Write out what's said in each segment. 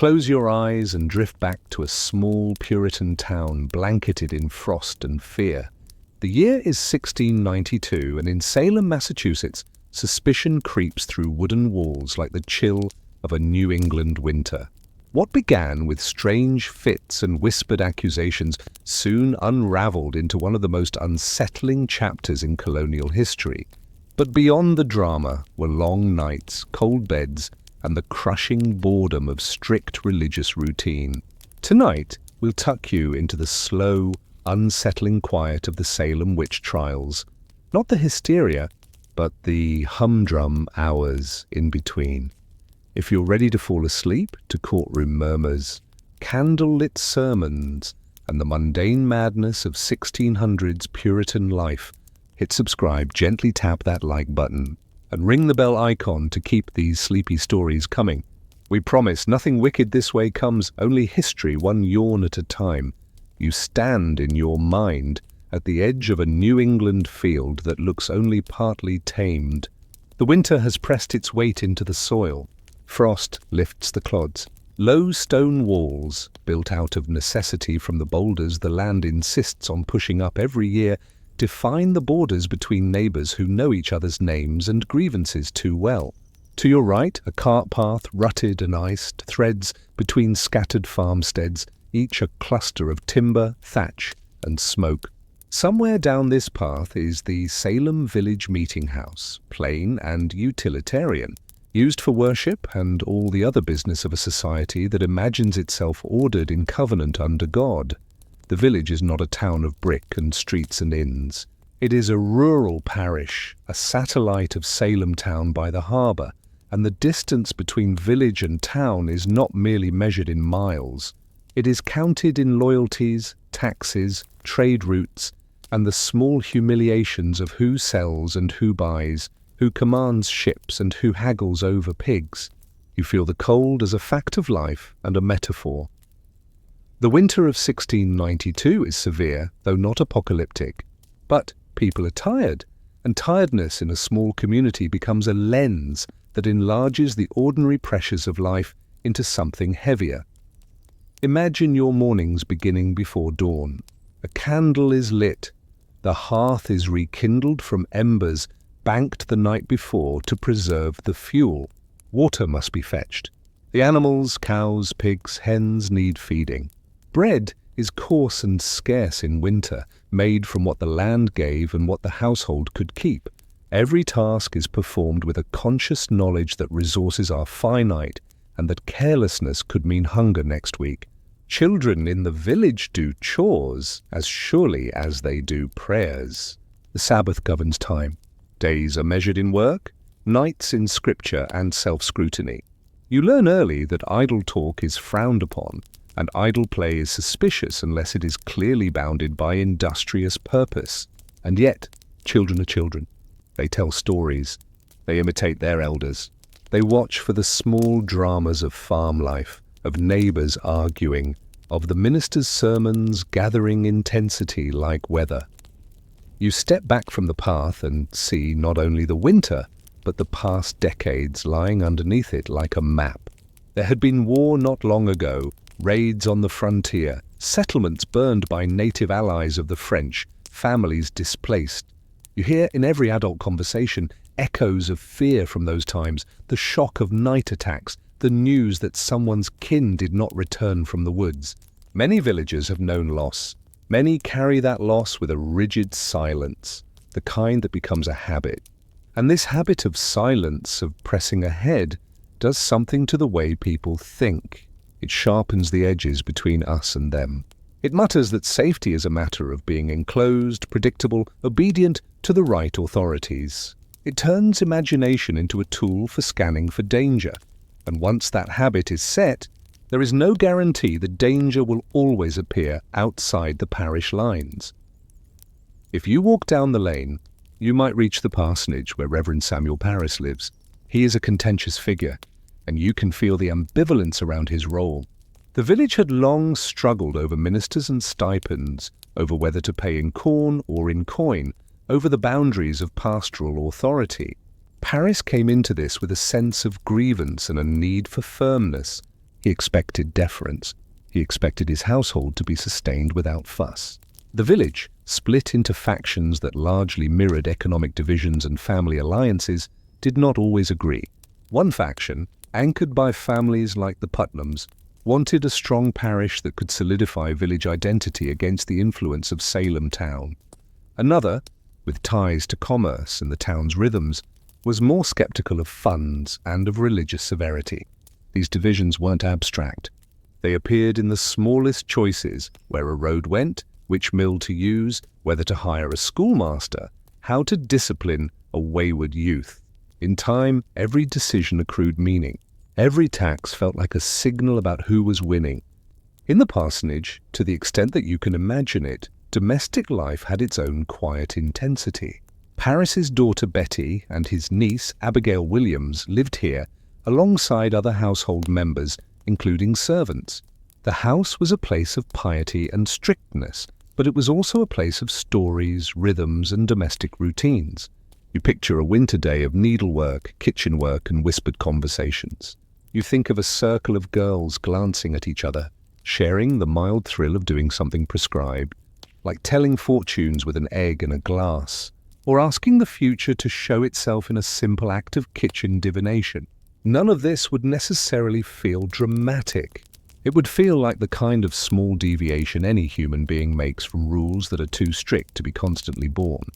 Close your eyes and drift back to a small Puritan town blanketed in frost and fear. The year is 1692, and in Salem, Massachusetts, suspicion creeps through wooden walls like the chill of a New England winter. What began with strange fits and whispered accusations soon unraveled into one of the most unsettling chapters in colonial history. But beyond the drama were long nights, cold beds, and the crushing boredom of strict religious routine. Tonight, we'll tuck you into the slow, unsettling quiet of the Salem witch trials. Not the hysteria, but the humdrum hours in between. If you're ready to fall asleep to courtroom murmurs, candle-lit sermons, and the mundane madness of 1600s Puritan life, hit subscribe, gently tap that like button, and ring the bell icon to keep these sleepy stories coming. We promise nothing wicked this way comes, only history one yawn at a time. You stand in your mind at the edge of a New England field that looks only partly tamed. The winter has pressed its weight into the soil. Frost lifts the clods. Low stone walls, built out of necessity from the boulders the land insists on pushing up every year, define the borders between neighbors who know each other's names and grievances too well. To your right, a cart path, rutted and iced, threads between scattered farmsteads, each a cluster of timber, thatch, and smoke. Somewhere down this path is the Salem Village Meeting House, plain and utilitarian, used for worship and all the other business of a society that imagines itself ordered in covenant under God. The village is not a town of brick and streets and inns. It is a rural parish, a satellite of Salem town by the harbour, and the distance between village and town is not merely measured in miles. It is counted in loyalties, taxes, trade routes, and the small humiliations of who sells and who buys, who commands ships and who haggles over pigs. You feel the cold as a fact of life and a metaphor. The winter of 1692 is severe, though not apocalyptic. But people are tired, and tiredness in a small community becomes a lens that enlarges the ordinary pressures of life into something heavier. Imagine your mornings beginning before dawn. A candle is lit. The hearth is rekindled from embers banked the night before to preserve the fuel. Water must be fetched. The animals, cows, pigs, hens need feeding. Bread is coarse and scarce in winter, made from what the land gave and what the household could keep. Every task is performed with a conscious knowledge that resources are finite and that carelessness could mean hunger next week. Children in the village do chores as surely as they do prayers. The Sabbath governs time. Days are measured in work, nights in scripture and self-scrutiny. You learn early that idle talk is frowned upon, and idle play is suspicious unless it is clearly bounded by industrious purpose. And yet, children are children. They tell stories. They imitate their elders. They watch for the small dramas of farm life, of neighbors arguing, of the minister's sermons gathering intensity like weather. You step back from the path and see not only the winter, but the past decades lying underneath it like a map. There had been war not long ago, raids on the frontier, settlements burned by native allies of the French, families displaced. You hear in every adult conversation echoes of fear from those times, the shock of night attacks, the news that someone's kin did not return from the woods. Many villagers have known loss. Many carry that loss with a rigid silence, the kind that becomes a habit. And this habit of silence, of pressing ahead, does something to the way people think. It sharpens the edges between us and them. It mutters that safety is a matter of being enclosed, predictable, obedient to the right authorities. It turns imagination into a tool for scanning for danger. And once that habit is set, there is no guarantee that danger will always appear outside the parish lines. If you walk down the lane, you might reach the parsonage where Reverend Samuel Parris lives. He is a contentious figure, and you can feel the ambivalence around his role. The village had long struggled over ministers and stipends, over whether to pay in corn or in coin, over the boundaries of pastoral authority. Parris came into this with a sense of grievance and a need for firmness. He expected deference. He expected his household to be sustained without fuss. The village, split into factions that largely mirrored economic divisions and family alliances, did not always agree. One faction, anchored by families like the Putnams, wanted a strong parish that could solidify village identity against the influence of Salem town. Another, with ties to commerce and the town's rhythms, was more skeptical of funds and of religious severity. These divisions weren't abstract. They appeared in the smallest choices: where a road went, which mill to use, whether to hire a schoolmaster, how to discipline a wayward youth. In time, every decision accrued meaning. Every tax felt like a signal about who was winning. In the parsonage, to the extent that you can imagine it, domestic life had its own quiet intensity. Paris's daughter Betty and his niece Abigail Williams lived here alongside other household members, including servants. The house was a place of piety and strictness, but it was also a place of stories, rhythms, and domestic routines. You picture a winter day of needlework, kitchen work, and whispered conversations. You think of a circle of girls glancing at each other, sharing the mild thrill of doing something prescribed, like telling fortunes with an egg and a glass, or asking the future to show itself in a simple act of kitchen divination. None of this would necessarily feel dramatic. It would feel like the kind of small deviation any human being makes from rules that are too strict to be constantly borne.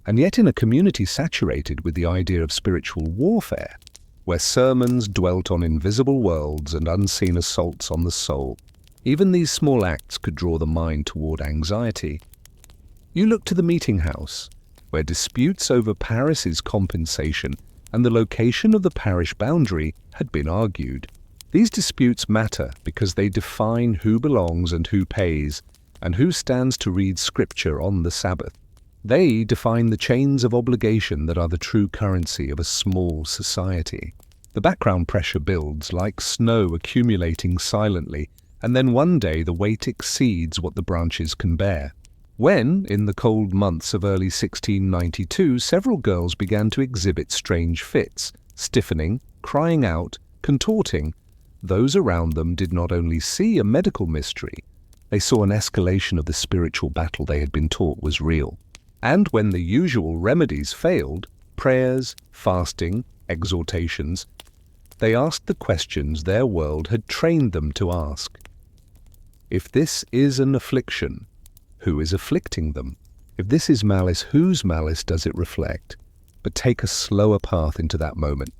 And yet in a community saturated with the idea of spiritual warfare, where sermons dwelt on invisible worlds and unseen assaults on the soul, even these small acts could draw the mind toward anxiety. You look to the meeting house, where disputes over Paris's compensation and the location of the parish boundary had been argued. These disputes matter because they define who belongs and who pays, and who stands to read scripture on the Sabbath. They define the chains of obligation that are the true currency of a small society. The background pressure builds like snow accumulating silently, and then one day the weight exceeds what the branches can bear. When, in the cold months of early 1692, several girls began to exhibit strange fits, stiffening, crying out, contorting, those around them did not only see a medical mystery, they saw an escalation of the spiritual battle they had been taught was real. And when the usual remedies failed, prayers, fasting, exhortations, they asked the questions their world had trained them to ask. If this is an affliction, who is afflicting them? If this is malice, whose malice does it reflect? But take a slower path into that moment.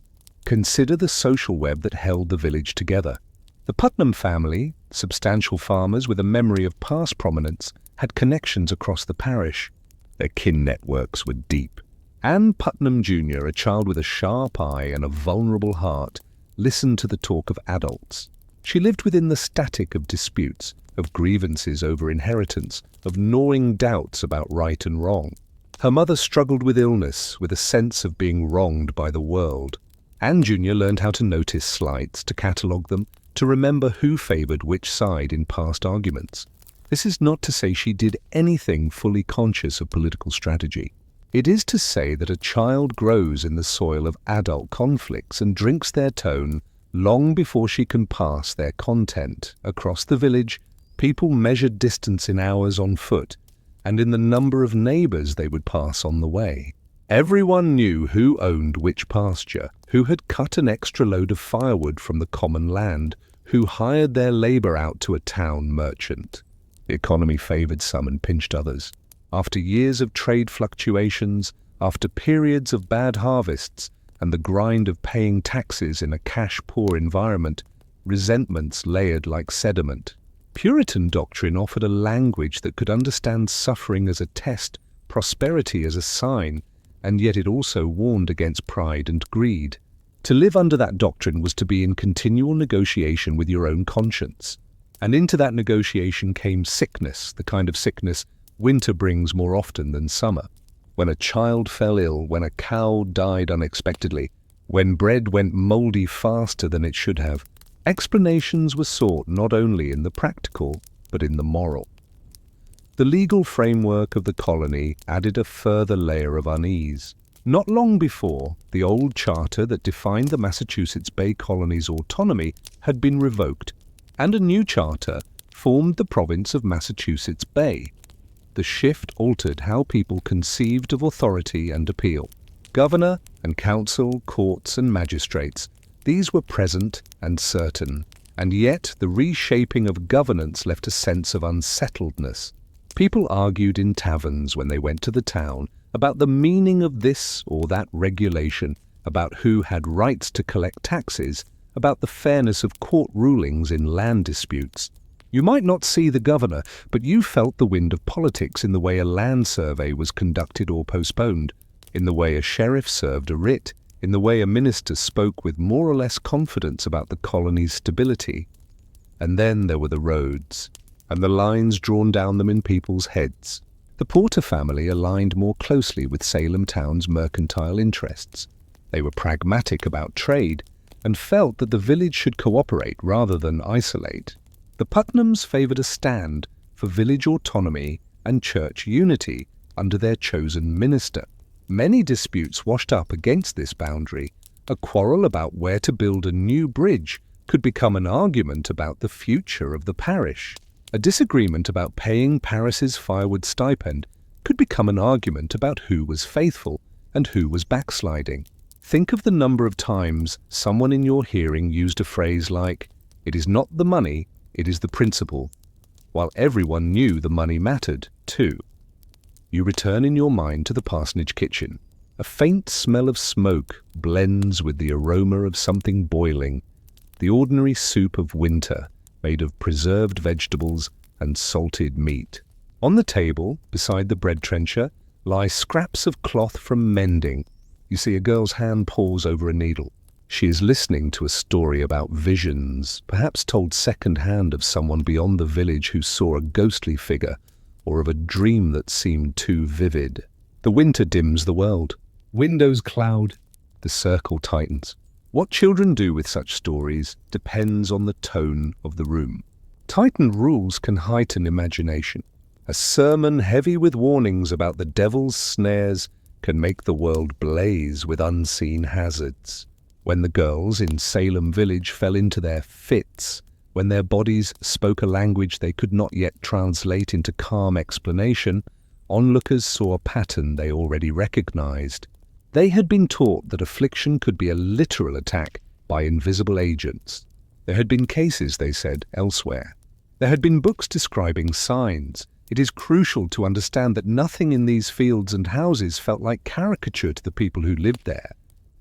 Consider the social web that held the village together. The Putnam family, substantial farmers with a memory of past prominence, had connections across the parish. Their kin networks were deep. Anne Putnam Jr., a child with a sharp eye and a vulnerable heart, listened to the talk of adults. She lived within the static of disputes, of grievances over inheritance, of gnawing doubts about right and wrong. Her mother struggled with illness, with a sense of being wronged by the world. Anne Jr. learned how to notice slights, to catalogue them, to remember who favoured which side in past arguments. This is not to say she did anything fully conscious of political strategy. It is to say that a child grows in the soil of adult conflicts and drinks their tone long before she can pass their content. Across the village, people measured distance in hours on foot, and in the number of neighbours they would pass on the way. Everyone knew who owned which pasture, who had cut an extra load of firewood from the common land, who hired their labour out to a town merchant. The economy favoured some and pinched others. After years of trade fluctuations, after periods of bad harvests, and the grind of paying taxes in a cash-poor environment, resentments layered like sediment. Puritan doctrine offered a language that could understand suffering as a test, prosperity as a sign, and yet it also warned against pride and greed. To live under that doctrine was to be in continual negotiation with your own conscience. And into that negotiation came sickness, the kind of sickness winter brings more often than summer. When a child fell ill, when a cow died unexpectedly, when bread went mouldy faster than it should have, explanations were sought not only in the practical, but in the moral. The legal framework of the colony added a further layer of unease. Not long before, the old charter that defined the Massachusetts Bay Colony's autonomy had been revoked, and a new charter formed the province of Massachusetts Bay. The shift altered how people conceived of authority and appeal. Governor and council, courts and magistrates, these were present and certain, and yet the reshaping of governance left a sense of unsettledness. People argued in taverns when they went to the town about the meaning of this or that regulation, about who had rights to collect taxes, about the fairness of court rulings in land disputes. You might not see the governor, but you felt the wind of politics in the way a land survey was conducted or postponed, in the way a sheriff served a writ, in the way a minister spoke with more or less confidence about the colony's stability. And then there were the roads, and the lines drawn down them in people's heads. The Porter family aligned more closely with Salem town's mercantile interests. They were pragmatic about trade, and felt that the village should cooperate rather than isolate. The Putnams favoured a stand for village autonomy and church unity under their chosen minister. Many disputes washed up against this boundary. A quarrel about where to build a new bridge could become an argument about the future of the parish. A disagreement about paying Paris's firewood stipend could become an argument about who was faithful and who was backsliding. Think of the number of times someone in your hearing used a phrase like, "It is not the money, it is the principle," while everyone knew the money mattered too. You return in your mind to the parsonage kitchen. A faint smell of smoke blends with the aroma of something boiling, the ordinary soup of winter, made of preserved vegetables and salted meat. On the table, beside the bread trencher, lie scraps of cloth from mending. You see a girl's hand pause over a needle. She is listening to a story about visions, perhaps told second-hand of someone beyond the village who saw a ghostly figure, or of a dream that seemed too vivid. The winter dims the world. Windows cloud. The circle tightens. What children do with such stories depends on the tone of the room. Tightened rules can heighten imagination. A sermon heavy with warnings about the devil's snares can make the world blaze with unseen hazards. When the girls in Salem village fell into their fits, when their bodies spoke a language they could not yet translate into calm explanation, onlookers saw a pattern they already recognized. They had been taught that affliction could be a literal attack by invisible agents. There had been cases, they said, elsewhere. There had been books describing signs. It is crucial to understand that nothing in these fields and houses felt like caricature to the people who lived there.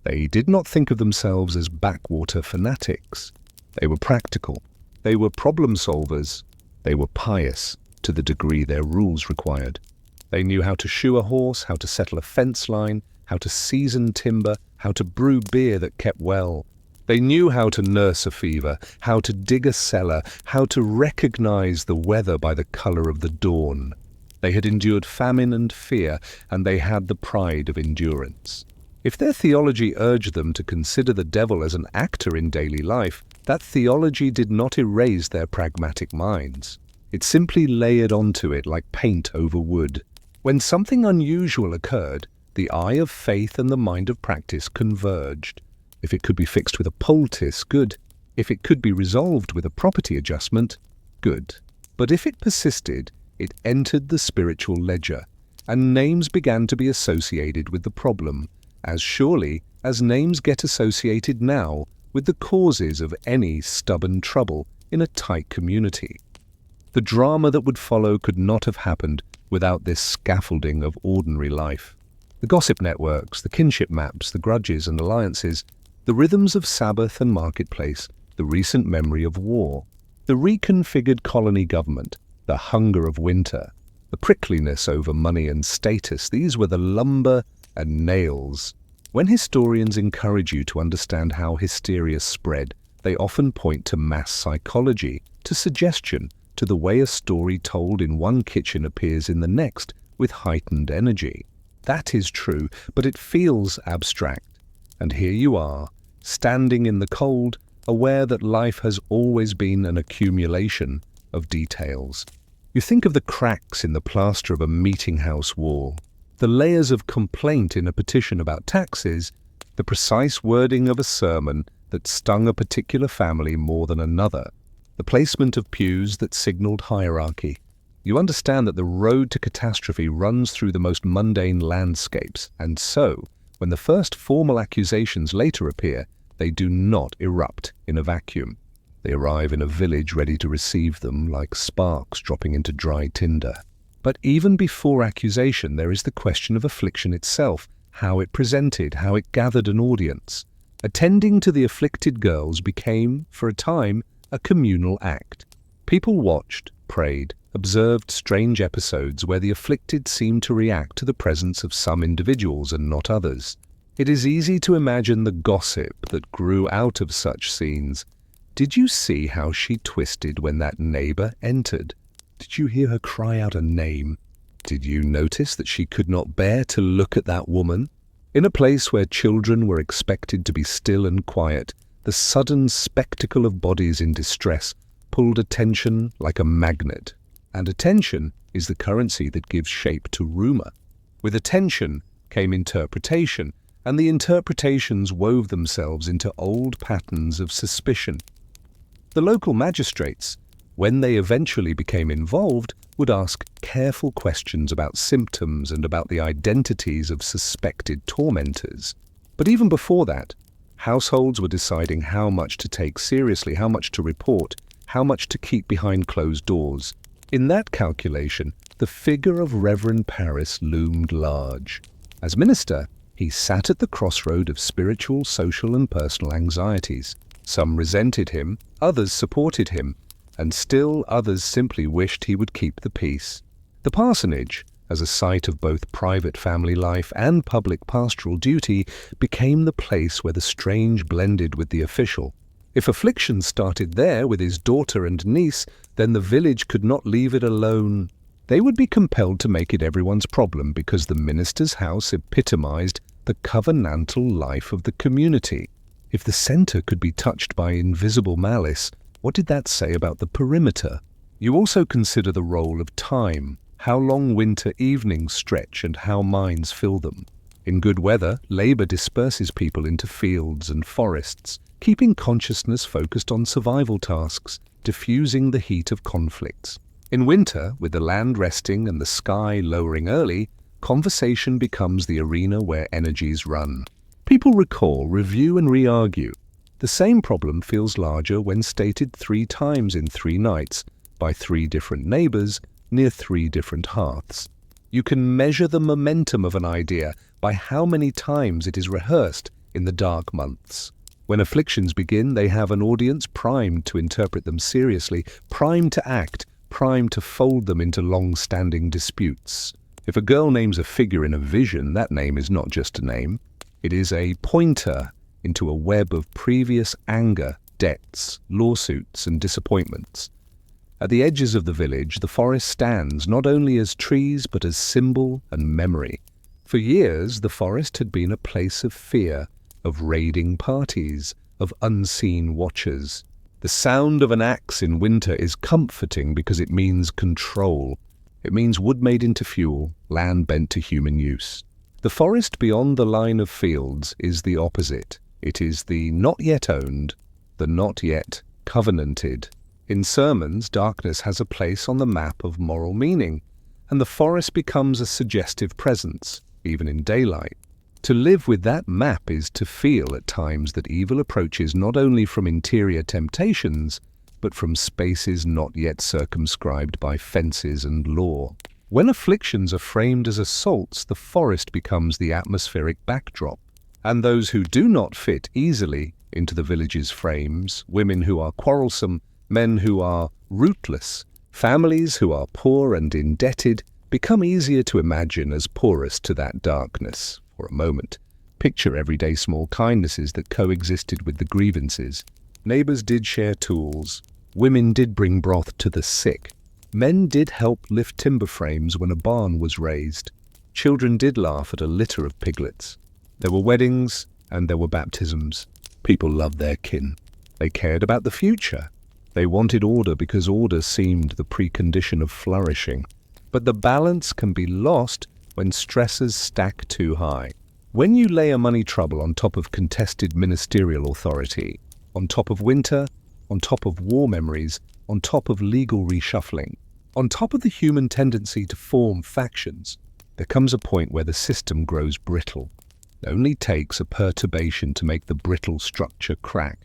They did not think of themselves as backwater fanatics. They were practical. They were problem solvers. They were pious to the degree their rules required. They knew how to shoe a horse, how to settle a fence line, how to season timber, how to brew beer that kept well. They knew how to nurse a fever, how to dig a cellar, how to recognize the weather by the color of the dawn. They had endured famine and fear, and they had the pride of endurance. If their theology urged them to consider the devil as an actor in daily life, that theology did not erase their pragmatic minds. It simply layered onto it like paint over wood. When something unusual occurred, the eye of faith and the mind of practice converged. If it could be fixed with a poultice, good. If it could be resolved with a property adjustment, good. But if it persisted, it entered the spiritual ledger, and names began to be associated with the problem, as surely as names get associated now with the causes of any stubborn trouble in a tight community. The drama that would follow could not have happened without this scaffolding of ordinary life. The gossip networks, the kinship maps, the grudges and alliances, the rhythms of Sabbath and marketplace, the recent memory of war, the reconfigured colony government, the hunger of winter, the prickliness over money and status, these were the lumber and nails. When historians encourage you to understand how hysteria spread, they often point to mass psychology, to suggestion, to the way a story told in one kitchen appears in the next with heightened energy. That is true, but it feels abstract. And here you are, standing in the cold, aware that life has always been an accumulation of details. You think of the cracks in the plaster of a meeting house wall, the layers of complaint in a petition about taxes, the precise wording of a sermon that stung a particular family more than another. the placement of pews that signaled hierarchy. You understand that the road to catastrophe runs through the most mundane landscapes, and so, when the first formal accusations later appear, they do not erupt in a vacuum. They arrive in a village ready to receive them, like sparks dropping into dry tinder. But even before accusation, there is the question of affliction itself, how it presented, how it gathered an audience. Attending to the afflicted girls became, for a time, a communal act. People watched, prayed, observed strange episodes where the afflicted seemed to react to the presence of some individuals and not others. It is easy to imagine the gossip that grew out of such scenes. Did you see how she twisted when that neighbor entered? Did you hear her cry out a name? Did you notice that she could not bear to look at that woman? In a place where children were expected to be still and quiet, the sudden spectacle of bodies in distress pulled attention like a magnet. And attention is the currency that gives shape to rumor. With attention came interpretation, and the interpretations wove themselves into old patterns of suspicion. The local magistrates, when they eventually became involved, would ask careful questions about symptoms and about the identities of suspected tormentors. But even before that, households were deciding how much to take seriously, how much to report, how much to keep behind closed doors. In that calculation, the figure of Reverend Paris loomed large. As minister, he sat at the crossroad of spiritual, social, and personal anxieties. Some resented him, others supported him, and still others simply wished he would keep the peace. The parsonage, as a site of both private family life and public pastoral duty, became the place where the strange blended with the official. If affliction started there with his daughter and niece, then the village could not leave it alone. They would be compelled to make it everyone's problem because the minister's house epitomized the covenantal life of the community. If the center could be touched by invisible malice, what did that say about the perimeter? You also consider the role of time, how long winter evenings stretch and how minds fill them. In good weather, labor disperses people into fields and forests, keeping consciousness focused on survival tasks, diffusing the heat of conflicts. In winter, with the land resting and the sky lowering early, conversation becomes the arena where energies run. People recall, review, and re-argue. The same problem feels larger when stated 3 times in 3 nights by 3 different neighbors near 3 different hearths. You can measure the momentum of an idea by how many times it is rehearsed in the dark months. When afflictions begin, they have an audience primed to interpret them seriously, primed to act, primed to fold them into long-standing disputes. If a girl names a figure in a vision, that name is not just a name. It is a pointer into a web of previous anger, debts, lawsuits, and disappointments. At the edges of the village, the forest stands not only as trees but as symbol and memory. For years, the forest had been a place of fear, of raiding parties, of unseen watchers. The sound of an axe in winter is comforting because it means control. It means wood made into fuel, land bent to human use. The forest beyond the line of fields is the opposite. It is the not yet owned, the not yet covenanted. In sermons, darkness has a place on the map of moral meaning, and the forest becomes a suggestive presence, even in daylight. To live with that map is to feel at times that evil approaches not only from interior temptations, but from spaces not yet circumscribed by fences and law. When afflictions are framed as assaults, the forest becomes the atmospheric backdrop. And those who do not fit easily into the village's frames, women who are quarrelsome, men who are rootless, families who are poor and indebted, become easier to imagine as porous to that darkness. For a moment, picture everyday small kindnesses that coexisted with the grievances. Neighbors did share tools. Women did bring broth to the sick. Men did help lift timber frames when a barn was raised. Children did laugh at a litter of piglets. There were weddings and there were baptisms. People loved their kin. They cared about the future. They wanted order because order seemed the precondition of flourishing. But the balance can be lost when stresses stack too high. When you lay a money trouble on top of contested ministerial authority, on top of winter, on top of war memories, on top of legal reshuffling, on top of the human tendency to form factions, there comes a point where the system grows brittle. It only takes a perturbation to make the brittle structure crack.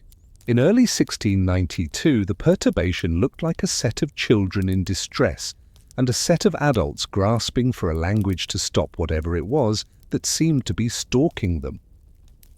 In early 1692, the perturbation looked like a set of children in distress and a set of adults grasping for a language to stop whatever it was that seemed to be stalking them.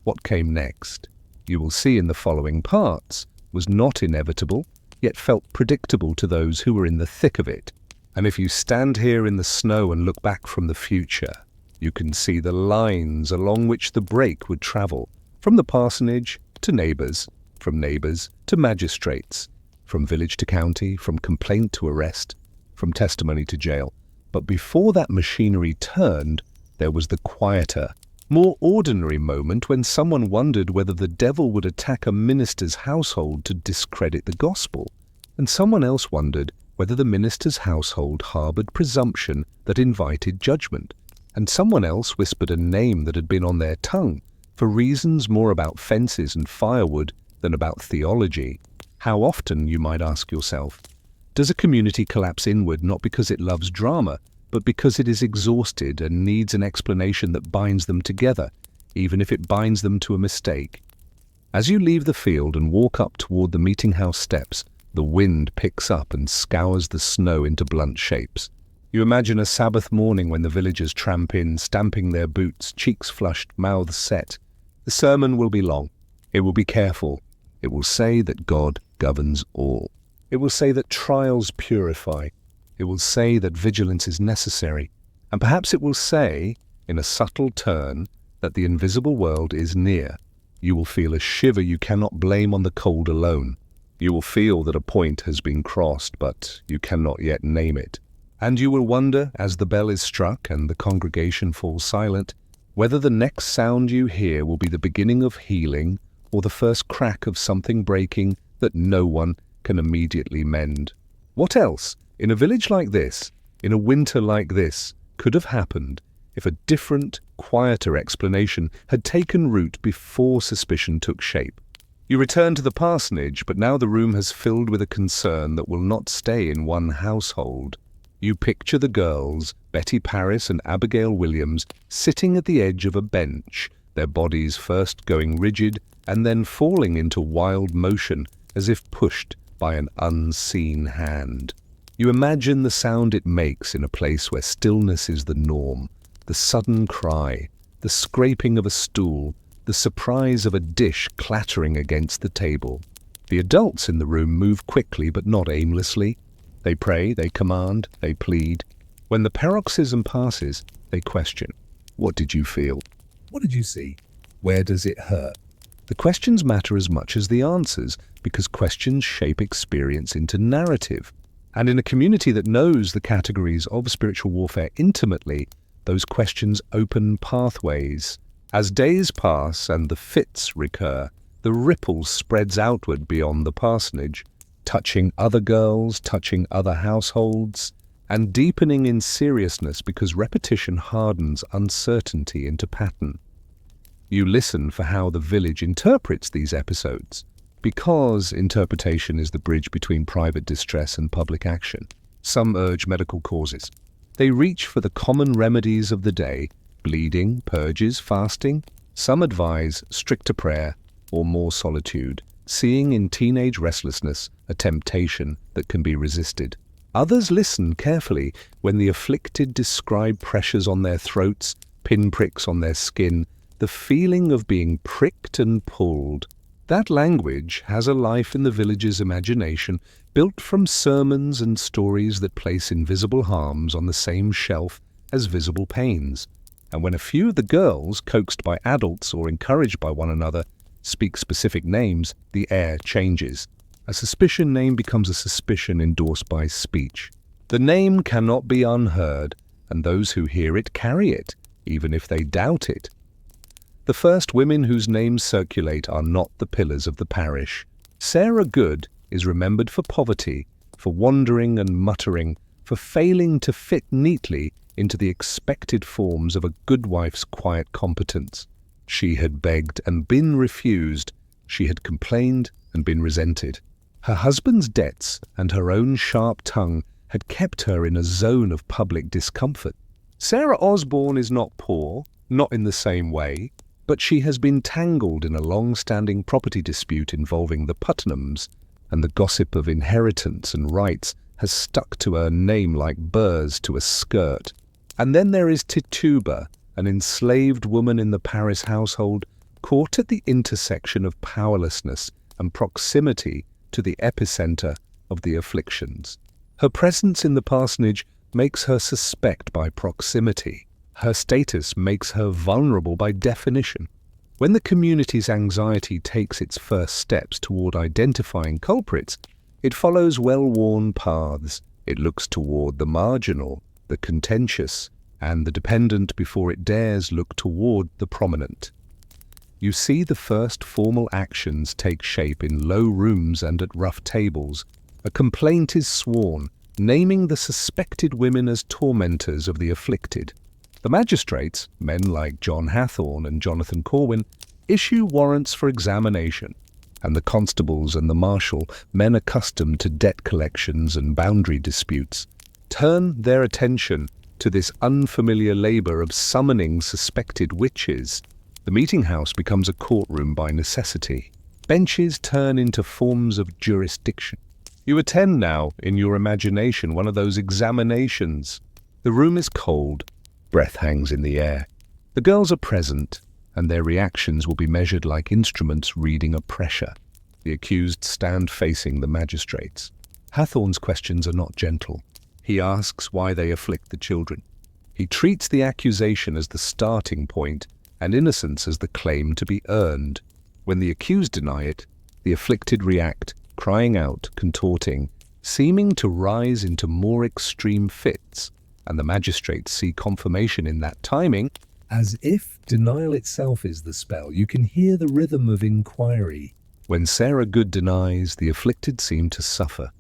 What came next, you will see in the following parts, was not inevitable, yet felt predictable to those who were in the thick of it. And if you stand here in the snow and look back from the future, you can see the lines along which the break would travel, from the parsonage to neighbours, from neighbours to magistrates, from village to county, from complaint to arrest, from testimony to jail. But before that machinery turned, there was the quieter, more ordinary moment when someone wondered whether the devil would attack a minister's household to discredit the gospel, and someone else wondered whether the minister's household harboured presumption that invited judgment, and someone else whispered a name that had been on their tongue for reasons more about fences and firewood than about theology. How often, you might ask yourself, does a community collapse inward not because it loves drama, but because it is exhausted and needs an explanation that binds them together, even if it binds them to a mistake? As you leave the field and walk up toward the meeting house steps, the wind picks up and scours the snow into blunt shapes. You imagine a Sabbath morning when the villagers tramp in, stamping their boots, cheeks flushed, mouths set. The sermon will be long. It will be careful. It will say that God governs all. It will say that trials purify. It will say that vigilance is necessary. And perhaps it will say, in a subtle turn, that the invisible world is near. You will feel a shiver you cannot blame on the cold alone. You will feel that a point has been crossed, but you cannot yet name it. And you will wonder, as the bell is struck and the congregation falls silent, whether the next sound you hear will be the beginning of healing or the first crack of something breaking that no one can immediately mend. What else, in a village like this, in a winter like this, could have happened if a different, quieter explanation had taken root before suspicion took shape? You return to the parsonage, but now the room has filled with a concern that will not stay in one household. You picture the girls, Betty Paris and Abigail Williams, sitting at the edge of a bench, their bodies first going rigid and then falling into wild motion as if pushed by an unseen hand. You imagine the sound it makes in a place where stillness is the norm, the sudden cry, the scraping of a stool, the surprise of a dish clattering against the table. The adults in the room move quickly but not aimlessly. They pray, they command, they plead. When the paroxysm passes, they question. What did you feel? What did you see? Where does it hurt? The questions matter as much as the answers, because questions shape experience into narrative. And in a community that knows the categories of spiritual warfare intimately, those questions open pathways. As days pass and the fits recur, the ripple spreads outward beyond the parsonage, touching other girls, touching other households, and deepening in seriousness because repetition hardens uncertainty into pattern. You listen for how the village interprets these episodes, because interpretation is the bridge between private distress and public action. Some urge medical causes. They reach for the common remedies of the day, bleeding, purges, fasting. Some advise stricter prayer or more solitude, seeing in teenage restlessness a temptation that can be resisted. Others listen carefully when the afflicted describe pressures on their throats, pinpricks on their skin, the feeling of being pricked and pulled. That language has a life in the village's imagination, built from sermons and stories that place invisible harms on the same shelf as visible pains. And when a few of the girls, coaxed by adults or encouraged by one another, speak specific names, the air changes. A suspicion name becomes a suspicion endorsed by speech. The name cannot be unheard, and those who hear it carry it, even if they doubt it. The first women whose names circulate are not the pillars of the parish. Sarah Good is remembered for poverty, for wandering and muttering, for failing to fit neatly into the expected forms of a good wife's quiet competence. She had begged and been refused. She had complained and been resented. Her husband's debts and her own sharp tongue had kept her in a zone of public discomfort. Sarah Osborne is not poor, not in the same way, but she has been tangled in a long-standing property dispute involving the Putnams, and the gossip of inheritance and rights has stuck to her name like burrs to a skirt. And then there is Tituba, an enslaved woman in the Paris household, caught at the intersection of powerlessness and proximity to the epicenter of the afflictions. Her presence in the parsonage makes her suspect by proximity. Her status makes her vulnerable by definition. When the community's anxiety takes its first steps toward identifying culprits, it follows well-worn paths. It looks toward the marginal, the contentious, and the dependent before it dares look toward the prominent. You see the first formal actions take shape in low rooms and at rough tables. A complaint is sworn, naming the suspected women as tormentors of the afflicted. The magistrates, men like John Hathorne and Jonathan Corwin, issue warrants for examination, and the constables and the marshal, men accustomed to debt collections and boundary disputes, turn their attention to this unfamiliar labor of summoning suspected witches. The meeting house becomes a courtroom by necessity. Benches turn into forms of jurisdiction. You attend now, in your imagination, one of those examinations. The room is cold. Breath hangs in the air. The girls are present, and their reactions will be measured like instruments reading a pressure. The accused stand facing the magistrates. Hathorne's questions are not gentle. He asks why they afflict the children. He treats the accusation as the starting point and innocence as the claim to be earned. When the accused deny it, the afflicted react, crying out, contorting, seeming to rise into more extreme fits, and the magistrates see confirmation in that timing. As if denial itself is the spell, you can hear the rhythm of inquiry. When Sarah Good denies, the afflicted seem to suffer.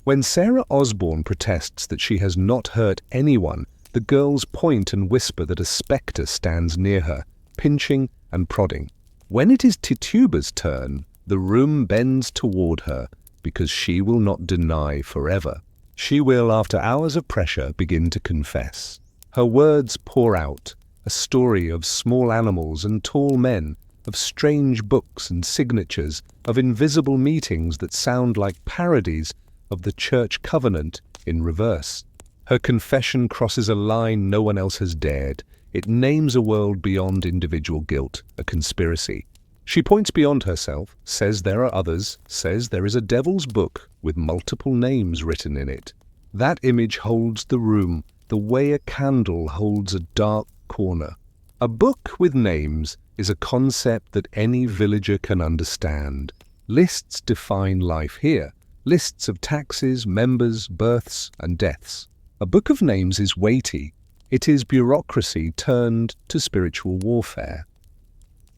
When Sarah Osborne protests that she has not hurt anyone, the girls point and whisper that a spectre stands near her, pinching and prodding. When it is Tituba's turn, the room bends toward her, because she will not deny forever. She will, after hours of pressure, begin to confess. Her words pour out, a story of small animals and tall men, of strange books and signatures, of invisible meetings that sound like parodies of the church covenant in reverse. Her confession crosses a line no one else has dared. It names a world beyond individual guilt, a conspiracy. She points beyond herself, says there are others, says there is a devil's book with multiple names written in it. That image holds the room the way a candle holds a dark corner. A book with names is a concept that any villager can understand. Lists define life here. Lists of taxes, members, births, and deaths. A book of names is weighty. It is bureaucracy turned to spiritual warfare.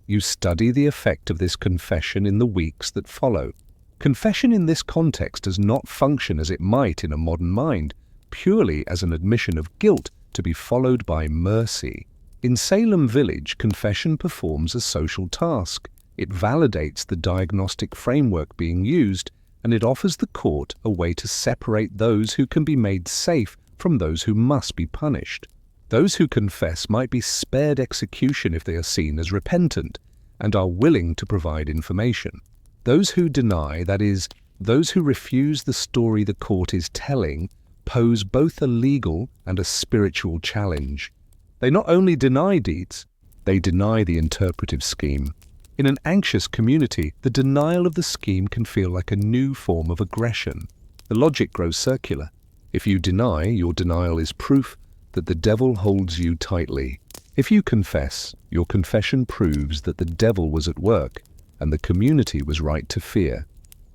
You study the effect of this confession in the weeks that follow. Confession in this context does not function as it might in a modern mind, purely as an admission of guilt to be followed by mercy. In Salem village, confession performs a social task. It validates the diagnostic framework being used, and it offers the court a way to separate those who can be made safe from those who must be punished. Those who confess might be spared execution if they are seen as repentant and are willing to provide information. Those who deny, that is, those who refuse the story the court is telling, pose both a legal and a spiritual challenge. They not only deny deeds, they deny the interpretive scheme. In an anxious community, the denial of the scheme can feel like a new form of aggression. The logic grows circular. If you deny, your denial is proof that the devil holds you tightly. If you confess, your confession proves that the devil was at work and the community was right to fear.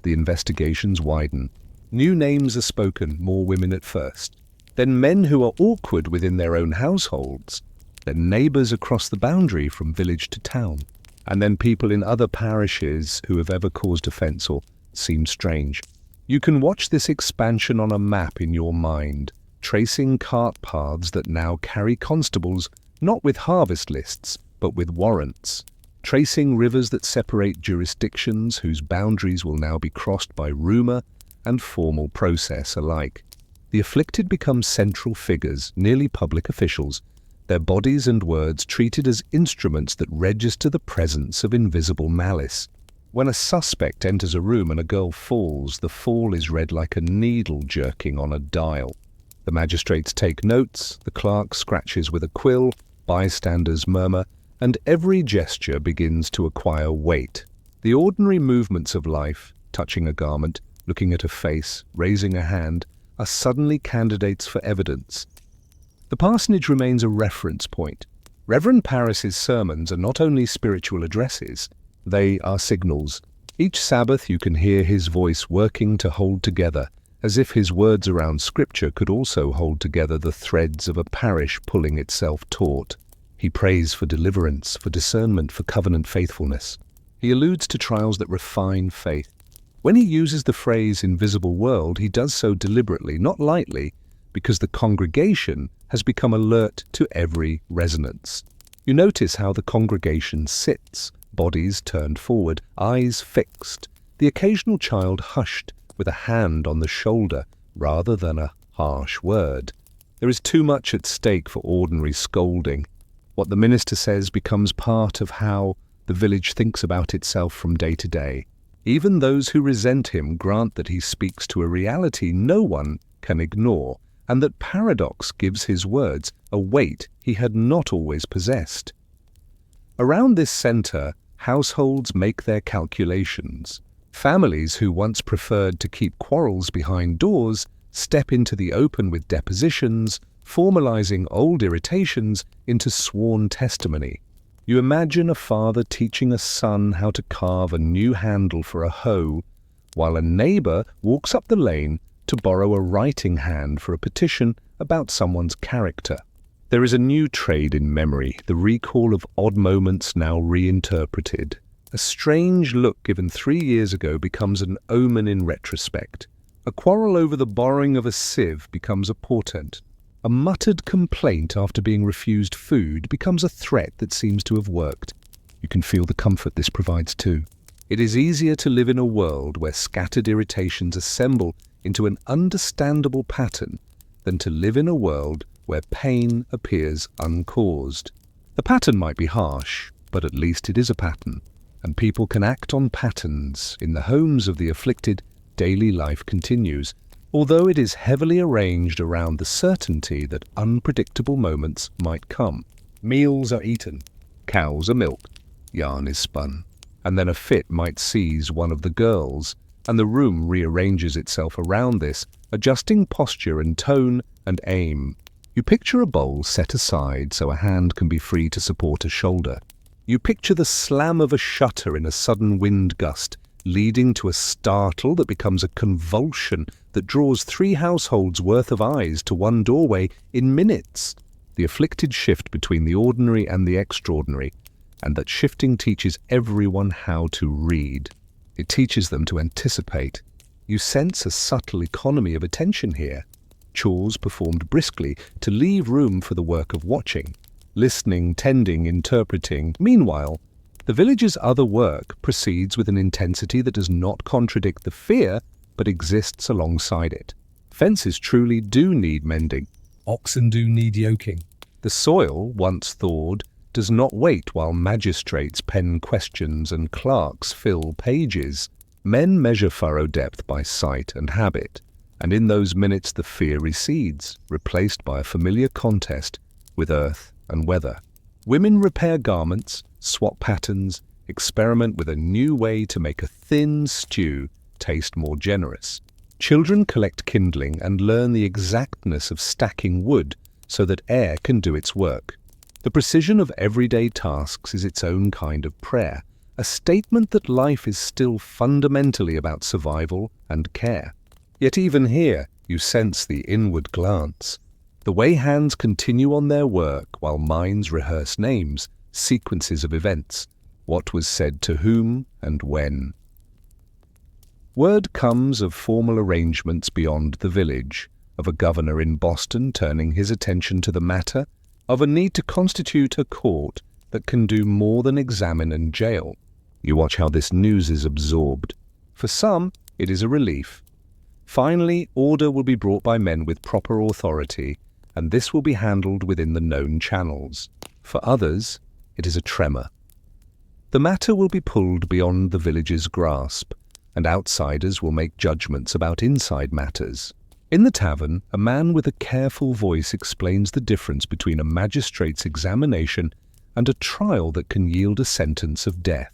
The investigations widen. New names are spoken, more women at first. Then men who are awkward within their own households. Then neighbors across the boundary from village to town. And then people in other parishes who have ever caused offense or seemed strange. You can watch this expansion on a map in your mind, tracing cart paths that now carry constables, not with harvest lists, but with warrants. tracing rivers that separate jurisdictions whose boundaries will now be crossed by rumor and formal process alike. The afflicted become central figures, nearly public officials, their bodies and words treated as instruments that register the presence of invisible malice. When a suspect enters a room and a girl falls, the fall is read like a needle jerking on a dial. The magistrates take notes, the clerk scratches with a quill, bystanders murmur, and every gesture begins to acquire weight. The ordinary movements of life, touching a garment, looking at a face, raising a hand, are suddenly candidates for evidence. The parsonage remains a reference point. Reverend Parris's sermons are not only spiritual addresses, they are signals. Each Sabbath you can hear his voice working to hold together, as if his words around Scripture could also hold together the threads of a parish pulling itself taut. He prays for deliverance, for discernment, for covenant faithfulness. He alludes to trials that refine faith. When he uses the phrase invisible world, he does so deliberately, not lightly, because the congregation has become alert to every resonance. You notice how the congregation sits, bodies turned forward, eyes fixed, the occasional child hushed with a hand on the shoulder rather than a harsh word. There is too much at stake for ordinary scolding. What the minister says becomes part of how the village thinks about itself from day to day. Even those who resent him grant that he speaks to a reality no one can ignore, and that paradox gives his words a weight he had not always possessed. Around this center, households make their calculations. Families who once preferred to keep quarrels behind doors step into the open with depositions, formalizing old irritations into sworn testimony. You imagine a father teaching a son how to carve a new handle for a hoe, while a neighbor walks up the lane to borrow a writing hand for a petition about someone's character. There is a new trade in memory, the recall of odd moments now reinterpreted. A strange look given 3 years ago becomes an omen in retrospect. A quarrel over the borrowing of a sieve becomes a portent. A muttered complaint after being refused food becomes a threat that seems to have worked. You can feel the comfort this provides too. It is easier to live in a world where scattered irritations assemble into an understandable pattern than to live in a world where pain appears uncaused. The pattern might be harsh, but at least it is a pattern, and people can act on patterns. In the homes of the afflicted, daily life continues, although it is heavily arranged around the certainty that unpredictable moments might come. Meals are eaten, cows are milked, yarn is spun, and then a fit might seize one of the girls, and the room rearranges itself around this, adjusting posture and tone and aim. You picture a bowl set aside so a hand can be free to support a shoulder. You picture the slam of a shutter in a sudden wind gust, leading to a startle that becomes a convulsion that draws 3 households' worth of eyes to one doorway in minutes. The afflicted shift between the ordinary and the extraordinary, and that shifting teaches everyone how to read. It teaches them to anticipate. You sense a subtle economy of attention here. Chores performed briskly to leave room for the work of watching, listening, tending, interpreting. Meanwhile, the village's other work proceeds with an intensity that does not contradict the fear, but exists alongside it. Fences truly do need mending. Oxen do need yoking. The soil, once thawed, does not wait while magistrates pen questions and clerks fill pages. Men measure furrow depth by sight and habit, and in those minutes the fear recedes, replaced by a familiar contest with earth and weather. Women repair garments, swap patterns, experiment with a new way to make a thin stew taste more generous. Children collect kindling and learn the exactness of stacking wood so that air can do its work. The precision of everyday tasks is its own kind of prayer, a statement that life is still fundamentally about survival and care. Yet even here, you sense the inward glance. The way hands continue on their work while minds rehearse names, sequences of events, what was said to whom and when. Word comes of formal arrangements beyond the village, of a governor in Boston turning his attention to the matter, of a need to constitute a court that can do more than examine and jail. You watch how this news is absorbed. For some, it is a relief. Finally, order will be brought by men with proper authority, and this will be handled within the known channels. For others, it is a tremor. The matter will be pulled beyond the village's grasp, and outsiders will make judgments about inside matters. In the tavern, a man with a careful voice explains the difference between a magistrate's examination and a trial that can yield a sentence of death.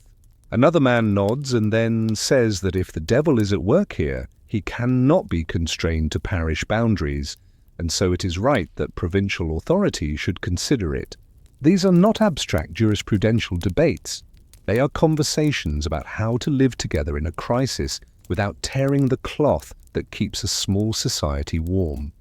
Another man nods and then says that if the devil is at work here, he cannot be constrained to parish boundaries, and so it is right that provincial authority should consider it. These are not abstract jurisprudential debates. They are conversations about how to live together in a crisis without tearing the cloth that keeps a small society warm.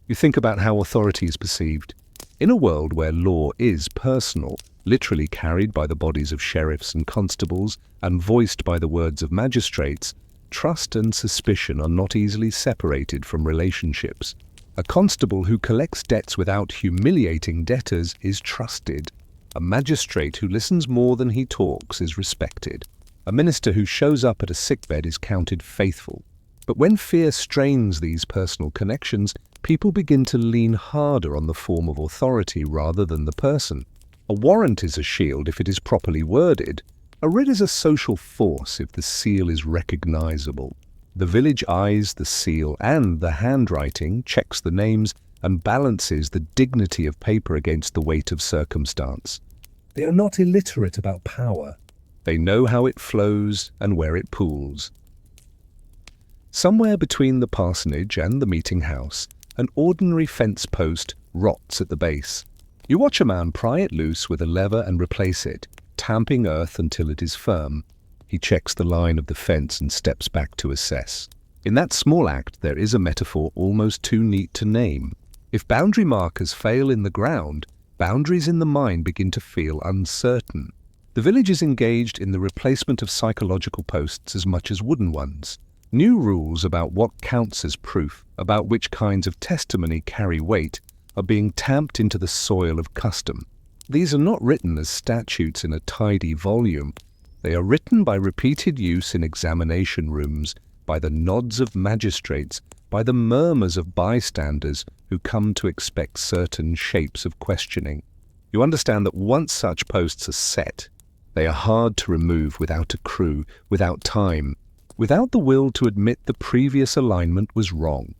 You think about how authority is perceived. In a world where law is personal, literally carried by the bodies of sheriffs and constables and voiced by the words of magistrates, trust and suspicion are not easily separated from relationships. A constable who collects debts without humiliating debtors is trusted. A magistrate who listens more than he talks is respected. A minister who shows up at a sickbed is counted faithful. But when fear strains these personal connections, people begin to lean harder on the form of authority rather than the person. A warrant is a shield if it is properly worded. A writ is a social force if the seal is recognizable. The village eyes the seal and the handwriting, checks the names, and balances the dignity of paper against the weight of circumstance. They are not illiterate about power. They know how it flows and where it pools. Somewhere between the parsonage and the meeting house, an ordinary fence post rots at the base. You watch a man pry it loose with a lever and replace it, tamping earth until it is firm. He checks the line of the fence and steps back to assess. In that small act, there is a metaphor almost too neat to name. If boundary markers fail in the ground, boundaries in the mind begin to feel uncertain. The village is engaged in the replacement of psychological posts as much as wooden ones. New rules about what counts as proof, about which kinds of testimony carry weight, are being tamped into the soil of custom. These are not written as statutes in a tidy volume. They are written by repeated use in examination rooms, by the nods of magistrates, by the murmurs of bystanders who come to expect certain shapes of questioning. You understand that once such posts are set, they are hard to remove without a crew, without time, without the will to admit the previous alignment was wrong.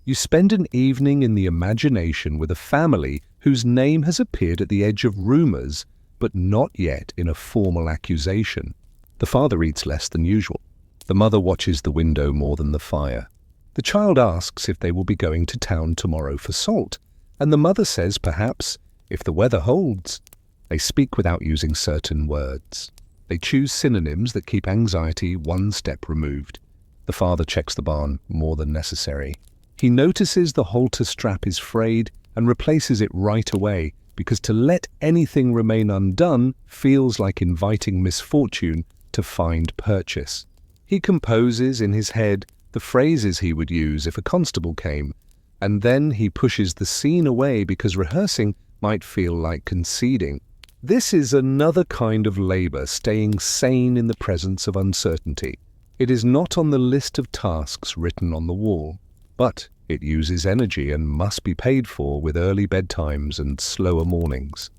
You spend an evening in the imagination with a family whose name has appeared at the edge of rumors, but not yet in a formal accusation. The father eats less than usual. The mother watches the window more than the fire. The child asks if they will be going to town tomorrow for salt, and the mother says perhaps, if the weather holds. They speak without using certain words. They choose synonyms that keep anxiety one step removed. The father checks the barn more than necessary. He notices the halter strap is frayed and replaces it right away, because to let anything remain undone feels like inviting misfortune to find purchase. He composes in his head the phrases he would use if a constable came, and then he pushes the scene away because rehearsing might feel like conceding. This is another kind of labor, staying sane in the presence of uncertainty. It is not on the list of tasks written on the wall, but it uses energy and must be paid for with early bedtimes and slower mornings.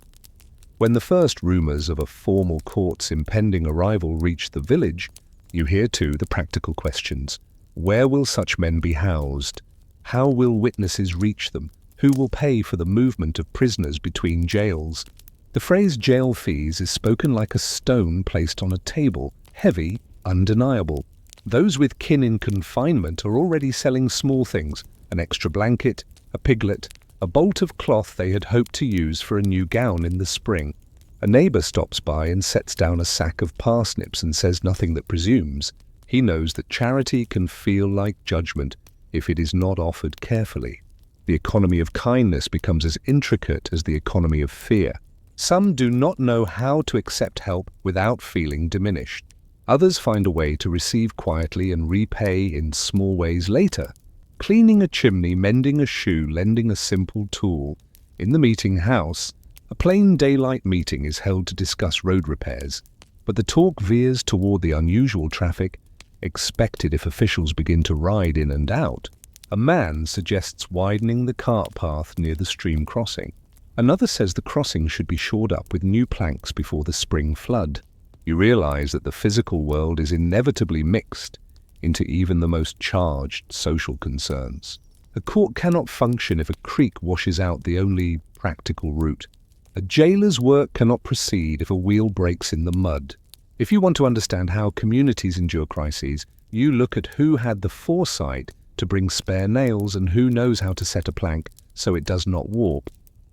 When the first rumors of a formal court's impending arrival reach the village, you hear too the practical questions. Where will such men be housed? How will witnesses reach them? Who will pay for the movement of prisoners between jails? The phrase jail fees is spoken like a stone placed on a table, heavy, undeniable. Those with kin in confinement are already selling small things, an extra blanket, a piglet, a bolt of cloth they had hoped to use for a new gown in the spring. A neighbor stops by and sets down a sack of parsnips and says nothing that presumes. He knows that charity can feel like judgment if it is not offered carefully. The economy of kindness becomes as intricate as the economy of fear. Some do not know how to accept help without feeling diminished. Others find a way to receive quietly and repay in small ways later. Cleaning a chimney, mending a shoe, lending a simple tool. In the meeting house, A plain daylight meeting is held to discuss road repairs, but the talk veers toward the unusual traffic expected if officials begin to ride in and out. A man suggests widening the cart path near the stream crossing. Another says the crossing should be shored up with new planks before the spring flood. You realize that the physical world is inevitably mixed into even the most charged social concerns. A court cannot function if a creek washes out the only practical route. A jailer's work cannot proceed if a wheel breaks in the mud. If you want to understand how communities endure crises, you look at who had the foresight to bring spare nails and who knows how to set a plank so it does not warp.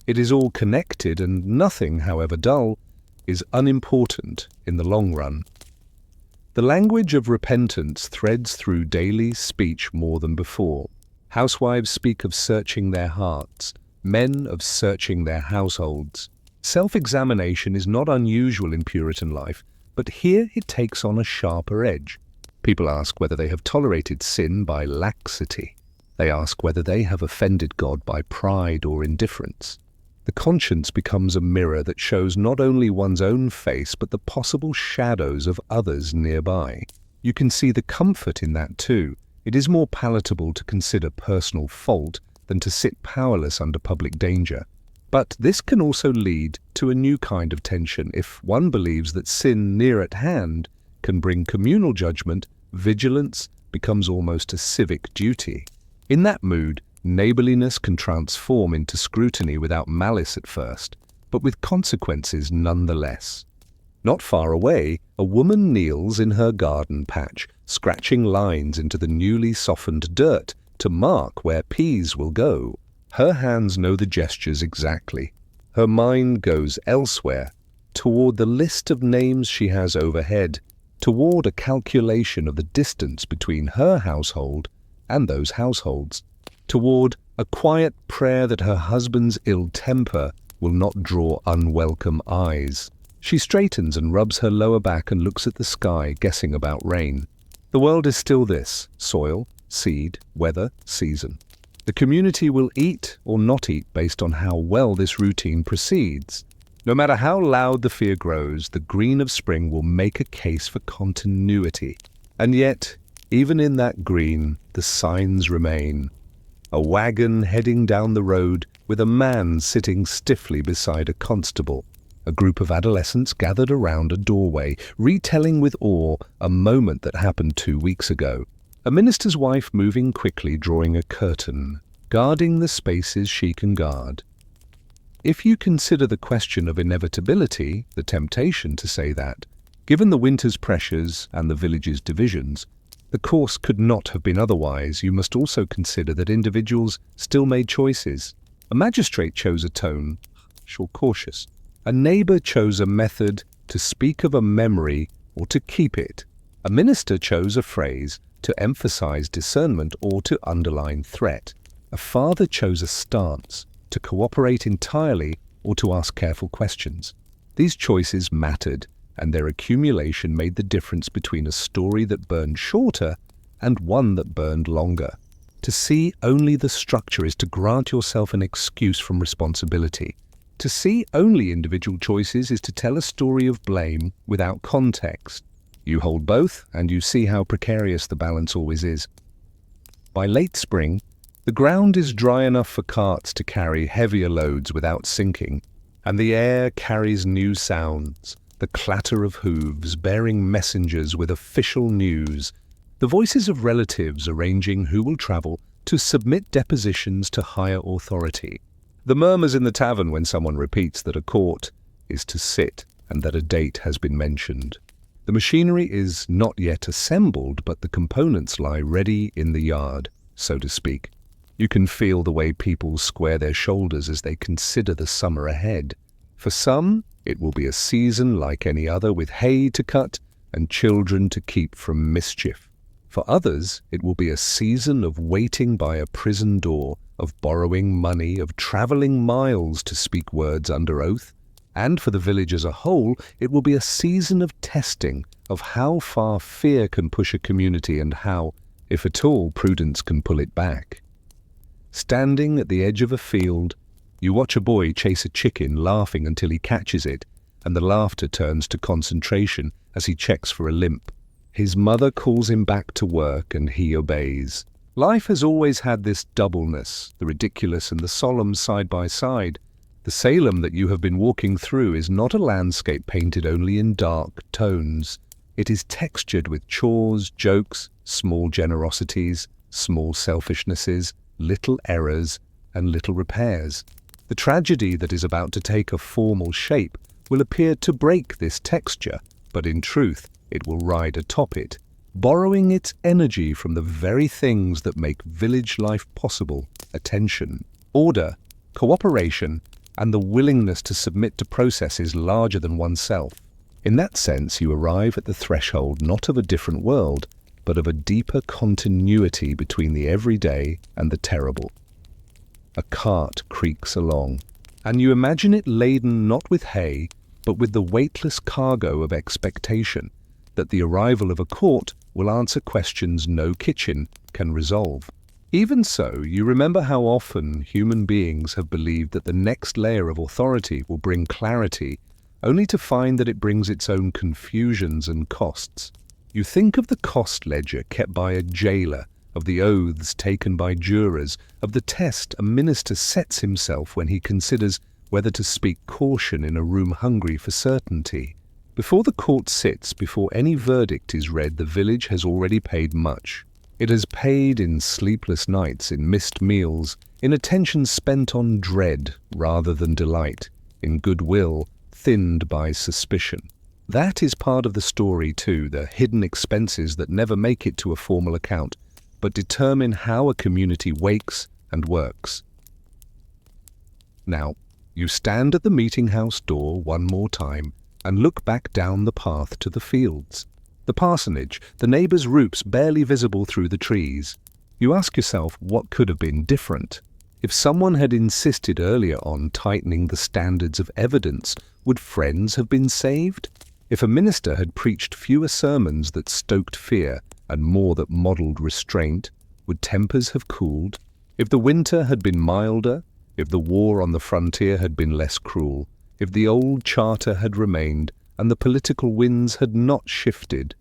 It is all connected, and nothing, however dull, is unimportant in the long run. The language of repentance threads through daily speech more than before. Housewives speak of searching their hearts, men of searching their households. Self-examination is not unusual in Puritan life, but here it takes on a sharper edge. People ask whether they have tolerated sin by laxity. They ask whether they have offended God by pride or indifference. The conscience becomes a mirror that shows not only one's own face, but the possible shadows of others nearby. You can see the comfort in that too. It is more palatable to consider personal fault than to sit powerless under public danger. But this can also lead to a new kind of tension. If one believes that sin near at hand can bring communal judgment, vigilance becomes almost a civic duty. In that mood, neighborliness can transform into scrutiny without malice at first, but with consequences nonetheless. Not far away, a woman kneels in her garden patch, scratching lines into the newly softened dirt to mark where peas will go. Her hands know the gestures exactly. Her mind goes elsewhere, toward the list of names she has overhead, toward a calculation of the distance between her household and those households, toward a quiet prayer that her husband's ill temper will not draw unwelcome eyes. She straightens and rubs her lower back and looks at the sky, guessing about rain. The world is still this: soil, seed, weather, season. The community will eat or not eat based on how well this routine proceeds. No matter how loud the fear grows, the green of spring will make a case for continuity. And yet, even in that green, the signs remain. A wagon heading down the road with a man sitting stiffly beside a constable. A group of adolescents gathered around a doorway, retelling with awe a moment that happened 2 weeks ago. A minister's wife moving quickly, drawing a curtain, guarding the spaces she can guard. If you consider the question of inevitability, the temptation to say that, given the winter's pressures and the village's divisions, the course could not have been otherwise, you must also consider that individuals still made choices. A magistrate chose a tone, or cautious. A neighbor chose a method to speak of a memory or to keep it. A minister chose a phrase to emphasize discernment or to underline threat. A father chose a stance to cooperate entirely or to ask careful questions. These choices mattered, and their accumulation made the difference between a story that burned shorter and one that burned longer. To see only the structure is to grant yourself an excuse from responsibility. To see only individual choices is to tell a story of blame without context. You hold both, and you see how precarious the balance always is. By late spring, the ground is dry enough for carts to carry heavier loads without sinking, and the air carries new sounds, the clatter of hooves bearing messengers with official news, the voices of relatives arranging who will travel to submit depositions to higher authority, the murmurs in the tavern when someone repeats that a court is to sit and that a date has been mentioned. The machinery is not yet assembled, but the components lie ready in the yard, so to speak. You can feel the way people square their shoulders as they consider the summer ahead. For some, it will be a season like any other, with hay to cut and children to keep from mischief. For others, it will be a season of waiting by a prison door, of borrowing money, of traveling miles to speak words under oath. And for the village as a whole, it will be a season of testing, of how far fear can push a community and how, if at all, prudence can pull it back. Standing at the edge of a field, You watch a boy chase a chicken, laughing until he catches it, and the laughter turns to concentration as he checks for a limp. His mother calls him back to work, and he obeys. Life has always had this doubleness, the ridiculous and the solemn side by side. The Salem that you have been walking through is not a landscape painted only in dark tones. It is textured with chores, jokes, small generosities, small selfishnesses, little errors, and little repairs. The tragedy that is about to take a formal shape will appear to break this texture, but in truth it will ride atop it, borrowing its energy from the very things that make village life possible: attention, order, cooperation, and the willingness to submit to processes larger than oneself. In that sense, you arrive at the threshold not of a different world, but of a deeper continuity between the everyday and the terrible. A cart creaks along, and you imagine it laden not with hay, but with the weightless cargo of expectation that the arrival of a court will answer questions no kitchen can resolve. Even so, you remember how often human beings have believed that the next layer of authority will bring clarity, only to find that it brings its own confusions and costs. You think of the cost ledger kept by a jailer, of the oaths taken by jurors, of the test a minister sets himself when he considers whether to speak caution in a room hungry for certainty. Before the court sits, before any verdict is read, the village has already paid much. It has paid in sleepless nights, in missed meals, in attention spent on dread rather than delight, in goodwill thinned by suspicion. That is part of the story too, the hidden expenses that never make it to a formal account, but determine how a community wakes and works. Now, you stand at the meeting house door one more time and look back down the path to the fields. The parsonage, the neighbours' roofs barely visible through the trees. You ask yourself what could have been different. If someone had insisted earlier on tightening the standards of evidence, would friends have been saved? If a minister had preached fewer sermons that stoked fear and more that modelled restraint, would tempers have cooled? If the winter had been milder, if the war on the frontier had been less cruel, if the old charter had remained and the political winds had not shifted,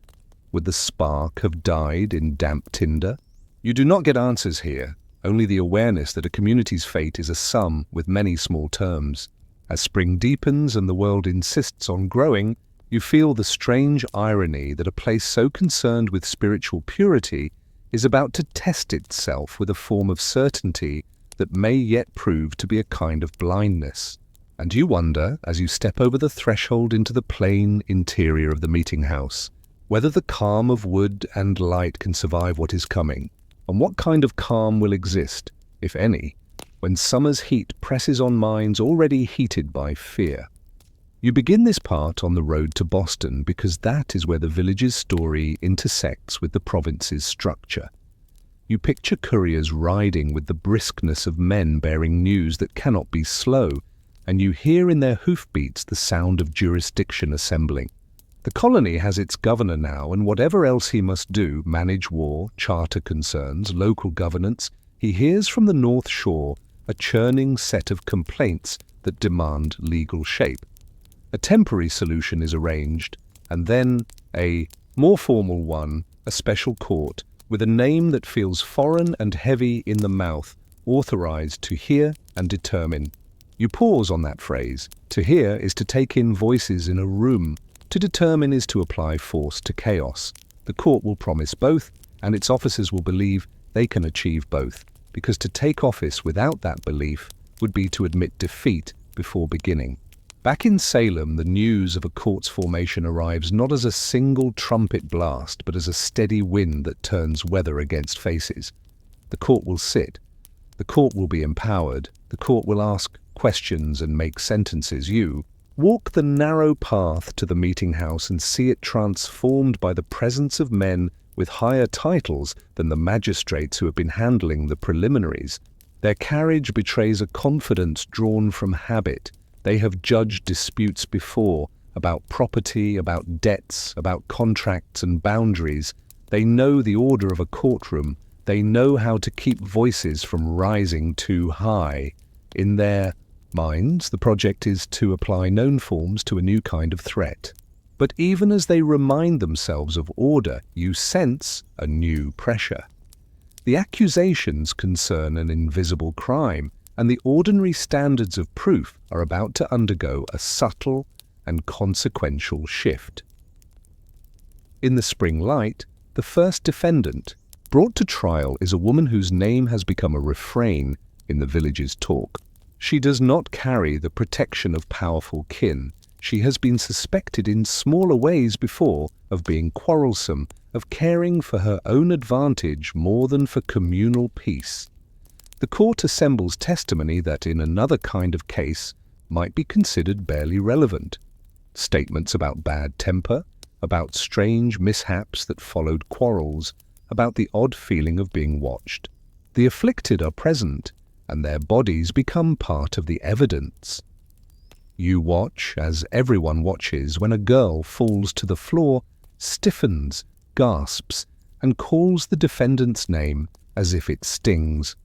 would the spark have died in damp tinder? You do not get answers here, only the awareness that a community's fate is a sum with many small terms. As spring deepens and the world insists on growing, you feel the strange irony that a place so concerned with spiritual purity is about to test itself with a form of certainty that may yet prove to be a kind of blindness. And you wonder, as you step over the threshold into the plain interior of the meeting house, whether the calm of wood and light can survive what is coming, and what kind of calm will exist, if any, when summer's heat presses on minds already heated by fear. You begin this part on the road to Boston because that is where the village's story intersects with the province's structure. You picture couriers riding with the briskness of men bearing news that cannot be slow, and you hear in their hoofbeats the sound of jurisdiction assembling. The colony has its governor now, and whatever else he must do, manage war, charter concerns, local governance, he hears from the North Shore a churning set of complaints that demand legal shape. A temporary solution is arranged, and then a more formal one, a special court, with a name that feels foreign and heavy in the mouth, authorized to hear and determine. You pause on that phrase. To hear is to take in voices in a room. To determine is to apply force to chaos. The court will promise both, and its officers will believe they can achieve both, because to take office without that belief would be to admit defeat before beginning. Back in Salem, the news of a court's formation arrives not as a single trumpet blast, but as a steady wind that turns weather against faces. The court will sit. The court will be empowered. The court will ask questions and make sentences. You walk the narrow path to the meeting house and see it transformed by the presence of men with higher titles than the magistrates who have been handling the preliminaries. Their carriage betrays a confidence drawn from habit. They have judged disputes before, about property, about debts, about contracts and boundaries. They know the order of a courtroom. They know how to keep voices from rising too high. In their Minds, the project is to apply known forms to a new kind of threat. But even as they remind themselves of order, you sense a new pressure. The accusations concern an invisible crime, and the ordinary standards of proof are about to undergo a subtle and consequential shift. In the spring light, the first defendant brought to trial is a woman whose name has become a refrain in the village's talk. She does not carry the protection of powerful kin. She has been suspected in smaller ways before of being quarrelsome, of caring for her own advantage more than for communal peace. The court assembles testimony that in another kind of case might be considered barely relevant. Statements about bad temper, about strange mishaps that followed quarrels, about the odd feeling of being watched. The afflicted are present, and their bodies become part of the evidence. You watch, as everyone watches, when a girl falls to the floor, stiffens, gasps, and calls the defendant's name as if it stings.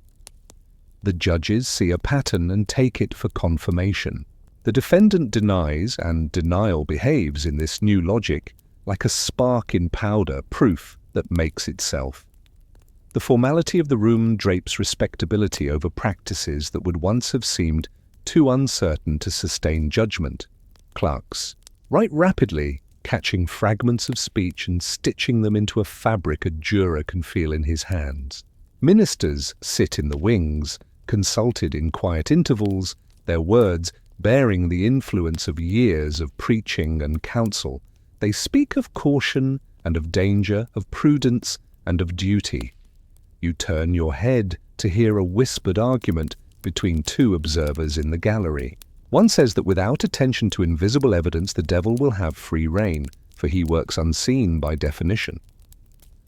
The judges see a pattern and take it for confirmation. The defendant denies, and denial behaves in this new logic like a spark in powder, proof that makes itself. The formality of the room drapes respectability over practices that would once have seemed too uncertain to sustain judgment. Clerks write rapidly, catching fragments of speech and stitching them into a fabric a juror can feel in his hands. Ministers sit in the wings, consulted in quiet intervals, their words bearing the influence of years of preaching and counsel. They speak of caution and of danger, of prudence and of duty. You turn your head to hear a whispered argument between two observers in the gallery. One says that without attention to invisible evidence, the devil will have free rein, for he works unseen by definition.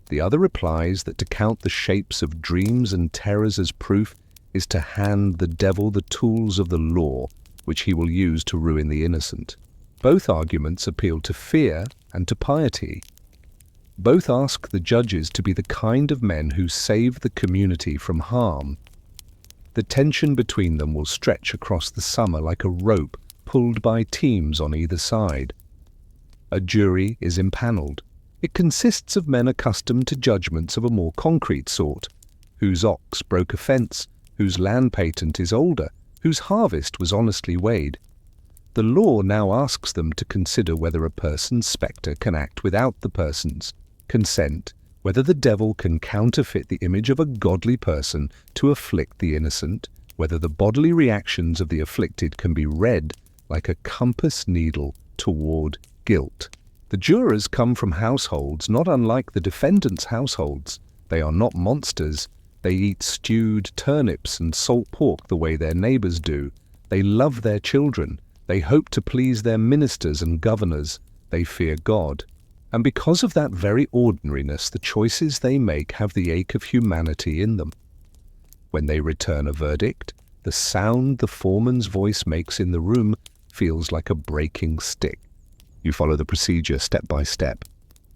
The other replies that to count the shapes of dreams and terrors as proof is to hand the devil the tools of the law, which he will use to ruin the innocent. Both arguments appeal to fear and to piety. Both ask the judges to be the kind of men who save the community from harm. The tension between them will stretch across the summer like a rope pulled by teams on either side. A jury is impaneled. It consists of men accustomed to judgments of a more concrete sort, whose ox broke a fence, whose land patent is older, whose harvest was honestly weighed. The law now asks them to consider whether a person's spectre can act without the person's consent, whether the devil can counterfeit the image of a godly person to afflict the innocent, whether the bodily reactions of the afflicted can be read like a compass needle toward guilt. The jurors come from households not unlike the defendants' households. They are not monsters. They eat stewed turnips and salt pork the way their neighbors do. They love their children. They hope to please their ministers and governors. They fear God. And because of that very ordinariness, the choices they make have the ache of humanity in them. When they return a verdict, the sound the foreman's voice makes in the room feels like a breaking stick. You follow the procedure step by step.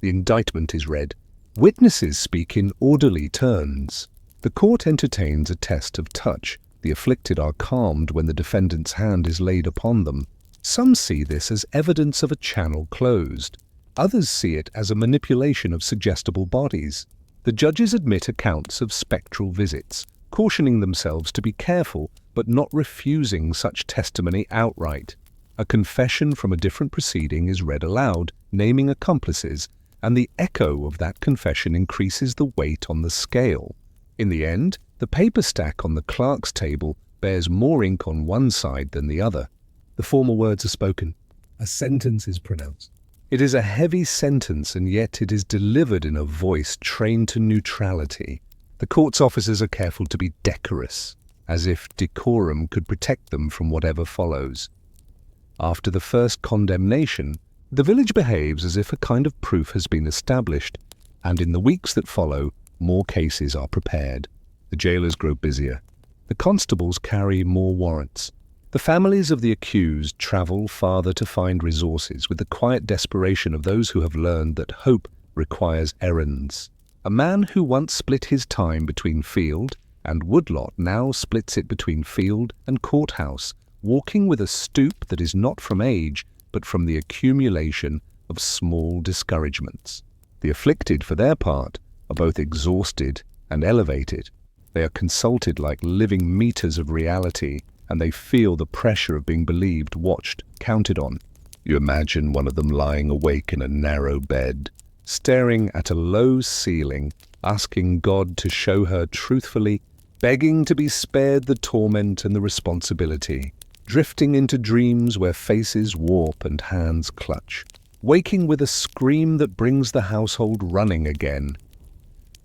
The indictment is read. Witnesses speak in orderly turns. The court entertains a test of touch. The afflicted are calmed when the defendant's hand is laid upon them. Some see this as evidence of a channel closed. Others see it as a manipulation of suggestible bodies. The judges admit accounts of spectral visits, cautioning themselves to be careful but not refusing such testimony outright. A confession from a different proceeding is read aloud, naming accomplices, and the echo of that confession increases the weight on the scale. In the end, the paper stack on the clerk's table bears more ink on one side than the other. The formal words are spoken. A sentence is pronounced. It is a heavy sentence, and yet it is delivered in a voice trained to neutrality. The court's officers are careful to be decorous, as if decorum could protect them from whatever follows. After the first condemnation, the village behaves as if a kind of proof has been established, and in the weeks that follow, more cases are prepared. The jailers grow busier. The constables carry more warrants. The families of the accused travel farther to find resources with the quiet desperation of those who have learned that hope requires errands. A man who once split his time between field and woodlot now splits it between field and courthouse, walking with a stoop that is not from age, but from the accumulation of small discouragements. The afflicted, for their part, are both exhausted and elevated. They are consulted like living meters of reality, and they feel the pressure of being believed, watched, counted on. You imagine one of them lying awake in a narrow bed, staring at a low ceiling, asking God to show her truthfully, begging to be spared the torment and the responsibility, drifting into dreams where faces warp and hands clutch, waking with a scream that brings the household running again.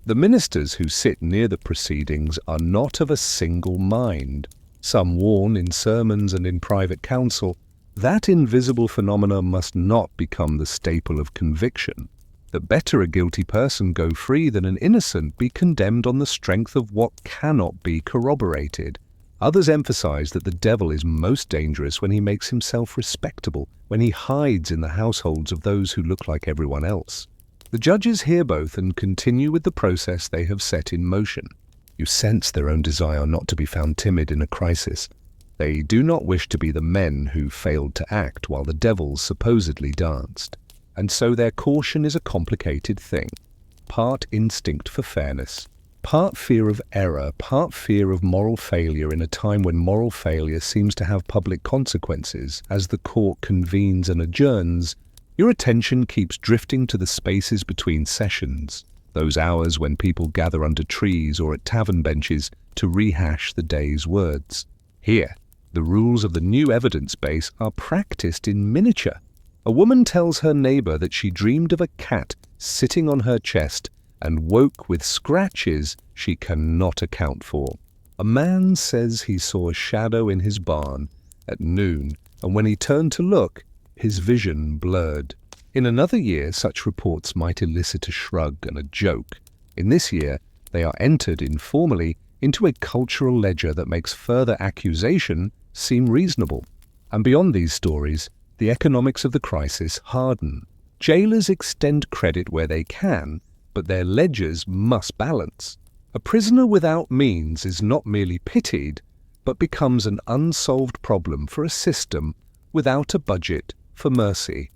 The ministers who sit near the proceedings are not of a single mind. Some warn in sermons and in private counsel, that invisible phenomena must not become the staple of conviction. That better a guilty person go free than an innocent be condemned on the strength of what cannot be corroborated. Others emphasize that the devil is most dangerous when he makes himself respectable, when he hides in the households of those who look like everyone else. The judges hear both and continue with the process they have set in motion. You sense their own desire not to be found timid in a crisis. They do not wish to be the men who failed to act while the devils supposedly danced. And so their caution is a complicated thing. Part instinct for fairness, part fear of error, part fear of moral failure in a time when moral failure seems to have public consequences. As the court convenes and adjourns, your attention keeps drifting to the spaces between sessions, those hours when people gather under trees or at tavern benches to rehash the day's words. Here, the rules of the new evidence base are practiced in miniature. A woman tells her neighbor that she dreamed of a cat sitting on her chest and woke with scratches she cannot account for. A man says he saw a shadow in his barn at noon, and when he turned to look, his vision blurred. In another year, such reports might elicit a shrug and a joke. In this year, they are entered informally into a cultural ledger that makes further accusation seem reasonable. And beyond these stories, the economics of the crisis harden. Jailers extend credit where they can, but their ledgers must balance. A prisoner without means is not merely pitied, but becomes an unsolved problem for a system without a budget for mercy.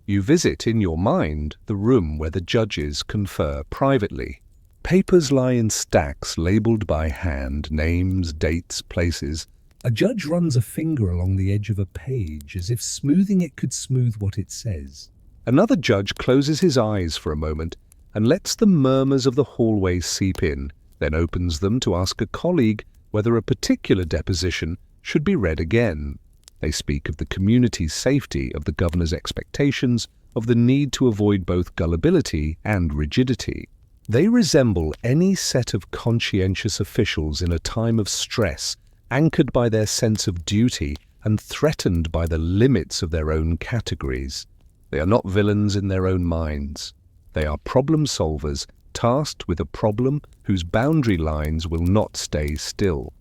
You visit in your mind the room where the judges confer privately. Papers lie in stacks labeled by hand, names, dates, places. A judge runs a finger along the edge of a page as if smoothing it could smooth what it says. Another judge closes his eyes for a moment and lets the murmurs of the hallway seep in, then opens them to ask a colleague whether a particular deposition should be read again. They speak of the community's safety, of the governor's expectations, of the need to avoid both gullibility and rigidity. They resemble any set of conscientious officials in a time of stress, anchored by their sense of duty and threatened by the limits of their own categories. They are not villains in their own minds. They are problem solvers tasked with a problem whose boundary lines will not stay still.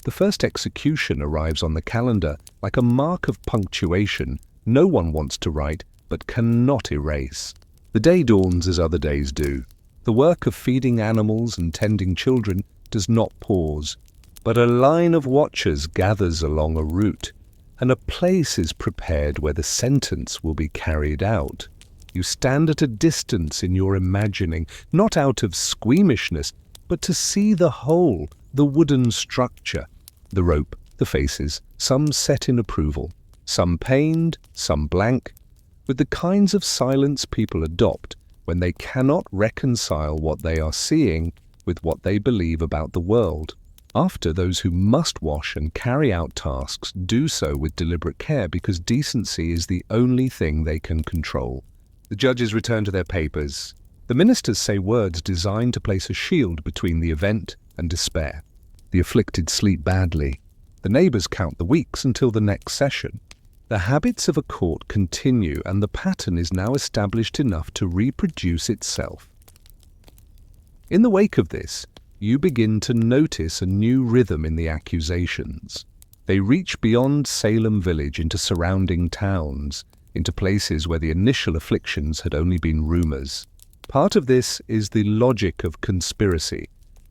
The first execution arrives on the calendar like a mark of punctuation no one wants to write but cannot erase. The day dawns as other days do. The work of feeding animals and tending children does not pause, but a line of watchers gathers along a route, and a place is prepared where the sentence will be carried out. You stand at a distance in your imagining, not out of squeamishness, but to see the whole, the wooden structure, the rope, the faces, some set in approval, some pained, some blank, with the kinds of silence people adopt when they cannot reconcile what they are seeing with what they believe about the world. After, those who must wash and carry out tasks do so with deliberate care because decency is the only thing they can control. The judges return to their papers. The ministers say words designed to place a shield between the event and despair. The afflicted sleep badly. The neighbors count the weeks until the next session. The habits of a court continue, and the pattern is now established enough to reproduce itself. In the wake of this, you begin to notice a new rhythm in the accusations. They reach beyond Salem village into surrounding towns, into places where the initial afflictions had only been rumors. Part of this is the logic of conspiracy.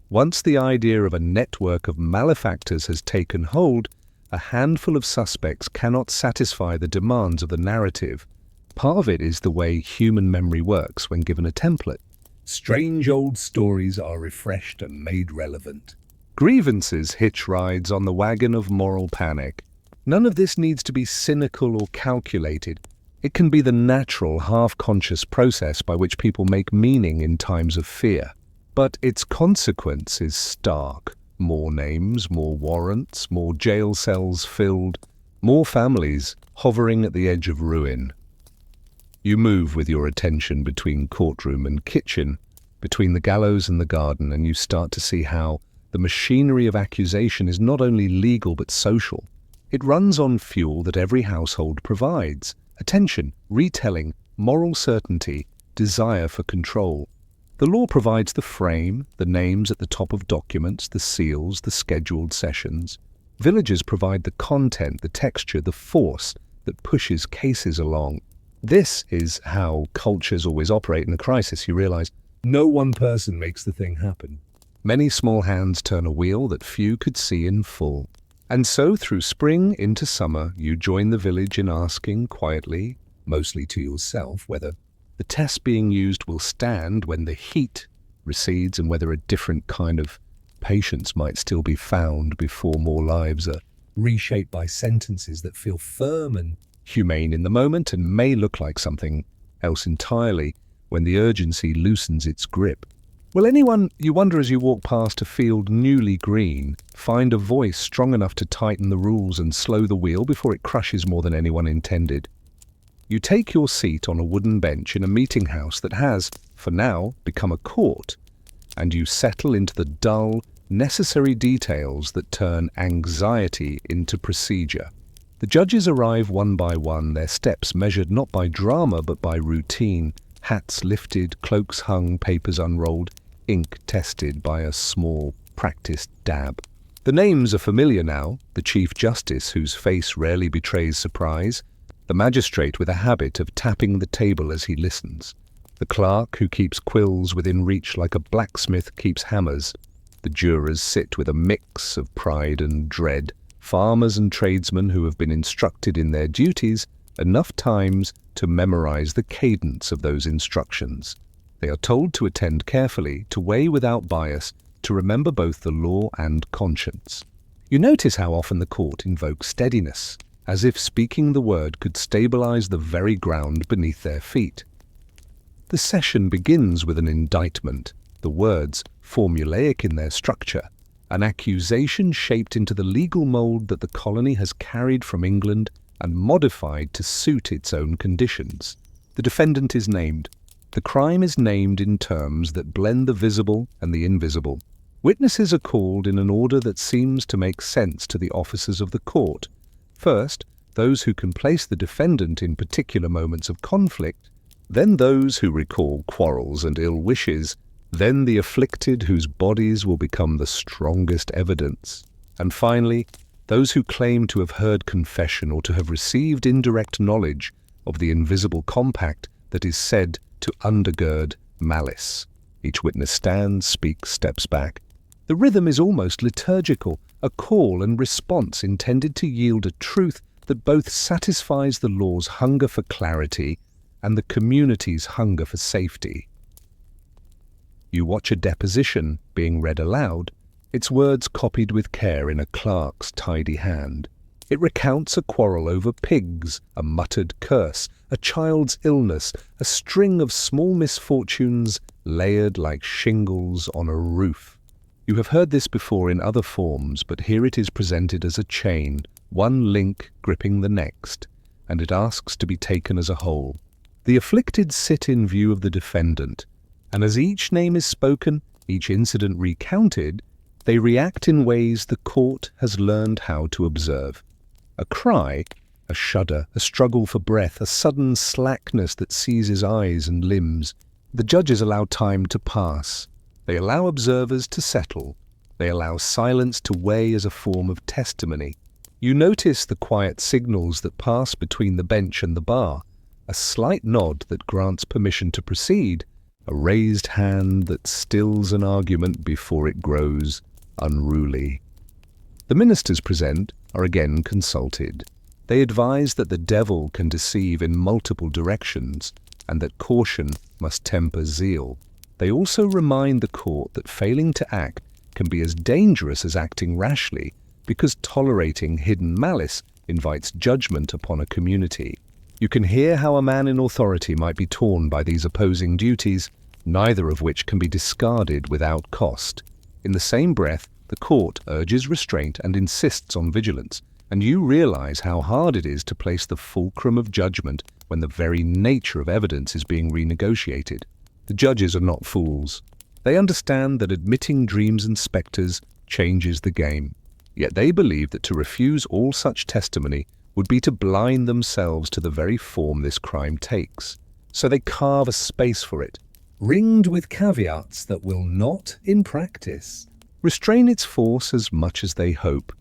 Once the idea of a network of malefactors has taken hold, a handful of suspects cannot satisfy the demands of the narrative. Part of it is the way human memory works when given a template. Strange old stories are refreshed and made relevant. Grievances hitch rides on the wagon of moral panic. None of this needs to be cynical or calculated. It can be the natural, half-conscious process by which people make meaning in times of fear. But its consequence is stark. More names, more warrants, more jail cells filled, more families hovering at the edge of ruin. You move with your attention between courtroom and kitchen, between the gallows and the garden, and you start to see how the machinery of accusation is not only legal but social. It runs on fuel that every household provides: attention, retelling, moral certainty, desire for control. The law provides the frame, the names at the top of documents, the seals, the scheduled sessions. Villagers provide the content, the texture, the force that pushes cases along. This is how cultures always operate in a crisis. You realize no one person makes the thing happen. Many small hands turn a wheel that few could see in full. And so through spring into summer, you join the village in asking quietly, mostly to yourself, whether the test being used will stand when the heat recedes and whether a different kind of patience might still be found before more lives are reshaped by sentences that feel firm and humane in the moment and may look like something else entirely when the urgency loosens its grip. Will anyone, you wonder as you walk past a field newly green, find a voice strong enough to tighten the rules and slow the wheel before it crushes more than anyone intended? You take your seat on a wooden bench in a meeting house that has, for now, become a court, and you settle into the dull, necessary details that turn anxiety into procedure. The judges arrive one by one, their steps measured not by drama but by routine, hats lifted, cloaks hung, papers unrolled, ink tested by a small, practiced dab. The names are familiar now: the Chief Justice, whose face rarely betrays surprise, the magistrate with a habit of tapping the table as he listens, the clerk who keeps quills within reach like a blacksmith keeps hammers. The jurors sit with a mix of pride and dread, farmers and tradesmen who have been instructed in their duties enough times to memorize the cadence of those instructions. They are told to attend carefully, to weigh without bias, to remember both the law and conscience. You notice how often the court invokes steadiness, as if speaking the word could stabilize the very ground beneath their feet. The session begins with an indictment, the words formulaic in their structure, an accusation shaped into the legal mold that the colony has carried from England and modified to suit its own conditions. The defendant is named. The crime is named in terms that blend the visible and the invisible. Witnesses are called in an order that seems to make sense to the officers of the court. First, those who can place the defendant in particular moments of conflict, then those who recall quarrels and ill wishes, then the afflicted whose bodies will become the strongest evidence, and finally, those who claim to have heard confession or to have received indirect knowledge of the invisible compact that is said to undergird malice. Each witness stands, speaks, steps back. The rhythm is almost liturgical, a call and response intended to yield a truth that both satisfies the law's hunger for clarity and the community's hunger for safety. You watch a deposition being read aloud, its words copied with care in a clerk's tidy hand. It recounts a quarrel over pigs, a muttered curse, a child's illness, a string of small misfortunes layered like shingles on a roof. You have heard this before in other forms, but here it is presented as a chain, one link gripping the next, and it asks to be taken as a whole. The afflicted sit in view of the defendant, and as each name is spoken, each incident recounted, they react in ways the court has learned how to observe. A cry, a shudder, a struggle for breath, a sudden slackness that seizes eyes and limbs. The judges allow time to pass. They allow observers to settle. They allow silence to weigh as a form of testimony. You notice the quiet signals that pass between the bench and the bar, a slight nod that grants permission to proceed, a raised hand that stills an argument before it grows unruly. The ministers present are again consulted. They advise that the devil can deceive in multiple directions and that caution must temper zeal. They also remind the court that failing to act can be as dangerous as acting rashly, because tolerating hidden malice invites judgment upon a community. You can hear how a man in authority might be torn by these opposing duties, neither of which can be discarded without cost. In the same breath, the court urges restraint and insists on vigilance, and you realize how hard it is to place the fulcrum of judgment when the very nature of evidence is being renegotiated. The judges are not fools. They understand that admitting dreams and specters changes the game. Yet they believe that to refuse all such testimony would be to blind themselves to the very form this crime takes. So they carve a space for it, ringed with caveats that will not, in practice, restrain its force as much as they hope.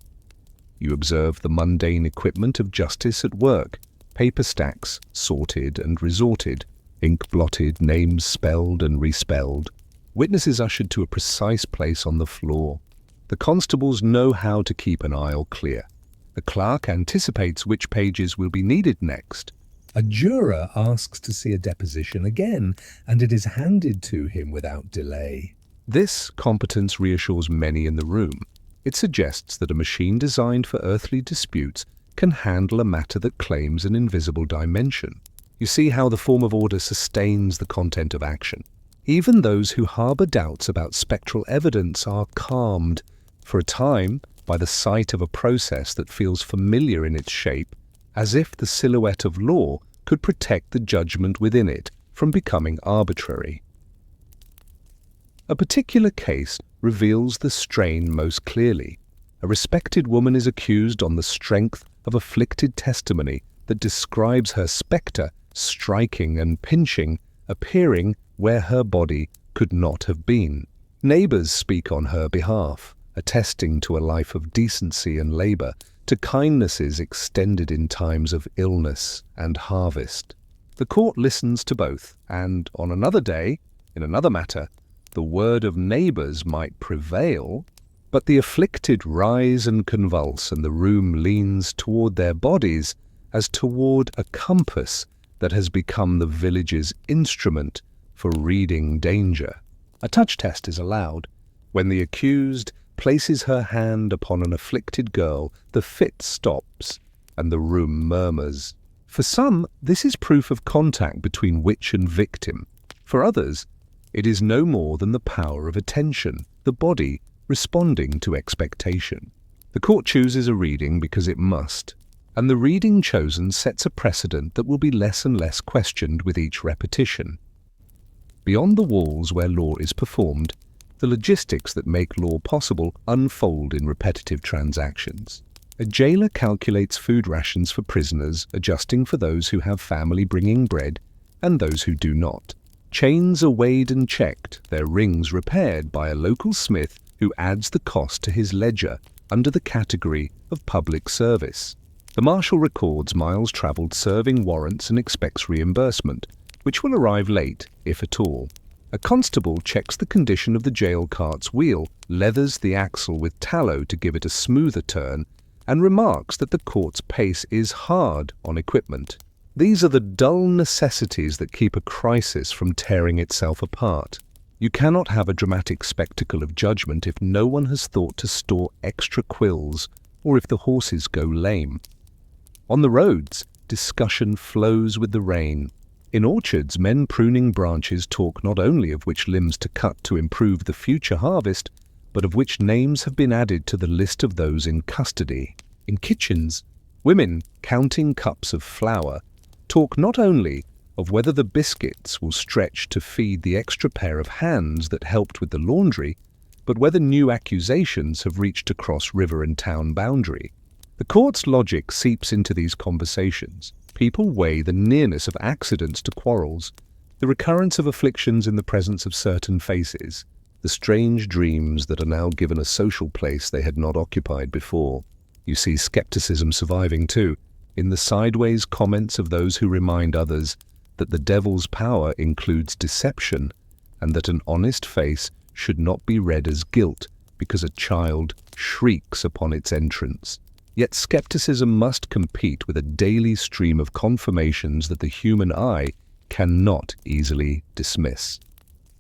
You observe the mundane equipment of justice at work, paper stacks sorted and resorted, ink blotted, names spelled and respelled, witnesses ushered to a precise place on the floor. The constables know how to keep an aisle clear. The clerk anticipates which pages will be needed next. A juror asks to see a deposition again, and it is handed to him without delay. This competence reassures many in the room. It suggests that a machine designed for earthly disputes can handle a matter that claims an invisible dimension. You see how the form of order sustains the content of action. Even those who harbor doubts about spectral evidence are calmed, for a time, by the sight of a process that feels familiar in its shape, as if the silhouette of law could protect the judgment within it from becoming arbitrary. A particular case reveals the strain most clearly. A respected woman is accused on the strength of afflicted testimony that describes her spectre striking and pinching, appearing where her body could not have been. Neighbors speak on her behalf, attesting to a life of decency and labor, to kindnesses extended in times of illness and harvest. The court listens to both, and on another day, in another matter, the word of neighbors might prevail, but the afflicted rise and convulse, and the room leans toward their bodies as toward a compass that has become the village's instrument for reading danger. A touch test is allowed. When the accused places her hand upon an afflicted girl, the fit stops and the room murmurs. For some, this is proof of contact between witch and victim. For others, it is no more than the power of attention, the body responding to expectation. The court chooses a reading because it must, and the reading chosen sets a precedent that will be less and less questioned with each repetition. Beyond the walls where law is performed, the logistics that make law possible unfold in repetitive transactions. A jailer calculates food rations for prisoners, adjusting for those who have family bringing bread and those who do not. Chains are weighed and checked, their rings repaired by a local smith who adds the cost to his ledger under the category of public service. The marshal records miles traveled serving warrants and expects reimbursement, which will arrive late, if at all. A constable checks the condition of the jail cart's wheel, leathers the axle with tallow to give it a smoother turn, and remarks that the court's pace is hard on equipment. These are the dull necessities that keep a crisis from tearing itself apart. You cannot have a dramatic spectacle of judgment if no one has thought to store extra quills, or if the horses go lame. On the roads, discussion flows with the rain. In orchards, men pruning branches talk not only of which limbs to cut to improve the future harvest, but of which names have been added to the list of those in custody. In kitchens, women, counting cups of flour, talk not only of whether the biscuits will stretch to feed the extra pair of hands that helped with the laundry, but whether new accusations have reached across river and town boundary. The court's logic seeps into these conversations. People weigh the nearness of accidents to quarrels, the recurrence of afflictions in the presence of certain faces, the strange dreams that are now given a social place they had not occupied before. You see skepticism surviving too, in the sideways comments of those who remind others that the devil's power includes deception and that an honest face should not be read as guilt because a child shrieks upon its entrance. Yet skepticism must compete with a daily stream of confirmations that the human eye cannot easily dismiss.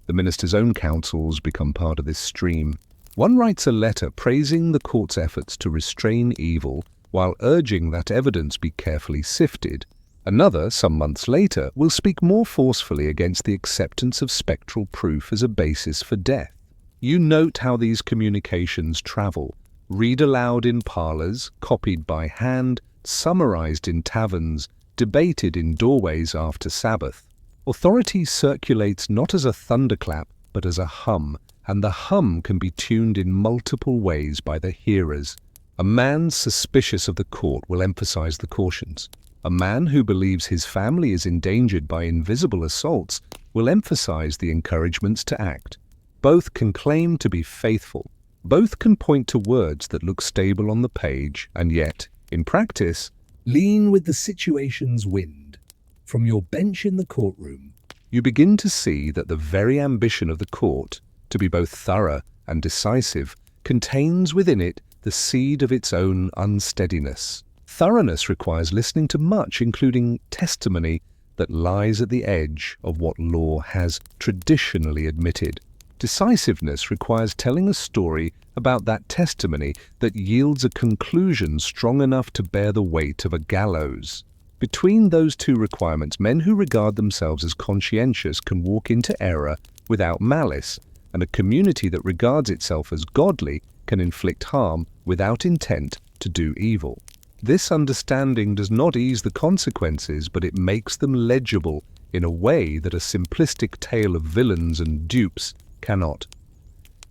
The minister's own counsels become part of this stream. One writes a letter praising the court's efforts to restrain evil while urging that evidence be carefully sifted. Another, some months later, will speak more forcefully against the acceptance of spectral proof as a basis for death. You note how these communications travel, read aloud in parlors, copied by hand, summarized in taverns, debated in doorways after Sabbath. Authority circulates not as a thunderclap, but as a hum, and the hum can be tuned in multiple ways by the hearers. A man suspicious of the court will emphasize the cautions. A man who believes his family is endangered by invisible assaults will emphasize the encouragements to act. Both can claim to be faithful. Both can point to words that look stable on the page, and yet, in practice, lean with the situation's wind. From your bench in the courtroom, you begin to see that the very ambition of the court, to be both thorough and decisive, contains within it the seed of its own unsteadiness. Thoroughness requires listening to much, including testimony that lies at the edge of what law has traditionally admitted. Decisiveness requires telling a story about that testimony that yields a conclusion strong enough to bear the weight of a gallows. Between those two requirements, men who regard themselves as conscientious can walk into error without malice, and a community that regards itself as godly can inflict harm without intent to do evil. This understanding does not ease the consequences, but it makes them legible in a way that a simplistic tale of villains and dupes cannot.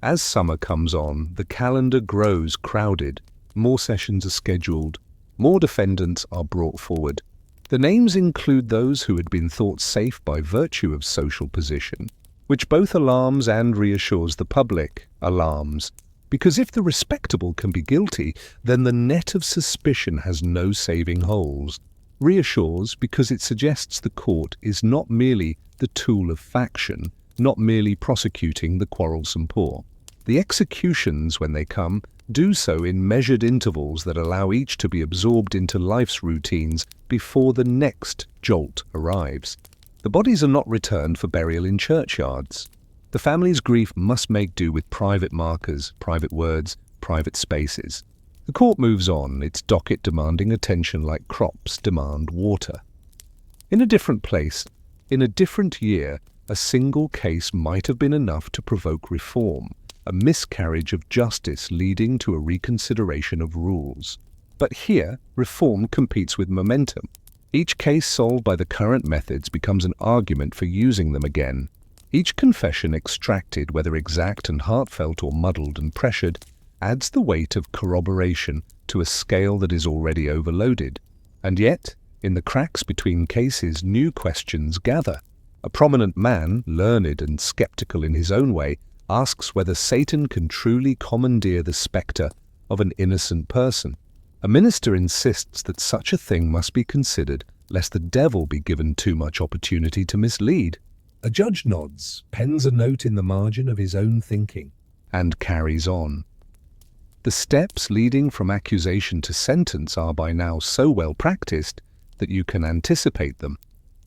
As summer comes on, the calendar grows crowded. More sessions are scheduled. More defendants are brought forward. The names include those who had been thought safe by virtue of social position, which both alarms and reassures the public. Alarms, because if the respectable can be guilty, then the net of suspicion has no saving holes. Reassures, because it suggests the court is not merely the tool of faction, not merely prosecuting the quarrelsome poor. The executions, when they come, do so in measured intervals that allow each to be absorbed into life's routines before the next jolt arrives. The bodies are not returned for burial in churchyards. The family's grief must make do with private markers, private words, private spaces. The court moves on, its docket demanding attention like crops demand water. In a different place, in a different year, a single case might have been enough to provoke reform, a miscarriage of justice leading to a reconsideration of rules. But here, reform competes with momentum. Each case solved by the current methods becomes an argument for using them again. Each confession extracted, whether exact and heartfelt or muddled and pressured, adds the weight of corroboration to a scale that is already overloaded. And yet, in the cracks between cases, new questions gather. A prominent man, learned and skeptical in his own way, asks whether Satan can truly commandeer the spectre of an innocent person. A minister insists that such a thing must be considered, lest the devil be given too much opportunity to mislead. A judge nods, pens a note in the margin of his own thinking, and carries on. The steps leading from accusation to sentence are by now so well practiced that you can anticipate them.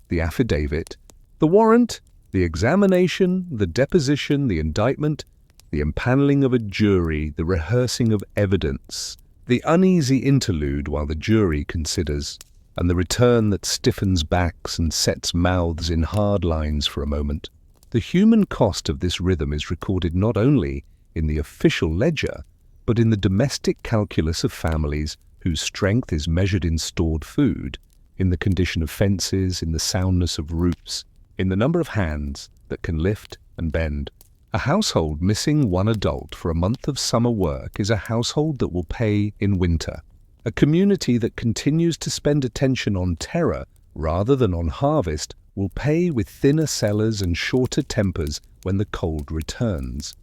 The affidavit, the warrant, the examination, the deposition, the indictment, the empaneling of a jury, the rehearsing of evidence, the uneasy interlude while the jury considers, and the return that stiffens backs and sets mouths in hard lines for a moment. The human cost of this rhythm is recorded not only in the official ledger, but in the domestic calculus of families whose strength is measured in stored food, in the condition of fences, in the soundness of roofs, in the number of hands that can lift and bend. A household missing one adult for a month of summer work is a household that will pay in winter. A community that continues to spend attention on terror rather than on harvest will pay with thinner cellars and shorter tempers when the cold returns.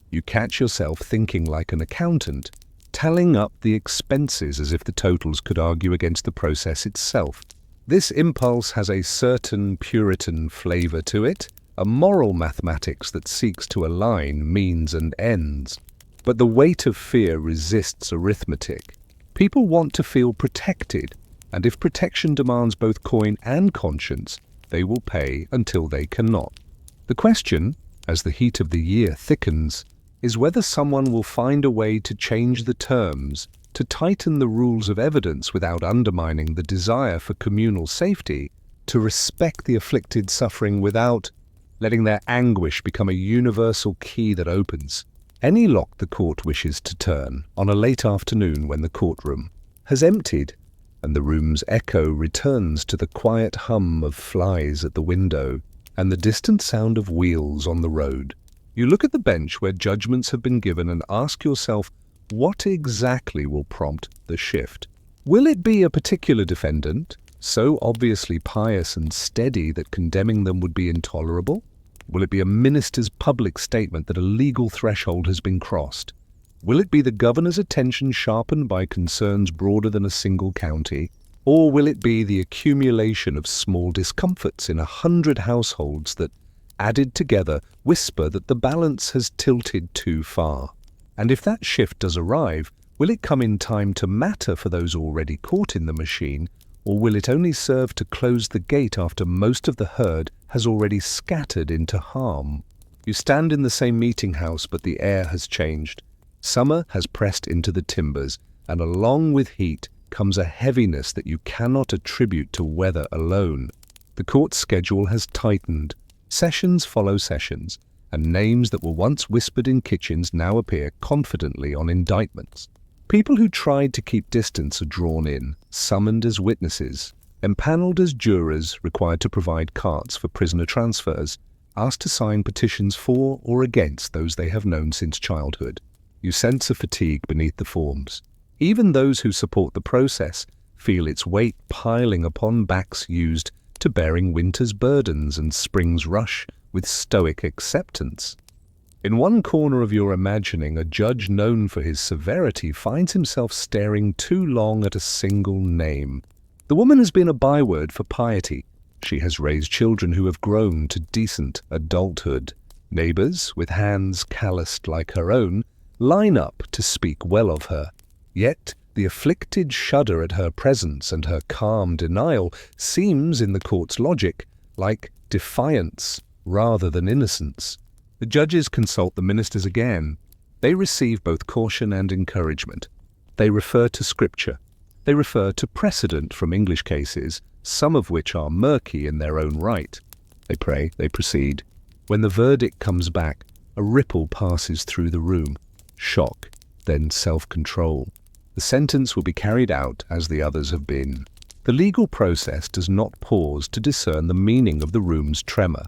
You catch yourself thinking like an accountant, tallying up the expenses as if the totals could argue against the process itself. This impulse has a certain Puritan flavor to it, a moral mathematics that seeks to align means and ends. But the weight of fear resists arithmetic. People want to feel protected, and if protection demands both coin and conscience, they will pay until they cannot. The question, as the heat of the year thickens, is whether someone will find a way to change the terms, to tighten the rules of evidence without undermining the desire for communal safety, to respect the afflicted suffering without letting their anguish become a universal key that opens any lock the court wishes to turn on a late afternoon when the courtroom has emptied and the room's echo returns to the quiet hum of flies at the window and the distant sound of wheels on the road. You look at the bench where judgments have been given and ask yourself, what exactly will prompt the shift? Will it be a particular defendant, so obviously pious and steady that condemning them would be intolerable? Will it be a minister's public statement that a legal threshold has been crossed? Will it be the governor's attention sharpened by concerns broader than a single county? Or will it be the accumulation of small discomforts in 100 households that, added together, whisper that the balance has tilted too far? And if that shift does arrive, will it come in time to matter for those already caught in the machine, or will it only serve to close the gate after most of the herd has already scattered into harm? You stand in the same meeting house, but the air has changed. Summer has pressed into the timbers, and along with heat comes a heaviness that you cannot attribute to weather alone. The court schedule has tightened. Sessions follow sessions, and names that were once whispered in kitchens now appear confidently on indictments. People who tried to keep distance are drawn in, summoned as witnesses, empaneled as jurors required to provide carts for prisoner transfers, asked to sign petitions for or against those they have known since childhood. You sense a fatigue beneath the forms. Even those who support the process feel its weight piling upon backs used to bearing winter's burdens and spring's rush with stoic acceptance. In one corner of your imagining, a judge known for his severity finds himself staring too long at a single name. The woman has been a byword for piety. She has raised children who have grown to decent adulthood. Neighbors, with hands calloused like her own, line up to speak well of her. Yet the afflicted shudder at her presence, and her calm denial seems, in the court's logic, like defiance rather than innocence. The judges consult the ministers again. They receive both caution and encouragement. They refer to scripture. They refer to precedent from English cases, some of which are murky in their own right. They pray, they proceed. When the verdict comes back, a ripple passes through the room. Shock, then self-control. The sentence will be carried out as the others have been. The legal process does not pause to discern the meaning of the room's tremor.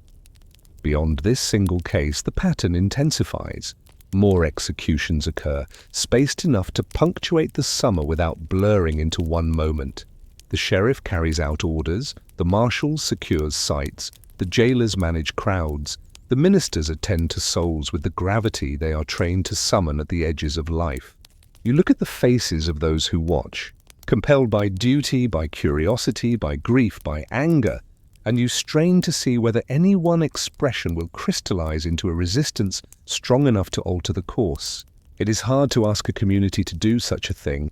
Beyond this single case, the pattern intensifies. More executions occur, spaced enough to punctuate the summer without blurring into one moment. The sheriff carries out orders, the marshal secures sites, the jailers manage crowds, the ministers attend to souls with the gravity they are trained to summon at the edges of life. You look at the faces of those who watch, compelled by duty, by curiosity, by grief, by anger, and you strain to see whether any one expression will crystallize into a resistance strong enough to alter the course. It is hard to ask a community to do such a thing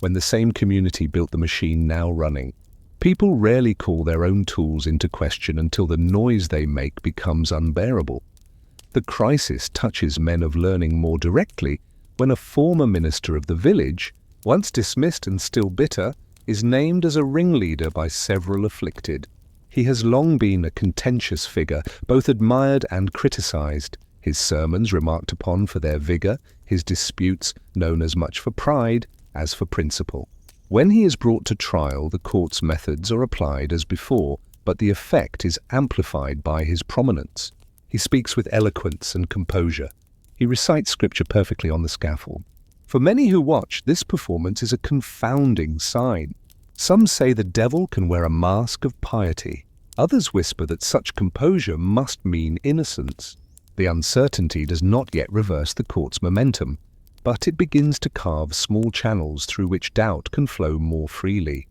when the same community built the machine now running. People rarely call their own tools into question until the noise they make becomes unbearable. The crisis touches men of learning more directly when a former minister of the village, once dismissed and still bitter, is named as a ringleader by several afflicted. He has long been a contentious figure, both admired and criticized, his sermons remarked upon for their vigor, his disputes known as much for pride as for principle. When he is brought to trial, the court's methods are applied as before, but the effect is amplified by his prominence. He speaks with eloquence and composure. He recites scripture perfectly on the scaffold. For many who watch, this performance is a confounding sign. Some say the devil can wear a mask of piety. Others whisper that such composure must mean innocence. The uncertainty does not yet reverse the court's momentum, but it begins to carve small channels through which doubt can flow more freely.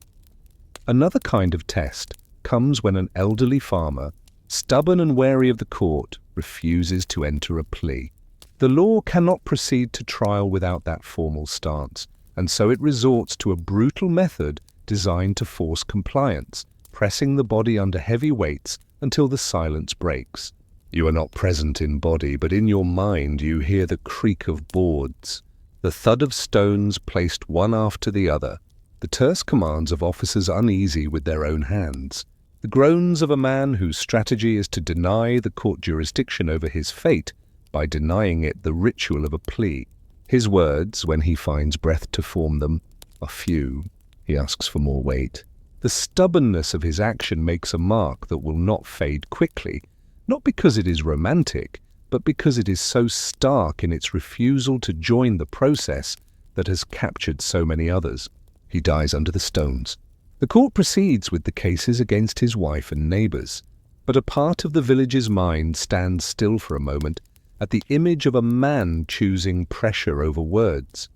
Another kind of test comes when an elderly farmer, stubborn and wary of the court, refuses to enter a plea. The law cannot proceed to trial without that formal stance, and so it resorts to a brutal method designed to force compliance, pressing the body under heavy weights until the silence breaks. You are not present in body, but in your mind you hear the creak of boards, the thud of stones placed one after the other, the terse commands of officers uneasy with their own hands, the groans of a man whose strategy is to deny the court jurisdiction over his fate by denying it the ritual of a plea. His words, when he finds breath to form them, are few. He asks for more weight. The stubbornness of his action makes a mark that will not fade quickly, not because it is romantic, but because it is so stark in its refusal to join the process that has captured so many others. He dies under the stones. The court proceeds with the cases against his wife and neighbours, but a part of the village's mind stands still for a moment at the image of a man choosing pressure over words.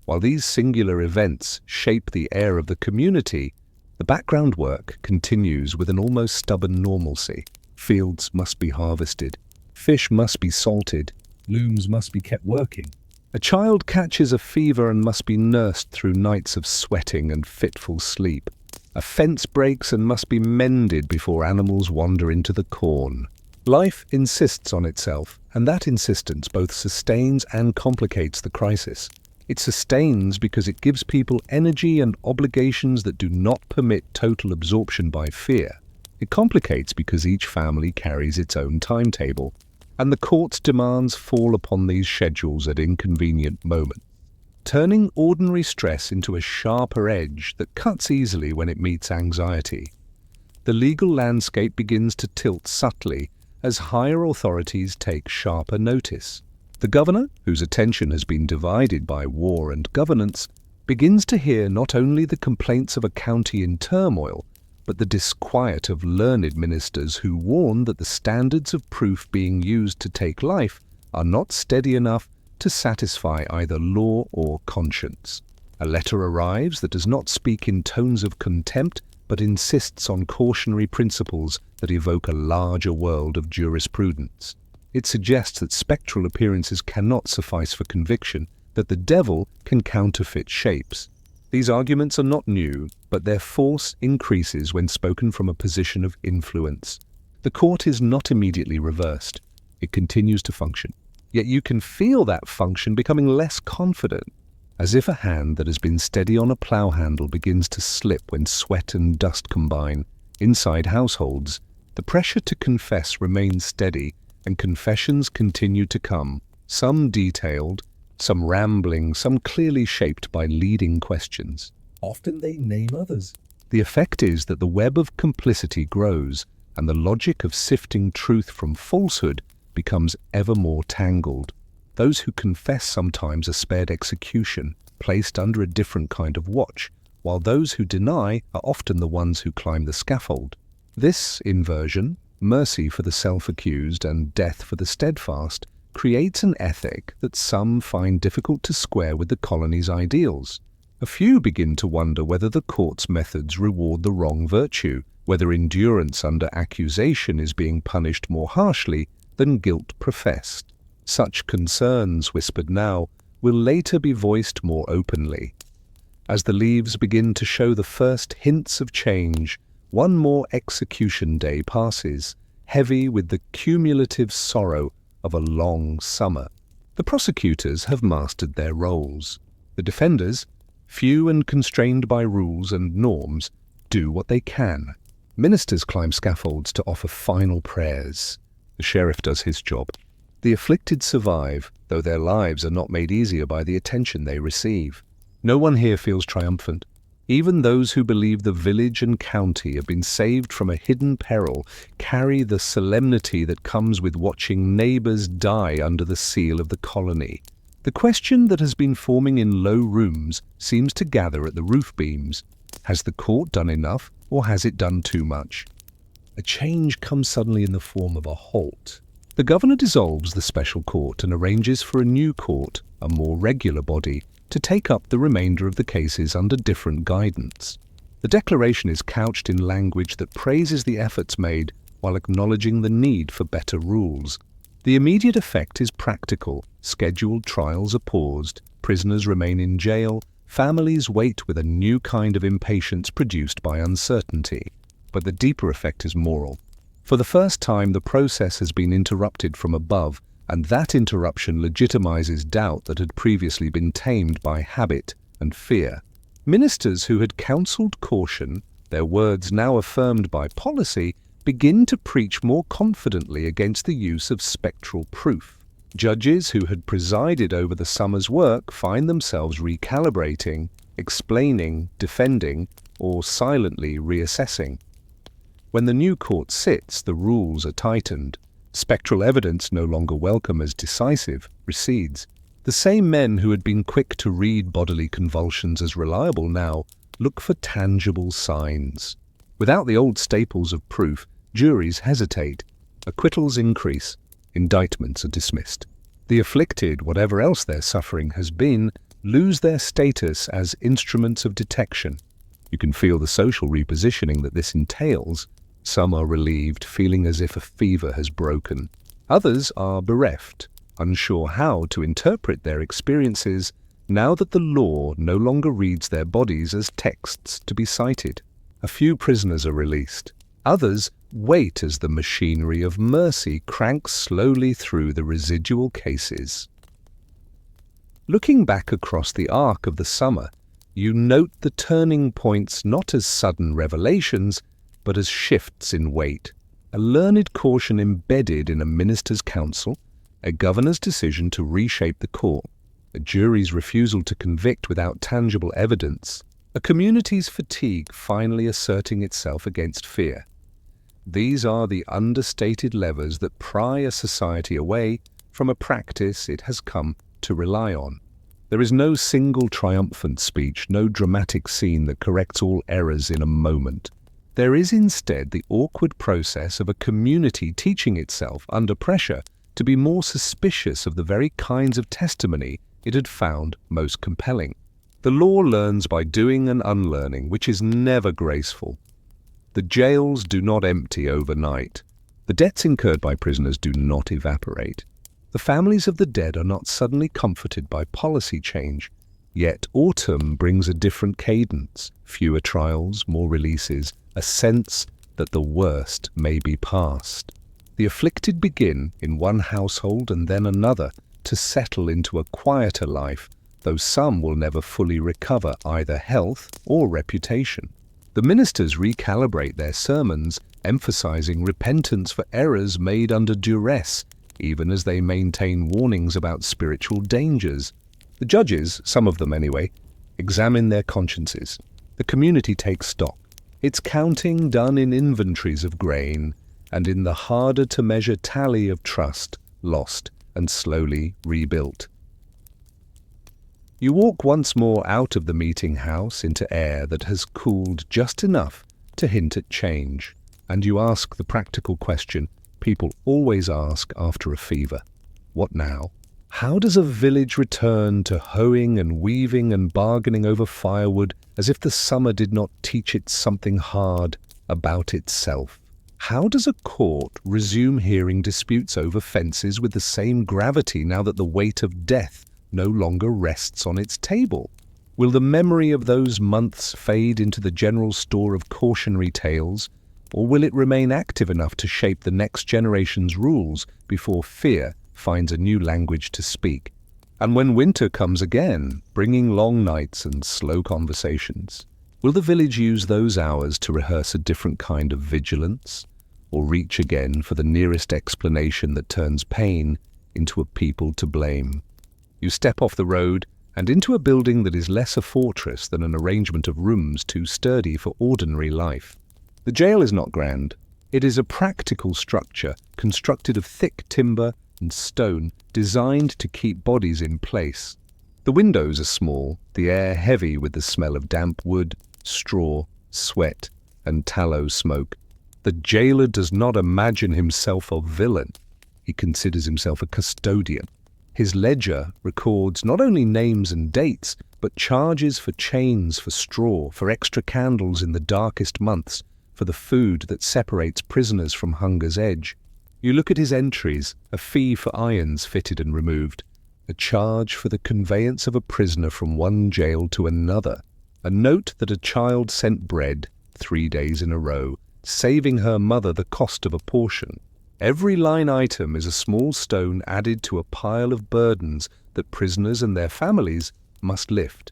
While these singular events shape the air of the community, the background work continues with an almost stubborn normalcy. Fields must be harvested, fish must be salted, looms must be kept working. A child catches a fever and must be nursed through nights of sweating and fitful sleep. A fence breaks and must be mended before animals wander into the corn. Life insists on itself, and that insistence both sustains and complicates the crisis. It sustains because it gives people energy and obligations that do not permit total absorption by fear. It complicates because each family carries its own timetable, and the court's demands fall upon these schedules at inconvenient moments, turning ordinary stress into a sharper edge that cuts easily when it meets anxiety. The legal landscape begins to tilt subtly as higher authorities take sharper notice. The governor, whose attention has been divided by war and governance, begins to hear not only the complaints of a county in turmoil, but the disquiet of learned ministers who warn that the standards of proof being used to take life are not steady enough to satisfy either law or conscience. A letter arrives that does not speak in tones of contempt, but insists on cautionary principles that evoke a larger world of jurisprudence. It suggests that spectral appearances cannot suffice for conviction, that the devil can counterfeit shapes. These arguments are not new, but their force increases when spoken from a position of influence. The court is not immediately reversed. It continues to function. Yet you can feel that function becoming less confident, as if a hand that has been steady on a plough handle begins to slip when sweat and dust combine. Inside households, the pressure to confess remains steady, and confessions continue to come, some detailed, some rambling, some clearly shaped by leading questions. Often they name others. The effect is that the web of complicity grows, and the logic of sifting truth from falsehood becomes ever more tangled. Those who confess sometimes are spared execution, placed under a different kind of watch, while those who deny are often the ones who climb the scaffold. This inversion, mercy for the self-accused and death for the steadfast, creates an ethic that some find difficult to square with the colony's ideals. A few begin to wonder whether the court's methods reward the wrong virtue, whether endurance under accusation is being punished more harshly than guilt professed. Such concerns, whispered now, will later be voiced more openly. As the leaves begin to show the first hints of change, one more execution day passes, heavy with the cumulative sorrow of a long summer. The prosecutors have mastered their roles. The defenders, few and constrained by rules and norms, do what they can. Ministers climb scaffolds to offer final prayers. The sheriff does his job. The afflicted survive, though their lives are not made easier by the attention they receive. No one here feels triumphant. Even those who believe the village and county have been saved from a hidden peril carry the solemnity that comes with watching neighbours die under the seal of the colony. The question that has been forming in low rooms seems to gather at the roof beams. Has the court done enough, or has it done too much? A change comes suddenly in the form of a halt. The governor dissolves the special court and arranges for a new court, a more regular body, to take up the remainder of the cases under different guidance. The declaration is couched in language that praises the efforts made while acknowledging the need for better rules. The immediate effect is practical. Scheduled trials are paused, prisoners remain in jail, families wait with a new kind of impatience produced by uncertainty. But the deeper effect is moral. For the first time, the process has been interrupted from above, and that interruption legitimizes doubt that had previously been tamed by habit and fear. Ministers who had counseled caution, their words now affirmed by policy, begin to preach more confidently against the use of spectral proof. Judges who had presided over the summer's work find themselves recalibrating, explaining, defending, or silently reassessing. When the new court sits, the rules are tightened. Spectral evidence, no longer welcome as decisive, recedes. The same men who had been quick to read bodily convulsions as reliable now look for tangible signs. Without the old staples of proof, juries hesitate. Acquittals increase. Indictments are dismissed. The afflicted, whatever else their suffering has been, lose their status as instruments of detection. You can feel the social repositioning that this entails. Some are relieved, feeling as if a fever has broken. Others are bereft, unsure how to interpret their experiences now that the law no longer reads their bodies as texts to be cited. A few prisoners are released. Others wait as the machinery of mercy cranks slowly through the residual cases. Looking back across the arc of the summer, you note the turning points not as sudden revelations, but as shifts in weight. A learned caution embedded in a minister's counsel, a governor's decision to reshape the court, a jury's refusal to convict without tangible evidence, a community's fatigue finally asserting itself against fear. These are the understated levers that pry a society away from a practice it has come to rely on. There is no single triumphant speech, no dramatic scene that corrects all errors in a moment. There is instead the awkward process of a community teaching itself under pressure to be more suspicious of the very kinds of testimony it had found most compelling. The law learns by doing and unlearning, which is never graceful. The jails do not empty overnight. The debts incurred by prisoners do not evaporate. The families of the dead are not suddenly comforted by policy change. Yet autumn brings a different cadence, fewer trials, more releases, a sense that the worst may be past. The afflicted begin, in one household and then another, to settle into a quieter life, though some will never fully recover either health or reputation. The ministers recalibrate their sermons, emphasizing repentance for errors made under duress, even as they maintain warnings about spiritual dangers. The judges, some of them anyway, examine their consciences. The community takes stock. Its counting done in inventories of grain, and in the harder-to-measure tally of trust, lost and slowly rebuilt. You walk once more out of the meeting house into air that has cooled just enough to hint at change, and you ask the practical question people always ask after a fever. What now? How does a village return to hoeing and weaving and bargaining over firewood as if the summer did not teach it something hard about itself? How does a court resume hearing disputes over fences with the same gravity now that the weight of death no longer rests on its table? Will the memory of those months fade into the general store of cautionary tales, or will it remain active enough to shape the next generation's rules before fear finds a new language to speak? And when winter comes again, bringing long nights and slow conversations, will the village use those hours to rehearse a different kind of vigilance, or reach again for the nearest explanation that turns pain into a people to blame? You step off the road and into a building that is less a fortress than an arrangement of rooms too sturdy for ordinary life. The jail is not grand. It is a practical structure constructed of thick timber and stone designed to keep bodies in place. The windows are small, the air heavy with the smell of damp wood, straw, sweat, and tallow smoke. The jailer does not imagine himself a villain. He considers himself a custodian. His ledger records not only names and dates, but charges for chains, for straw, for extra candles in the darkest months, for the food that separates prisoners from hunger's edge. You look at his entries, a fee for irons fitted and removed, a charge for the conveyance of a prisoner from one jail to another, a note that a child sent bread 3 days in a row, saving her mother the cost of a portion. Every line item is a small stone added to a pile of burdens that prisoners and their families must lift.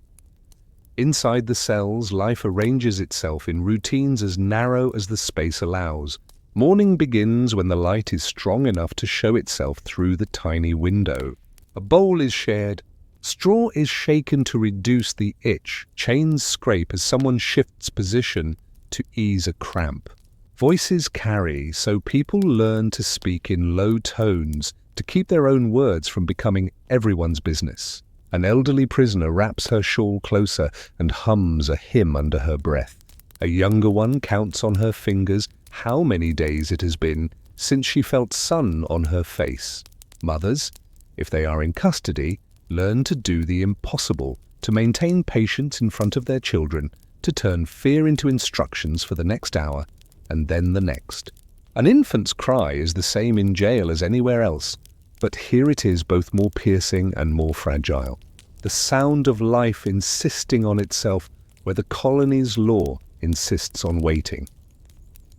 Inside the cells, life arranges itself in routines as narrow as the space allows. Morning begins when the light is strong enough to show itself through the tiny window. A bowl is shared. Straw is shaken to reduce the itch. Chains scrape as someone shifts position to ease a cramp. Voices carry, so people learn to speak in low tones to keep their own words from becoming everyone's business. An elderly prisoner wraps her shawl closer and hums a hymn under her breath. A younger one counts on her fingers how many days it has been since she felt sun on her face. Mothers, if they are in custody, learn to do the impossible, to maintain patience in front of their children, to turn fear into instructions for the next hour, and then the next. An infant's cry is the same in jail as anywhere else, but here it is both more piercing and more fragile. The sound of life insisting on itself where the colony's law insists on waiting.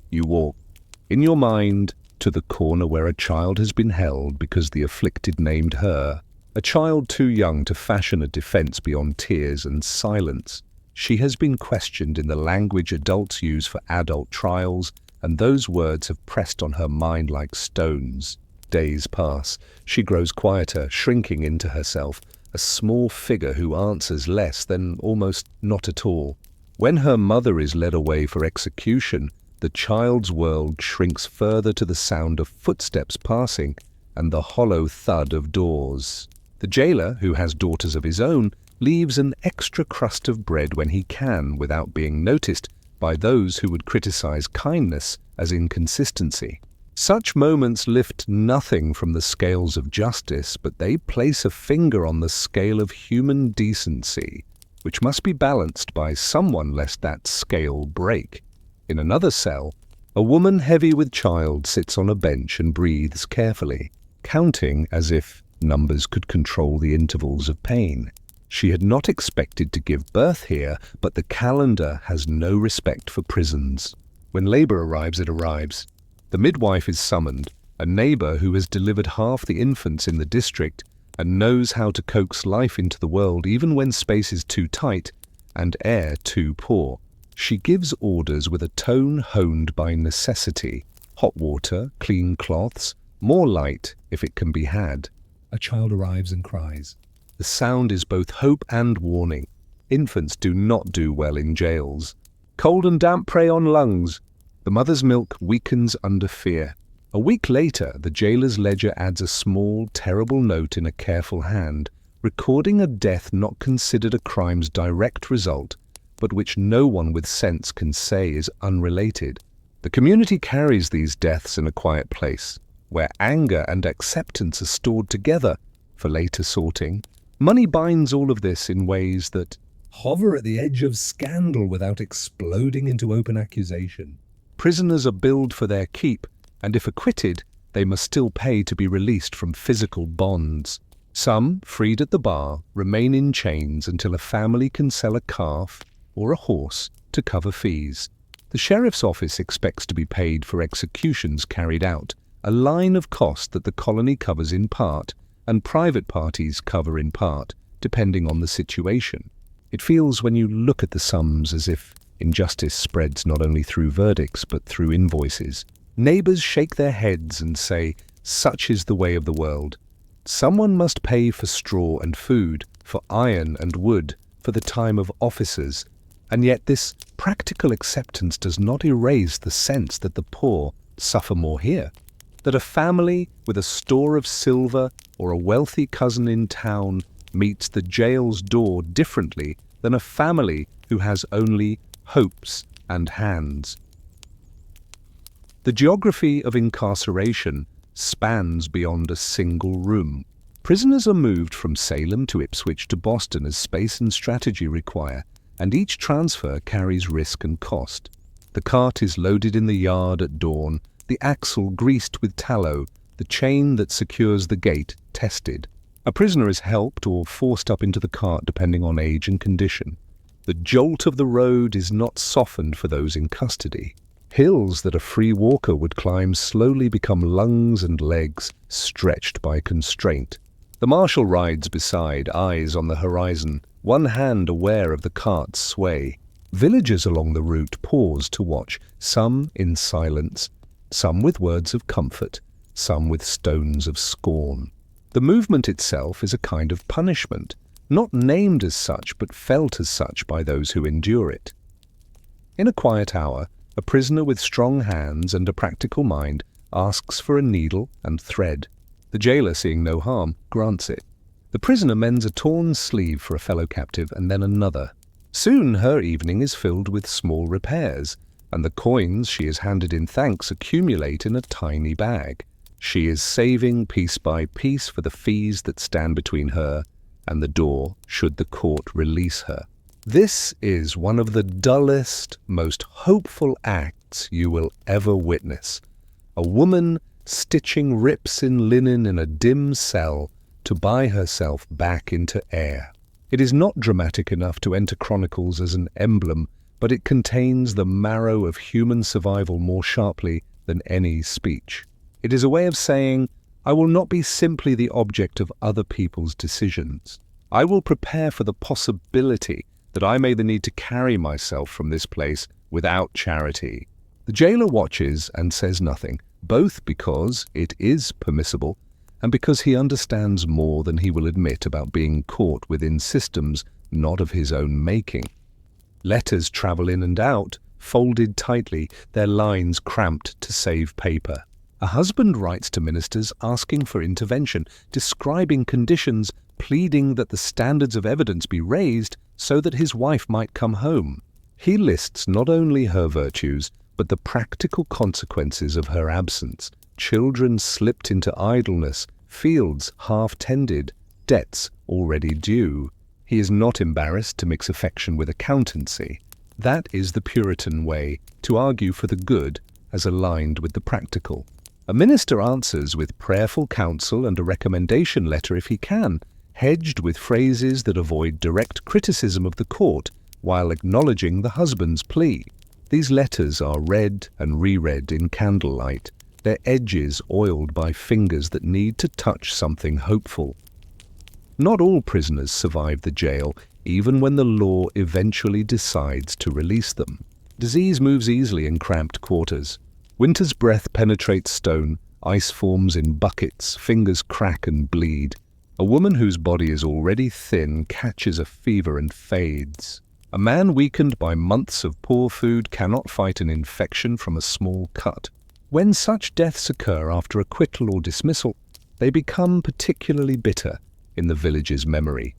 You walk, in your mind, to the corner where a child has been held because the afflicted named her, a child too young to fashion a defense beyond tears and silence. She has been questioned in the language adults use for adult trials, and those words have pressed on her mind like stones. Days pass. She grows quieter, shrinking into herself, a small figure who answers less than almost not at all. When her mother is led away for execution, the child's world shrinks further to the sound of footsteps passing and the hollow thud of doors. The jailer, who has daughters of his own, leaves an extra crust of bread when he can without being noticed by those who would criticize kindness as inconsistency. Such moments lift nothing from the scales of justice, but they place a finger on the scale of human decency, which must be balanced by someone lest that scale break. In another cell, a woman heavy with child sits on a bench and breathes carefully, counting as if numbers could control the intervals of pain. She had not expected to give birth here, but the calendar has no respect for prisons. When labor arrives, it arrives. The midwife is summoned, a neighbor who has delivered half the infants in the district and knows how to coax life into the world even when space is too tight and air too poor. She gives orders with a tone honed by necessity. Hot water, clean cloths, more light if it can be had. A child arrives and cries. The sound is both hope and warning. Infants do not do well in jails. Cold and damp prey on lungs. The mother's milk weakens under fear. A week later, the jailer's ledger adds a small, terrible note in a careful hand, recording a death not considered a crime's direct result, but which no one with sense can say is unrelated. The community carries these deaths in a quiet place, where anger and acceptance are stored together for later sorting. Money binds all of this in ways that hover at the edge of scandal without exploding into open accusation. Prisoners are billed for their keep, and if acquitted, they must still pay to be released from physical bonds. Some, freed at the bar, remain in chains until a family can sell a calf or a horse to cover fees. The sheriff's office expects to be paid for executions carried out, a line of cost that the colony covers in part, and private parties cover in part, depending on the situation. It feels when you look at the sums as if injustice spreads not only through verdicts but through invoices. Neighbors shake their heads and say, "Such is the way of the world." Someone must pay for straw and food, for iron and wood, for the time of officers, and yet this practical acceptance does not erase the sense that the poor suffer more here, that a family with a store of silver or a wealthy cousin in town meets the jail's door differently than a family who has only hopes and hands. The geography of incarceration spans beyond a single room. Prisoners are moved from Salem to Ipswich to Boston as space and strategy require, and each transfer carries risk and cost. The cart is loaded in the yard at dawn, the axle greased with tallow, the chain that secures the gate tested. A prisoner is helped or forced up into the cart depending on age and condition. The jolt of the road is not softened for those in custody. Hills that a free walker would climb slowly become lungs and legs stretched by constraint. The marshal rides beside, eyes on the horizon, one hand aware of the cart's sway. Villagers along the route pause to watch, some in silence, some with words of comfort, some with stones of scorn. The movement itself is a kind of punishment, not named as such but felt as such by those who endure it. In a quiet hour, a prisoner with strong hands and a practical mind asks for a needle and thread. The jailer, seeing no harm, grants it. The prisoner mends a torn sleeve for a fellow captive and then another. Soon her evening is filled with small repairs, and the coins she has handed in thanks accumulate in a tiny bag. She is saving piece by piece for the fees that stand between her and the door should the court release her. This is one of the dullest, most hopeful acts you will ever witness. A woman stitching rips in linen in a dim cell to buy herself back into air. It is not dramatic enough to enter chronicles as an emblem, but it contains the marrow of human survival more sharply than any speech. It is a way of saying, I will not be simply the object of other people's decisions. I will prepare for the possibility that I may need to carry myself from this place without charity. The jailer watches and says nothing, both because it is permissible and because he understands more than he will admit about being caught within systems not of his own making. Letters travel in and out, folded tightly, their lines cramped to save paper. A husband writes to ministers asking for intervention, describing conditions, pleading that the standards of evidence be raised so that his wife might come home. He lists not only her virtues, but the practical consequences of her absence. Children slipped into idleness, fields half-tended, debts already due. He is not embarrassed to mix affection with accountancy. That is the Puritan way, to argue for the good as aligned with the practical. A minister answers with prayerful counsel and a recommendation letter if he can, hedged with phrases that avoid direct criticism of the court while acknowledging the husband's plea. These letters are read and reread in candlelight, their edges oiled by fingers that need to touch something hopeful. Not all prisoners survive the jail, even when the law eventually decides to release them. Disease moves easily in cramped quarters. Winter's breath penetrates stone, ice forms in buckets, fingers crack and bleed. A woman whose body is already thin catches a fever and fades. A man weakened by months of poor food cannot fight an infection from a small cut. When such deaths occur after acquittal or dismissal, they become particularly bitter in the village's memory.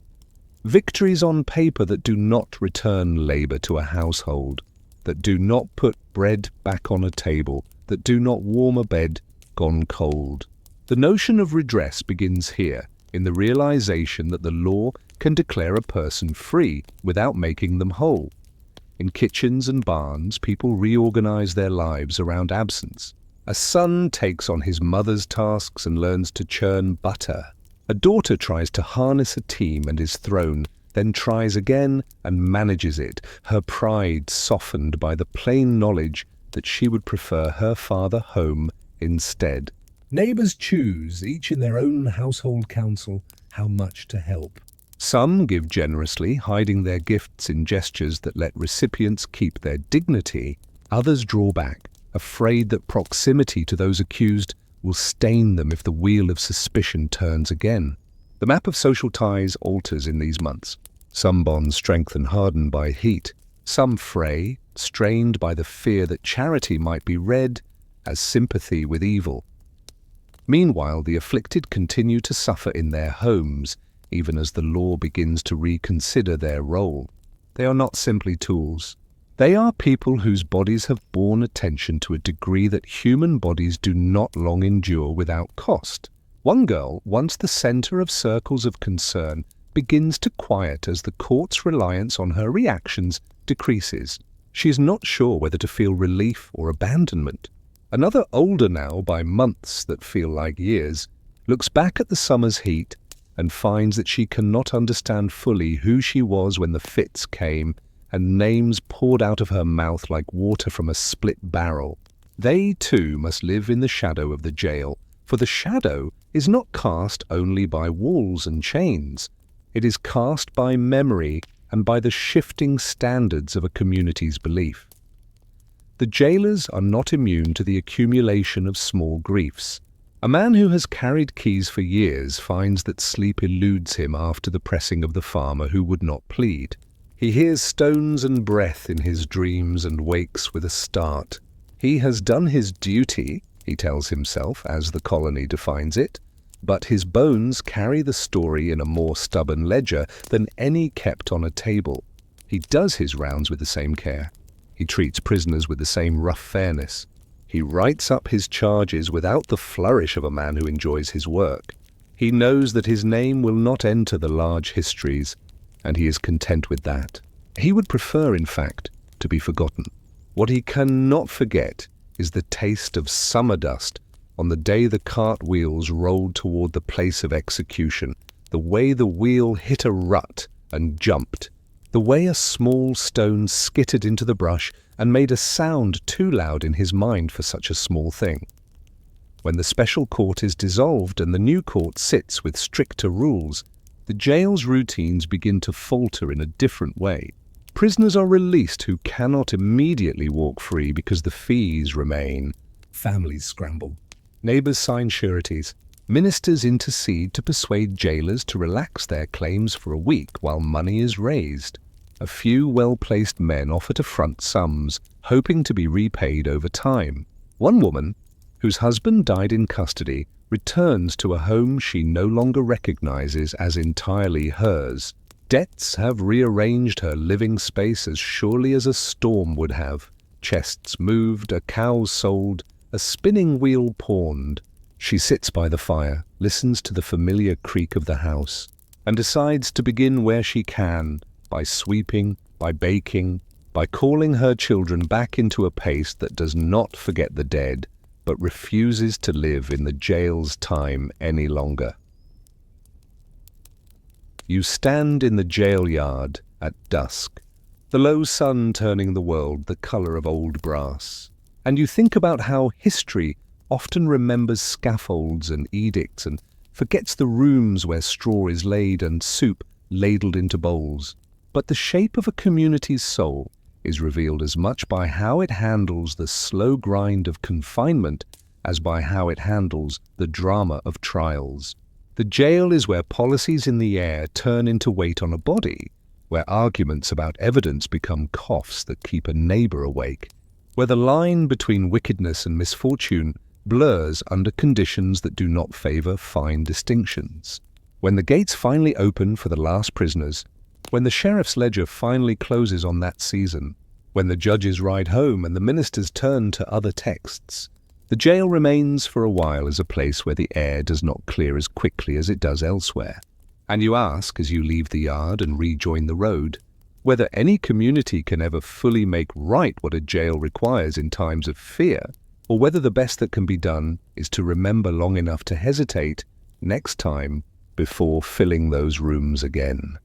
Victories on paper that do not return labor to a household, that do not put bread back on a table, that do not warm a bed gone cold. The notion of redress begins here, in the realization that the law can declare a person free without making them whole. In kitchens and barns, people reorganize their lives around absence. A son takes on his mother's tasks and learns to churn butter. A daughter tries to harness a team and is thrown, then tries again and manages it, her pride softened by the plain knowledge that she would prefer her father home instead. Neighbors choose, each in their own household council, how much to help. Some give generously, hiding their gifts in gestures that let recipients keep their dignity. Others draw back, afraid that proximity to those accused will stain them if the wheel of suspicion turns again. The map of social ties alters in these months. Some bonds strengthen hardened by heat. Some fray, strained by the fear that charity might be read as sympathy with evil. Meanwhile, the afflicted continue to suffer in their homes, even as the law begins to reconsider their role. They are not simply tools. They are people whose bodies have borne attention to a degree that human bodies do not long endure without cost. One girl, once the center of circles of concern, begins to quiet as the court's reliance on her reactions decreases. She is not sure whether to feel relief or abandonment. Another, older now by months that feel like years, looks back at the summer's heat and finds that she cannot understand fully who she was when the fits came and names poured out of her mouth like water from a split barrel. They too must live in the shadow of the jail, for the shadow is not cast only by walls and chains. It is cast by memory and by the shifting standards of a community's belief. The jailers are not immune to the accumulation of small griefs. A man who has carried keys for years finds that sleep eludes him after the pressing of the farmer who would not plead. He hears stones and breath in his dreams and wakes with a start. He has done his duty, he tells himself, as the colony defines it, but his bones carry the story in a more stubborn ledger than any kept on a table. He does his rounds with the same care. He treats prisoners with the same rough fairness. He writes up his charges without the flourish of a man who enjoys his work. He knows that his name will not enter the large histories, and he is content with that. He would prefer, in fact, to be forgotten. What he cannot forget is the taste of summer dust on the day the cart wheels rolled toward the place of execution, the way the wheel hit a rut and jumped, the way a small stone skittered into the brush and made a sound too loud in his mind for such a small thing. When the special court is dissolved and the new court sits with stricter rules, the jail's routines begin to falter in a different way. Prisoners are released who cannot immediately walk free because the fees remain. Families scramble. Neighbors sign sureties. Ministers intercede to persuade jailers to relax their claims for a week while money is raised. A few well-placed men offer to front sums, hoping to be repaid over time. One woman, whose husband died in custody, returns to a home she no longer recognizes as entirely hers. Debts have rearranged her living space as surely as a storm would have. Chests moved, a cow sold, a spinning wheel pawned. She sits by the fire, listens to the familiar creak of the house, and decides to begin where she can, by sweeping, by baking, by calling her children back into a pace that does not forget the dead, but refuses to live in the jail's time any longer. You stand in the jail yard at dusk, the low sun turning the world the color of old brass, and you think about how history often remembers scaffolds and edicts and forgets the rooms where straw is laid and soup ladled into bowls. But the shape of a community's soul is revealed as much by how it handles the slow grind of confinement as by how it handles the drama of trials. The jail is where policies in the air turn into weight on a body, where arguments about evidence become coughs that keep a neighbor awake, where the line between wickedness and misfortune blurs under conditions that do not favor fine distinctions. When the gates finally open for the last prisoners, when the sheriff's ledger finally closes on that season, when the judges ride home and the ministers turn to other texts, the jail remains for a while as a place where the air does not clear as quickly as it does elsewhere. And you ask, as you leave the yard and rejoin the road, whether any community can ever fully make right what a jail requires in times of fear, or whether the best that can be done is to remember long enough to hesitate next time before filling those rooms again.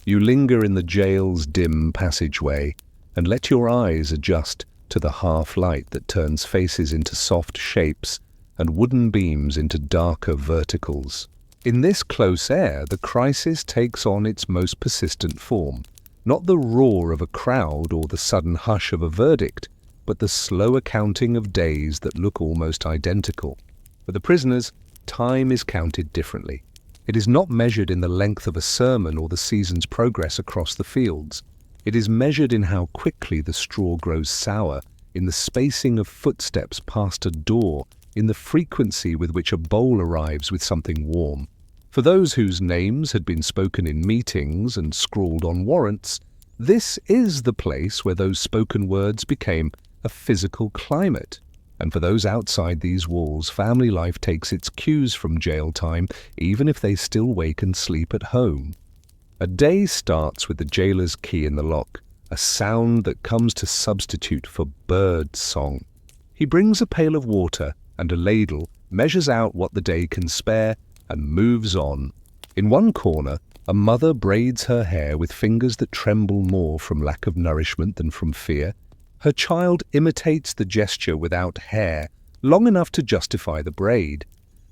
You linger in the jail's dim passageway and let your eyes adjust to the half-light that turns faces into soft shapes and wooden beams into darker verticals. In this close air, the crisis takes on its most persistent form, not the roar of a crowd or the sudden hush of a verdict, but the slow accounting of days that look almost identical. For the prisoners, time is counted differently. It is not measured in the length of a sermon or the season's progress across the fields. It is measured in how quickly the straw grows sour, in the spacing of footsteps past a door, in the frequency with which a bowl arrives with something warm. For those whose names had been spoken in meetings and scrawled on warrants, this is the place where those spoken words became a physical climate. And for those outside these walls, family life takes its cues from jail time, even if they still wake and sleep at home. A day starts with the jailer's key in the lock, a sound that comes to substitute for bird song. He brings a pail of water and a ladle, measures out what the day can spare, and moves on. In one corner, a mother braids her hair with fingers that tremble more from lack of nourishment than from fear. Her child imitates the gesture without hair, long enough to justify the braid.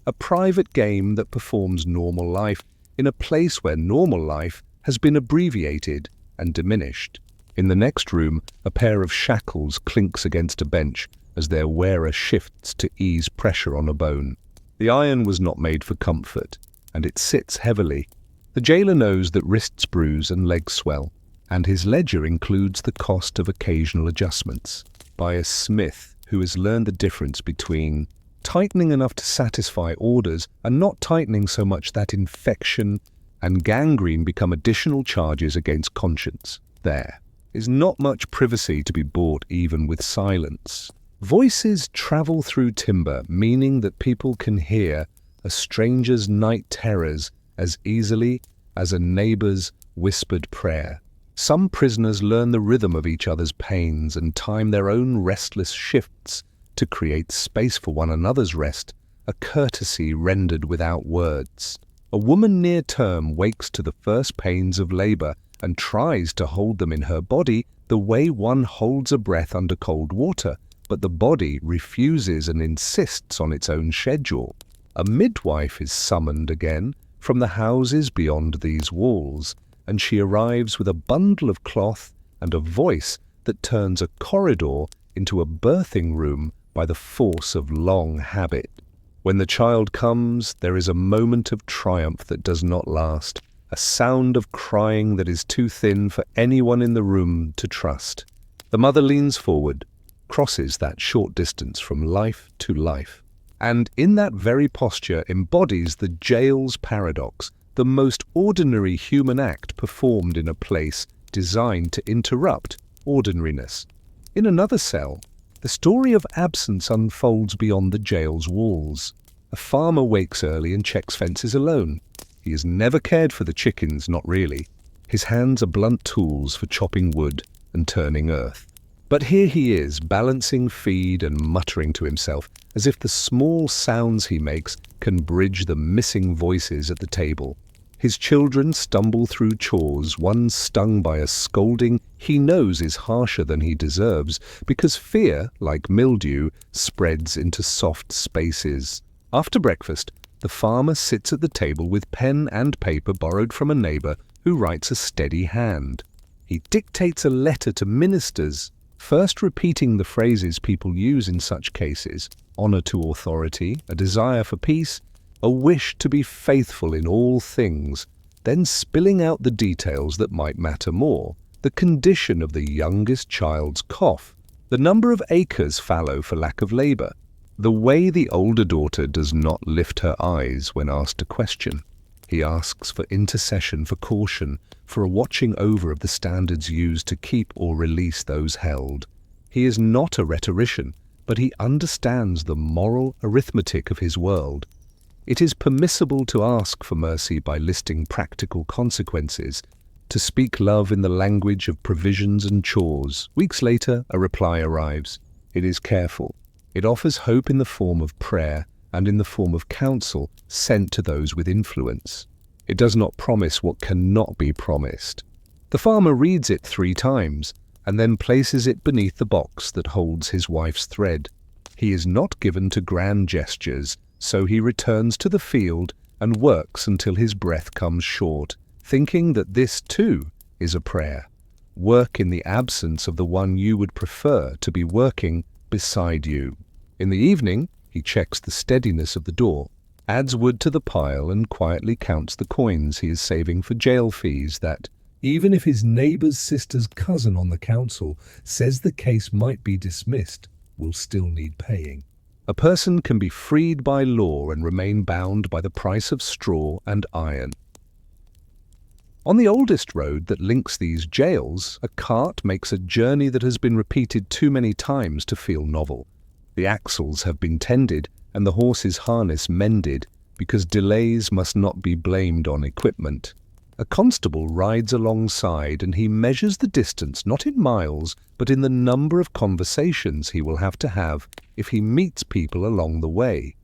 A private game that performs normal life in a place where normal life has been abbreviated and diminished. In the next room, a pair of shackles clinks against a bench as their wearer shifts to ease pressure on a bone. The iron was not made for comfort, and it sits heavily. The jailer knows that wrists bruise and legs swell, and his ledger includes the cost of occasional adjustments by a smith who has learned the difference between tightening enough to satisfy orders and not tightening so much that infection and gangrene become additional charges against conscience. There is not much privacy to be bought even with silence. Voices travel through timber, meaning that people can hear a stranger's night terrors as easily as a neighbor's whispered prayer. Some prisoners learn the rhythm of each other's pains and time their own restless shifts to create space for one another's rest, a courtesy rendered without words. A woman near term wakes to the first pains of labor and tries to hold them in her body the way one holds a breath under cold water, but the body refuses and insists on its own schedule. A midwife is summoned again from the houses beyond these walls, and she arrives with a bundle of cloth and a voice that turns a corridor into a birthing room by the force of long habit. When the child comes, there is a moment of triumph that does not last, a sound of crying that is too thin for anyone in the room to trust. The mother leans forward, crosses that short distance from life to life, and in that very posture embodies the jail's paradox, the most ordinary human act performed in a place designed to interrupt ordinariness. In another cell, the story of absence unfolds beyond the jail's walls. A farmer wakes early and checks fences alone. He has never cared for the chickens, not really. His hands are blunt tools for chopping wood and turning earth. But here he is, balancing feed and muttering to himself, as if the small sounds he makes can bridge the missing voices at the table. His children stumble through chores, one stung by a scolding he knows is harsher than he deserves, because fear, like mildew, spreads into soft spaces. After breakfast, the farmer sits at the table with pen and paper borrowed from a neighbor who writes a steady hand. He dictates a letter to ministers, first repeating the phrases people use in such cases: honor to authority, a desire for peace, a wish to be faithful in all things, then spilling out the details that might matter more: the condition of the youngest child's cough, the number of acres fallow for lack of labor, the way the older daughter does not lift her eyes when asked a question. He asks for intercession, for caution, for a watching over of the standards used to keep or release those held. He is not a rhetorician, but he understands the moral arithmetic of his world. It is permissible to ask for mercy by listing practical consequences, to speak love in the language of provisions and chores. Weeks later, a reply arrives. It is careful. It offers hope in the form of prayer and in the form of counsel sent to those with influence. It does not promise what cannot be promised. The farmer reads it 3 times and then places it beneath the box that holds his wife's thread. He is not given to grand gestures, so he returns to the field and works until his breath comes short, thinking that this too is a prayer. Work in the absence of the one you would prefer to be working beside you. In the evening, he checks the steadiness of the door, adds wood to the pile, and quietly counts the coins he is saving for jail fees that, even if his neighbor's sister's cousin on the council says the case might be dismissed, will still need paying. A person can be freed by law and remain bound by the price of straw and iron. On the oldest road that links these jails, a cart makes a journey that has been repeated too many times to feel novel. The axles have been tended and the horse's harness mended, because delays must not be blamed on equipment. A constable rides alongside and he measures the distance not in miles but in the number of conversations he will have to have if he meets people along the way.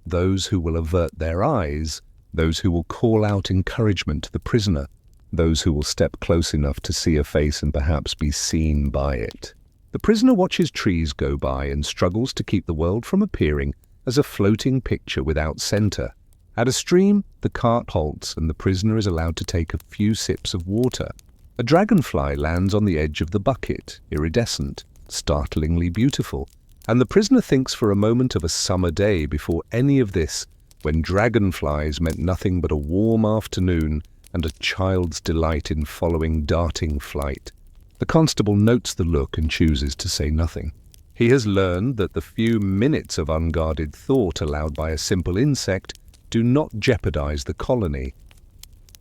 Those who will avert their eyes, those who will call out encouragement to the prisoner, those who will step close enough to see a face and perhaps be seen by it. The prisoner watches trees go by and struggles to keep the world from appearing as a floating picture without center. At a stream, the cart halts and the prisoner is allowed to take a few sips of water. A dragonfly lands on the edge of the bucket, iridescent, startlingly beautiful, and the prisoner thinks for a moment of a summer day before any of this, when dragonflies meant nothing but a warm afternoon and a child's delight in following darting flight. The constable notes the look and chooses to say nothing. He has learned that the few minutes of unguarded thought allowed by a simple insect do not jeopardize the colony.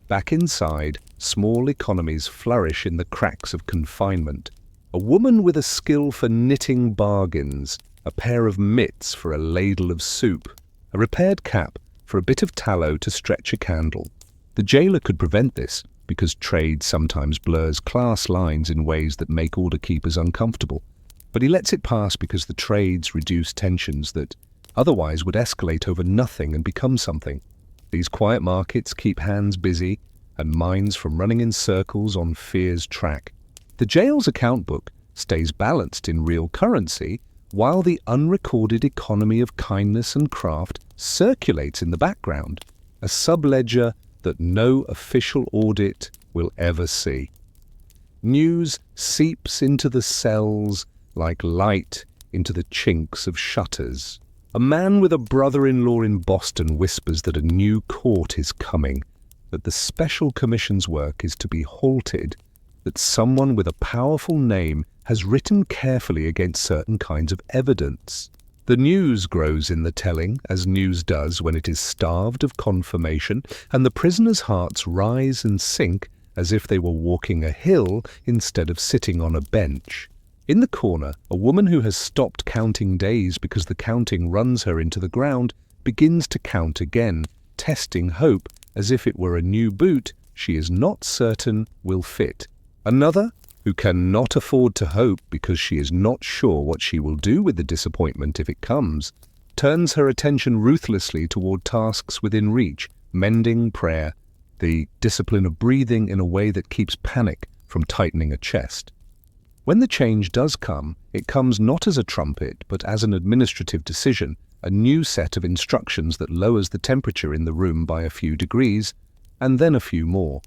Back inside, small economies flourish in the cracks of confinement. A woman with a skill for knitting bargains, a pair of mitts for a ladle of soup, a repaired cap for a bit of tallow to stretch a candle. The jailer could prevent this, because trade sometimes blurs class lines in ways that make order keepers uncomfortable. But he lets it pass because the trades reduce tensions that otherwise would escalate over nothing and become something. These quiet markets keep hands busy and minds from running in circles on fear's track. The jail's account book stays balanced in real currency, while the unrecorded economy of kindness and craft circulates in the background, a subledger that no official audit will ever see. News seeps into the cells like light into the chinks of shutters. A man with a brother-in-law in Boston whispers that a new court is coming, that the special commission's work is to be halted, that someone with a powerful name has written carefully against certain kinds of evidence. The news grows in the telling, as news does when it is starved of confirmation, and the prisoners' hearts rise and sink as if they were walking a hill instead of sitting on a bench. In the corner, a woman who has stopped counting days because the counting runs her into the ground begins to count again, testing hope as if it were a new boot she is not certain will fit. Another, who cannot afford to hope because she is not sure what she will do with the disappointment if it comes, turns her attention ruthlessly toward tasks within reach, mending, prayer, the discipline of breathing in a way that keeps panic from tightening a chest. When the change does come, it comes not as a trumpet, but as an administrative decision, a new set of instructions that lowers the temperature in the room by a few degrees, and then a few more.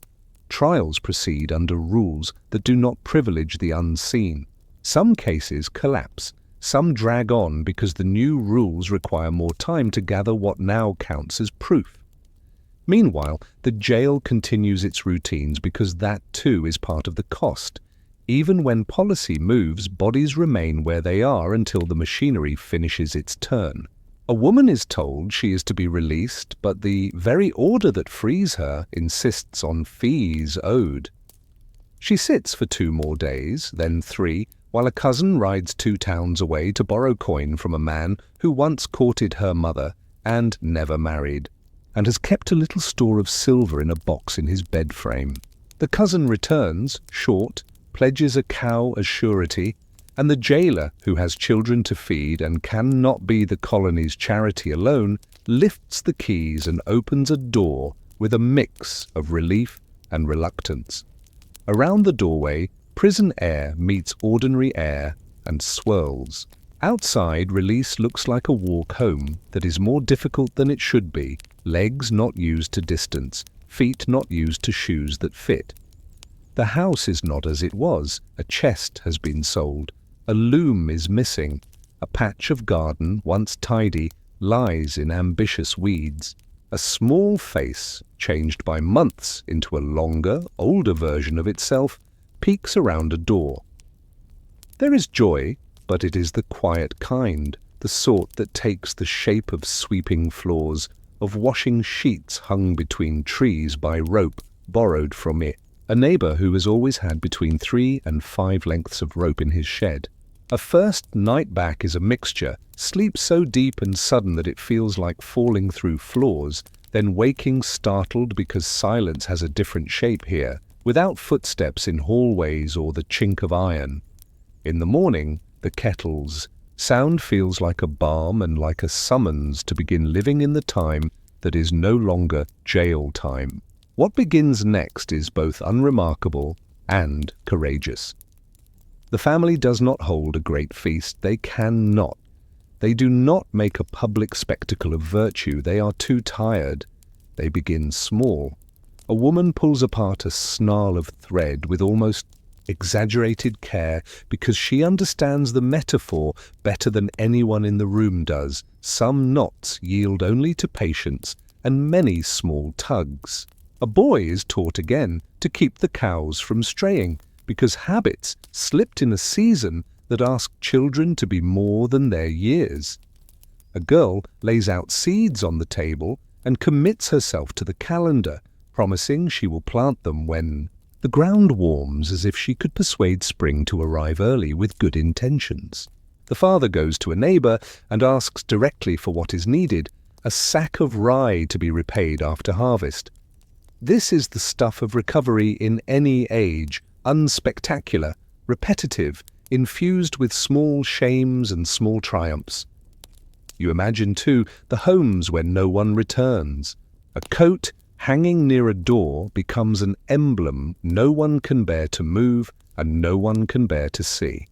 Trials proceed under rules that do not privilege the unseen. Some cases collapse, some drag on because the new rules require more time to gather what now counts as proof. Meanwhile, the jail continues its routines because that too is part of the cost. Even when policy moves, bodies remain where they are until the machinery finishes its turn. A woman is told she is to be released, but the very order that frees her insists on fees owed. She sits for 2 more days, then 3, while a cousin rides 2 towns away to borrow coin from a man who once courted her mother and never married, and has kept a little store of silver in a box in his bed frame. The cousin returns, short, pledges a cow as surety, and the jailer, who has children to feed and cannot be the colony's charity alone, lifts the keys and opens a door with a mix of relief and reluctance. Around the doorway, prison air meets ordinary air and swirls. Outside, release looks like a walk home that is more difficult than it should be, legs not used to distance, feet not used to shoes that fit. The house is not as it was. A chest has been sold. A loom is missing. A patch of garden, once tidy, lies in ambitious weeds. A small face, changed by months into a longer, older version of itself, peeks around a door. There is joy, but it is the quiet kind, the sort that takes the shape of sweeping floors, of washing sheets hung between trees by rope borrowed from it. A neighbor who has always had between 3 and 5 lengths of rope in his shed. A first night back is a mixture, sleep so deep and sudden that it feels like falling through floors, then waking startled because silence has a different shape here, without footsteps in hallways or the chink of iron. In the morning, the kettle's sound feels like a balm and like a summons to begin living in the time that is no longer jail time. What begins next is both unremarkable and courageous. The family does not hold a great feast. They cannot. They do not make a public spectacle of virtue. They are too tired. They begin small. A woman pulls apart a snarl of thread with almost exaggerated care because she understands the metaphor better than anyone in the room does. Some knots yield only to patience and many small tugs. A boy is taught again to keep the cows from straying because habits slipped in a season that ask children to be more than their years. A girl lays out seeds on the table and commits herself to the calendar, promising she will plant them when the ground warms, as if she could persuade spring to arrive early with good intentions. The father goes to a neighbor and asks directly for what is needed, a sack of rye to be repaid after harvest. This is the stuff of recovery in any age, unspectacular, repetitive, infused with small shames and small triumphs. You imagine, too, the homes where no one returns. A coat hanging near a door becomes an emblem no one can bear to move and no one can bear to see.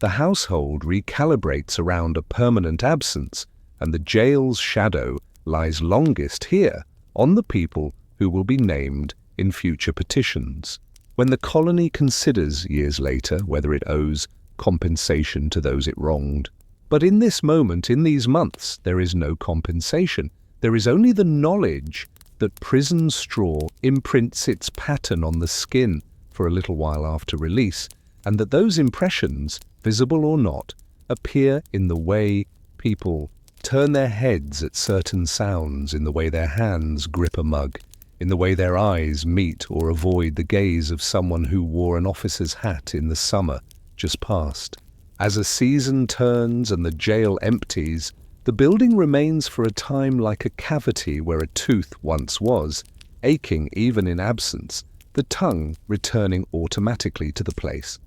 The household recalibrates around a permanent absence, and the jail's shadow lies longest here on the people who will be named in future petitions. When the colony considers years later whether it owes compensation to those it wronged. But in this moment, in these months, there is no compensation. There is only the knowledge that prison straw imprints its pattern on the skin for a little while after release, and that those impressions, visible or not, appear in the way people turn their heads at certain sounds, in the way their hands grip a mug, in the way their eyes meet or avoid the gaze of someone who wore an officer's hat in the summer just past. As a season turns and the jail empties, the building remains for a time like a cavity where a tooth once was, aching even in absence, the tongue returning automatically to the place.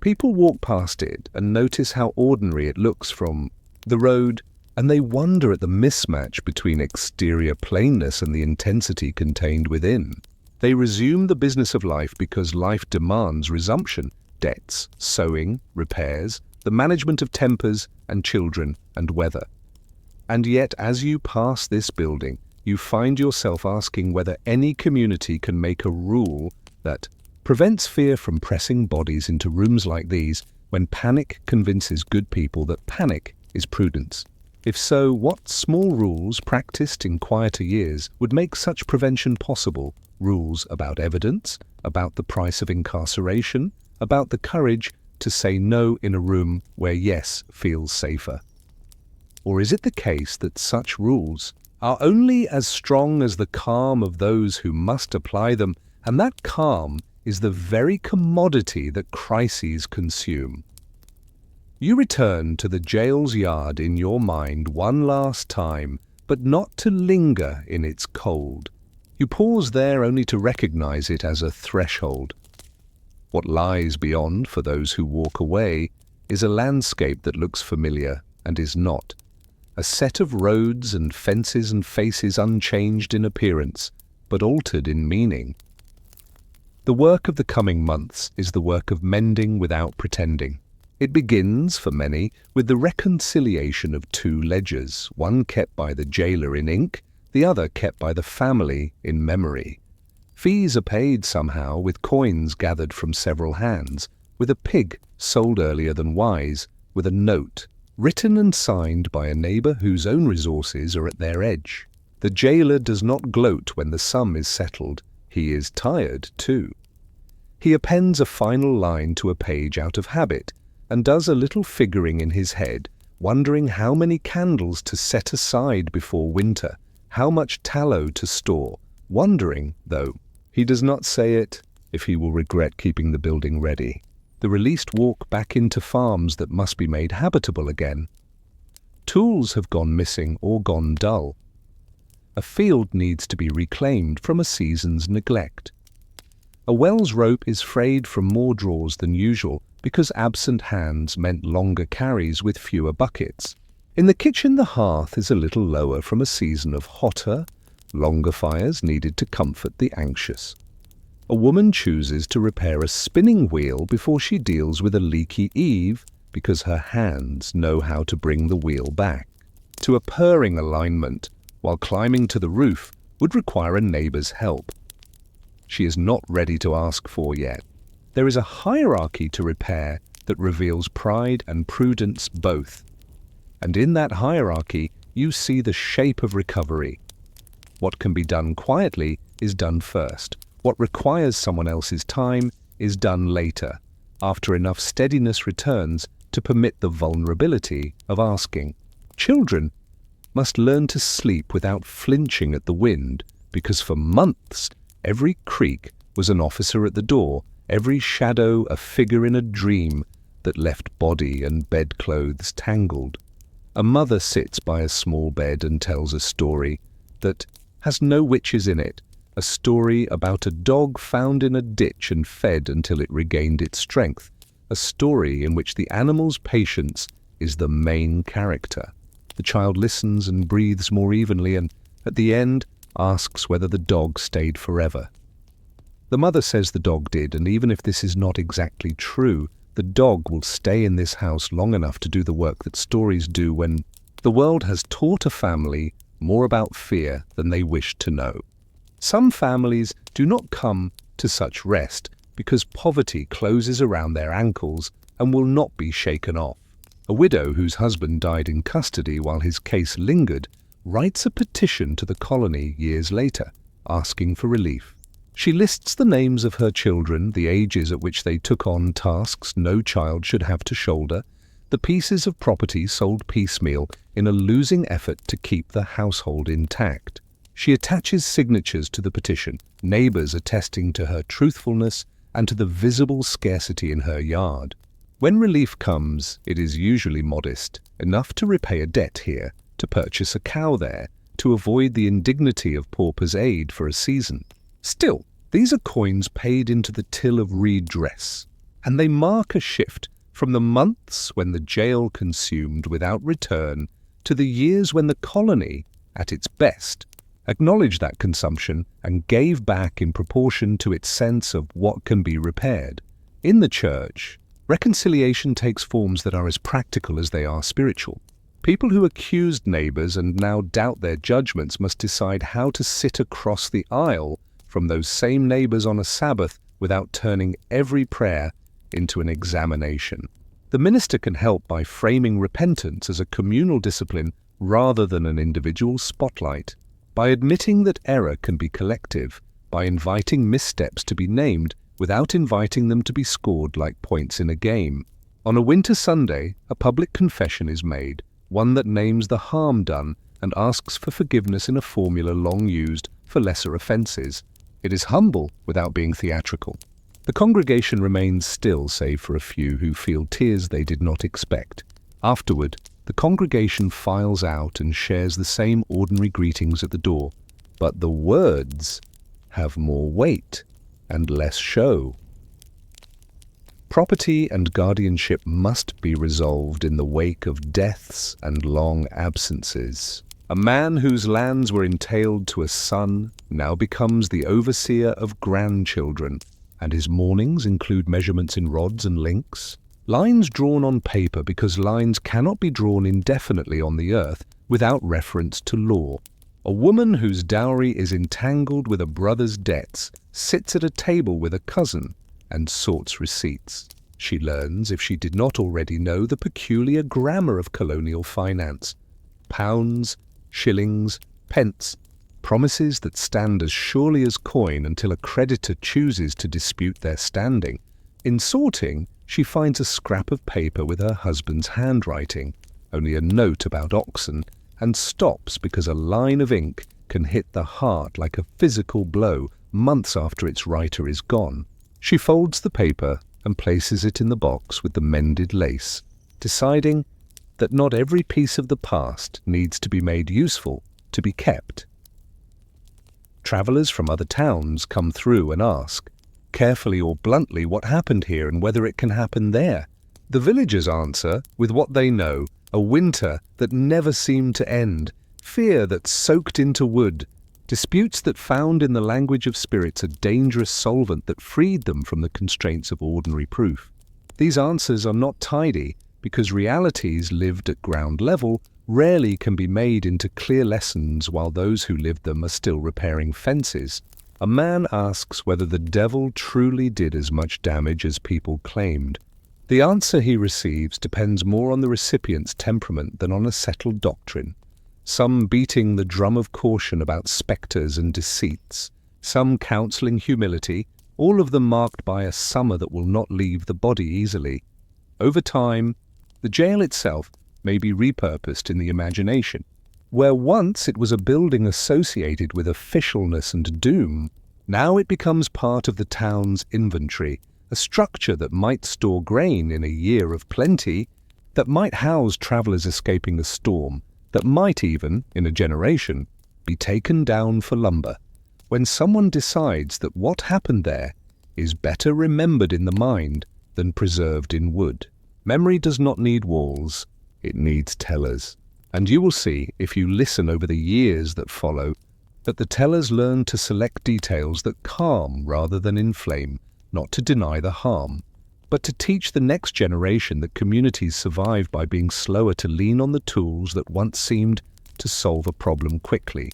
People walk past it and notice how ordinary it looks from the road, and they wonder at the mismatch between exterior plainness and the intensity contained within. They resume the business of life because life demands resumption: debts, sewing, repairs, the management of tempers and children and weather. And yet, as you pass this building, you find yourself asking whether any community can make a rule that prevents fear from pressing bodies into rooms like these when panic convinces good people that panic is prudence. If so, what small rules practiced in quieter years would make such prevention possible? Rules about evidence, about the price of incarceration, about the courage to say no in a room where yes feels safer. Or is it the case that such rules are only as strong as the calm of those who must apply them, and that calm is the very commodity that crises consume? You return to the jail's yard in your mind one last time, but not to linger in its cold. You pause there only to recognize it as a threshold. What lies beyond for those who walk away is a landscape that looks familiar and is not. A set of roads and fences and faces unchanged in appearance, but altered in meaning. The work of the coming months is the work of mending without pretending. It begins, for many, with the reconciliation of two ledgers, one kept by the jailer in ink, the other kept by the family in memory. Fees are paid somehow with coins gathered from several hands, with a pig sold earlier than wise, with a note, written and signed by a neighbor whose own resources are at their edge. The jailer does not gloat when the sum is settled. He is tired, too. He appends a final line to a page out of habit, and does a little figuring in his head, wondering how many candles to set aside before winter, how much tallow to store, wondering, though he does not say it, if he will regret keeping the building ready. The released walk back into farms that must be made habitable again. Tools have gone missing or gone dull. A field needs to be reclaimed from a season's neglect. A well's rope is frayed from more draws than usual because absent hands meant longer carries with fewer buckets. In the kitchen, the hearth is a little lower from a season of hotter, longer fires needed to comfort the anxious. A woman chooses to repair a spinning wheel before she deals with a leaky eave because her hands know how to bring the wheel back. To a purring alignment while climbing to the roof would require a neighbor's help. She is not ready to ask for yet. There is a hierarchy to repair that reveals pride and prudence both. And in that hierarchy, you see the shape of recovery. What can be done quietly is done first. What requires someone else's time is done later, after enough steadiness returns to permit the vulnerability of asking. Children must learn to sleep without flinching at the wind, because for months every creak was an officer at the door, every shadow a figure in a dream that left body and bedclothes tangled. A mother sits by a small bed and tells a story that has no witches in it, a story about a dog found in a ditch and fed until it regained its strength, a story in which the animal's patience is the main character. The child listens and breathes more evenly and, at the end, asks whether the dog stayed forever. The mother says the dog did, and even if this is not exactly true, the dog will stay in this house long enough to do the work that stories do when the world has taught a family more about fear than they wish to know. Some families do not come to such rest because poverty closes around their ankles and will not be shaken off. A widow whose husband died in custody while his case lingered writes a petition to the colony years later, asking for relief. She lists the names of her children, the ages at which they took on tasks no child should have to shoulder, the pieces of property sold piecemeal in a losing effort to keep the household intact. She attaches signatures to the petition, neighbors attesting to her truthfulness and to the visible scarcity in her yard. When relief comes, it is usually modest, enough to repay a debt here, to purchase a cow there, to avoid the indignity of pauper's aid for a season. Still, these are coins paid into the till of redress, and they mark a shift from the months when the jail consumed without return to the years when the colony, at its best, acknowledged that consumption and gave back in proportion to its sense of what can be repaired. In the church, reconciliation takes forms that are as practical as they are spiritual. People who accused neighbors and now doubt their judgments must decide how to sit across the aisle from those same neighbors on a Sabbath without turning every prayer into an examination. The minister can help by framing repentance as a communal discipline rather than an individual spotlight, by admitting that error can be collective, by inviting missteps to be named without inviting them to be scored like points in a game. On a winter Sunday, a public confession is made, one that names the harm done and asks for forgiveness in a formula long used for lesser offenses. It is humble without being theatrical. The congregation remains still save for a few who feel tears they did not expect. Afterward, the congregation files out and shares the same ordinary greetings at the door, but the words have more weight and less show. Property and guardianship must be resolved in the wake of deaths and long absences. A man whose lands were entailed to a son now becomes the overseer of grandchildren, and his mournings include measurements in rods and links. Lines drawn on paper because lines cannot be drawn indefinitely on the earth without reference to law. A woman whose dowry is entangled with a brother's debts sits at a table with a cousin and sorts receipts. She learns, if she did not already know, the peculiar grammar of colonial finance. Pounds, shillings, pence, promises that stand as surely as coin until a creditor chooses to dispute their standing. In sorting, she finds a scrap of paper with her husband's handwriting, only a note about oxen, and stops because a line of ink can hit the heart like a physical blow months after its writer is gone. She folds the paper and places it in the box with the mended lace, deciding that not every piece of the past needs to be made useful to be kept. Travelers from other towns come through and ask, carefully or bluntly, what happened here and whether it can happen there. The villagers answer with what they know: a winter that never seemed to end, fear that soaked into wood, disputes that found in the language of spirits a dangerous solvent that freed them from the constraints of ordinary proof. These answers are not tidy because realities lived at ground level rarely can be made into clear lessons while those who lived them are still repairing fences. A man asks whether the devil truly did as much damage as people claimed. The answer he receives depends more on the recipient's temperament than on a settled doctrine. Some beating the drum of caution about spectres and deceits, some counselling humility, all of them marked by a summer that will not leave the body easily. Over time, the jail itself may be repurposed in the imagination. Where once it was a building associated with officialness and doom, now it becomes part of the town's inventory, a structure that might store grain in a year of plenty, that might house travellers escaping a storm, that might even, in a generation, be taken down for lumber. When someone decides that what happened there is better remembered in the mind than preserved in wood. Memory does not need walls, it needs tellers. And you will see, if you listen over the years that follow, that the tellers learn to select details that calm rather than inflame, not to deny the harm, but to teach the next generation that communities survive by being slower to lean on the tools that once seemed to solve a problem quickly.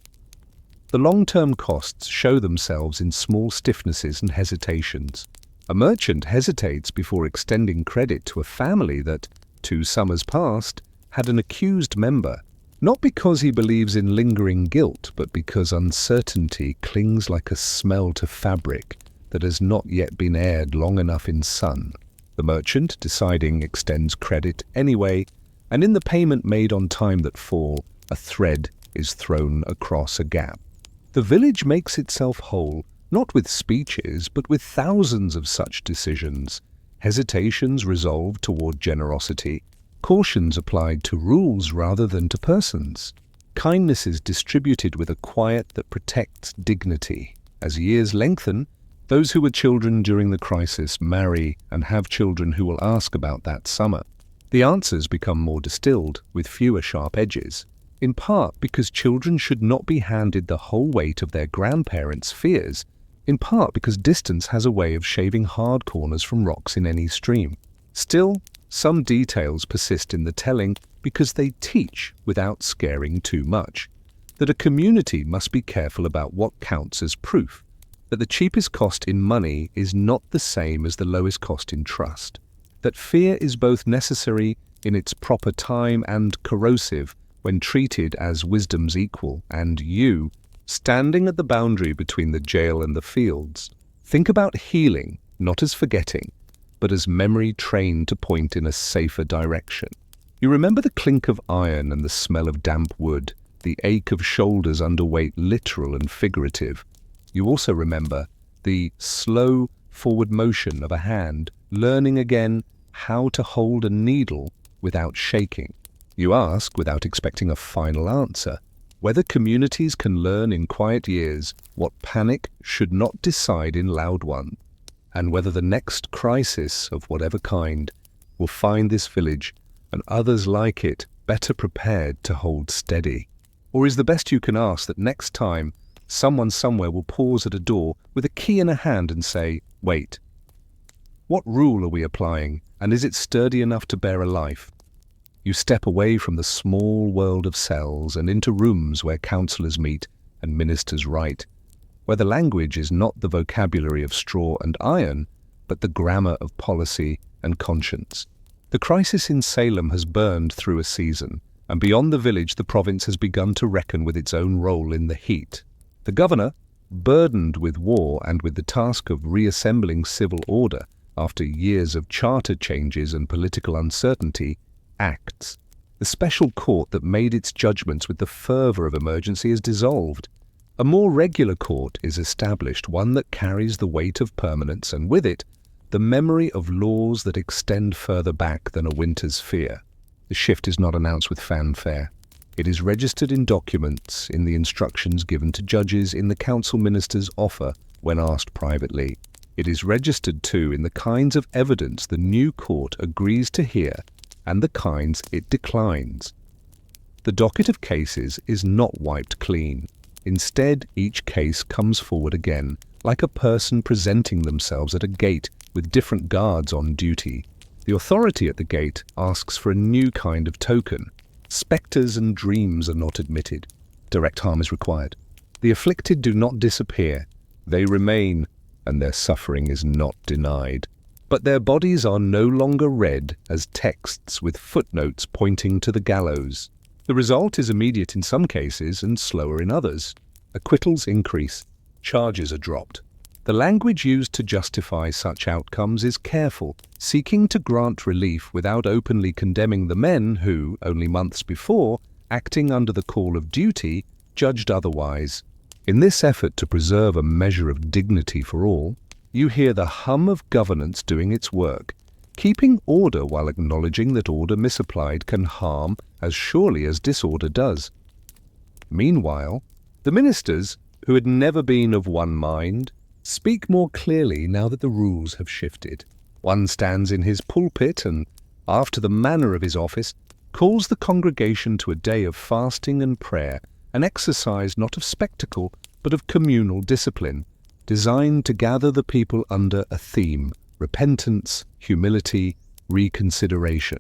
The long-term costs show themselves in small stiffnesses and hesitations. A merchant hesitates before extending credit to a family that, 2 summers past, had an accused member, not because he believes in lingering guilt, but because uncertainty clings like a smell to fabric that has not yet been aired long enough in sun. The merchant, deciding, extends credit anyway, and in the payment made on time that fall, a thread is thrown across a gap. The village makes itself whole, not with speeches, but with thousands of such decisions, hesitations resolved toward generosity, cautions applied to rules rather than to persons, kindnesses distributed with a quiet that protects dignity. As years lengthen, those who were children during the crisis marry and have children who will ask about that summer. The answers become more distilled, with fewer sharp edges, in part because children should not be handed the whole weight of their grandparents' fears, in part because distance has a way of shaving hard corners from rocks in any stream. Still, some details persist in the telling because they teach without scaring too much. That a community must be careful about what counts as proof. That the cheapest cost in money is not the same as the lowest cost in trust. That fear is both necessary in its proper time and corrosive when treated as wisdom's equal, and you, standing at the boundary between the jail and the fields, think about healing not as forgetting, but as memory trained to point in a safer direction. You remember the clink of iron and the smell of damp wood, the ache of shoulders under weight, literal and figurative. You also remember the slow forward motion of a hand, learning again how to hold a needle without shaking. You ask, without expecting a final answer, whether communities can learn in quiet years what panic should not decide in loud ones, and whether the next crisis of whatever kind will find this village and others like it better prepared to hold steady. Or is the best you can ask that next time someone somewhere will pause at a door with a key in a hand and say, "Wait, what rule are we applying, and is it sturdy enough to bear a life?" You step away from the small world of cells and into rooms where counselors meet and ministers write, where the language is not the vocabulary of straw and iron, but the grammar of policy and conscience. The crisis in Salem has burned through a season, and beyond the village the province has begun to reckon with its own role in the heat. The governor, burdened with war and with the task of reassembling civil order after years of charter changes and political uncertainty, acts. The special court that made its judgments with the fervour of emergency is dissolved. A more regular court is established, one that carries the weight of permanence and with it the memory of laws that extend further back than a winter's fear. The shift is not announced with fanfare. It is registered in documents, in the instructions given to judges, in the council minister's offer when asked privately. It is registered too in the kinds of evidence the new court agrees to hear and the kinds it declines. The docket of cases is not wiped clean. Instead, each case comes forward again, like a person presenting themselves at a gate with different guards on duty. The authority at the gate asks for a new kind of token. Spectres and dreams are not admitted. Direct harm is required. The afflicted do not disappear. They remain, and their suffering is not denied. But their bodies are no longer read as texts with footnotes pointing to the gallows. The result is immediate in some cases and slower in others. Acquittals increase. Charges are dropped. The language used to justify such outcomes is careful, seeking to grant relief without openly condemning the men who, only months before, acting under the call of duty, judged otherwise. In this effort to preserve a measure of dignity for all, you hear the hum of governance doing its work, keeping order while acknowledging that order misapplied can harm as surely as disorder does. Meanwhile, the ministers, who had never been of one mind, speak more clearly now that the rules have shifted. One stands in his pulpit and, after the manner of his office, calls the congregation to a day of fasting and prayer, an exercise not of spectacle but of communal discipline, designed to gather the people under a theme: repentance, humility, reconsideration.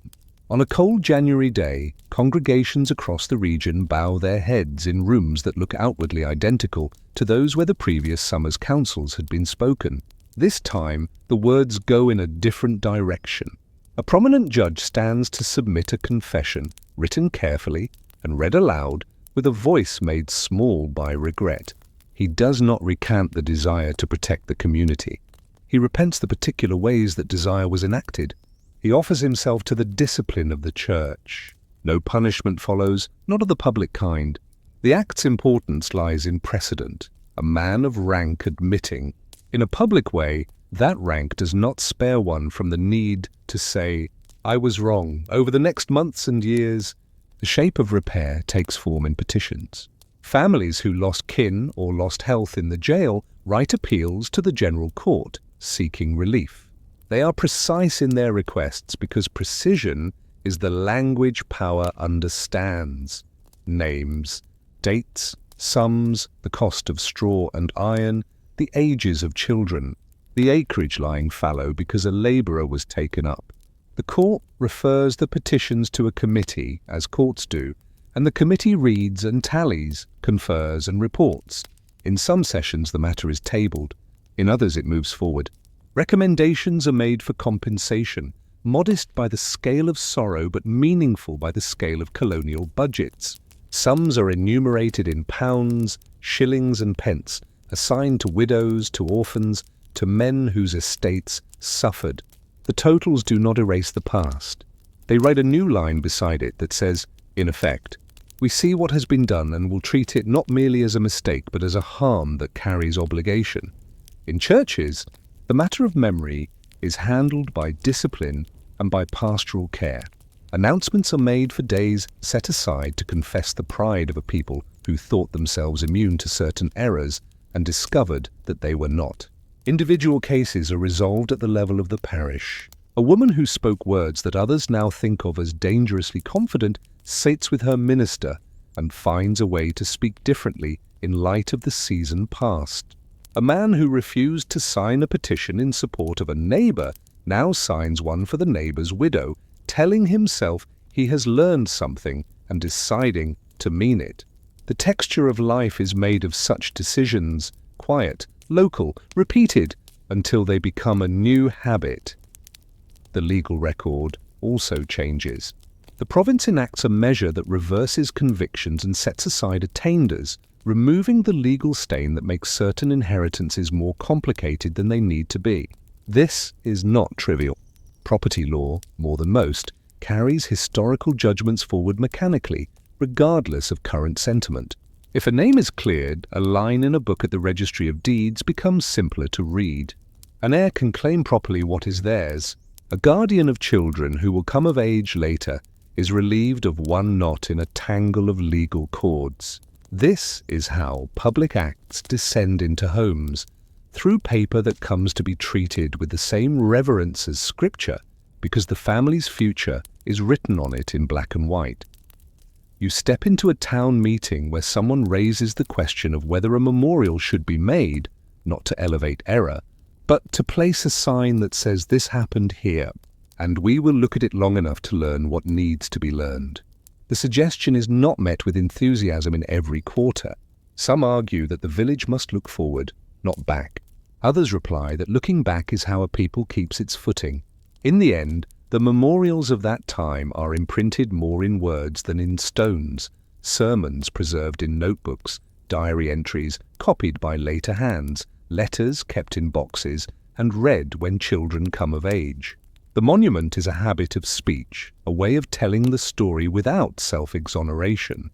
On a cold January day, congregations across the region bow their heads in rooms that look outwardly identical to those where the previous summer's counsels had been spoken. This time, the words go in a different direction. A prominent judge stands to submit a confession, written carefully and read aloud, with a voice made small by regret. He does not recant the desire to protect the community. He repents the particular ways that desire was enacted. He offers himself to the discipline of the church. No punishment follows, not of the public kind. The act's importance lies in precedent, a man of rank admitting, in a public way, that rank does not spare one from the need to say, "I was wrong." Over the next months and years, the shape of repair takes form in petitions. Families who lost kin or lost health in the jail write appeals to the general court, seeking relief. They are precise in their requests because precision is the language power understands. Names, dates, sums, the cost of straw and iron, the ages of children, the acreage lying fallow because a labourer was taken up. The court refers the petitions to a committee, as courts do, and the committee reads and tallies, confers and reports. In some sessions the matter is tabled, in others it moves forward. Recommendations are made for compensation, modest by the scale of sorrow but meaningful by the scale of colonial budgets. Sums are enumerated in pounds, shillings and pence, assigned to widows, to orphans, to men whose estates suffered. The totals do not erase the past. They write a new line beside it that says, in effect, "We see what has been done and will treat it not merely as a mistake but as a harm that carries obligation." In churches, the matter of memory is handled by discipline and by pastoral care. Announcements are made for days set aside to confess the pride of a people who thought themselves immune to certain errors and discovered that they were not. Individual cases are resolved at the level of the parish. A woman who spoke words that others now think of as dangerously confident sits with her minister and finds a way to speak differently in light of the season past. A man who refused to sign a petition in support of a neighbour now signs one for the neighbour's widow, telling himself he has learned something and deciding to mean it. The texture of life is made of such decisions, quiet, local, repeated, until they become a new habit. The legal record also changes. The province enacts a measure that reverses convictions and sets aside attainders, removing the legal stain that makes certain inheritances more complicated than they need to be. This is not trivial. Property law, more than most, carries historical judgments forward mechanically, regardless of current sentiment. If a name is cleared, a line in a book at the Registry of Deeds becomes simpler to read. An heir can claim properly what is theirs. A guardian of children who will come of age later is relieved of one knot in a tangle of legal cords. This is how public acts descend into homes, through paper that comes to be treated with the same reverence as scripture, because the family's future is written on it in black and white. You step into a town meeting where someone raises the question of whether a memorial should be made, not to elevate error, but to place a sign that says this happened here, and we will look at it long enough to learn what needs to be learned. The suggestion is not met with enthusiasm in every quarter. Some argue that the village must look forward, not back. Others reply that looking back is how a people keeps its footing. In the end, the memorials of that time are imprinted more in words than in stones, sermons preserved in notebooks, diary entries copied by later hands, letters kept in boxes and read when children come of age. The monument is a habit of speech, a way of telling the story without self-exoneration.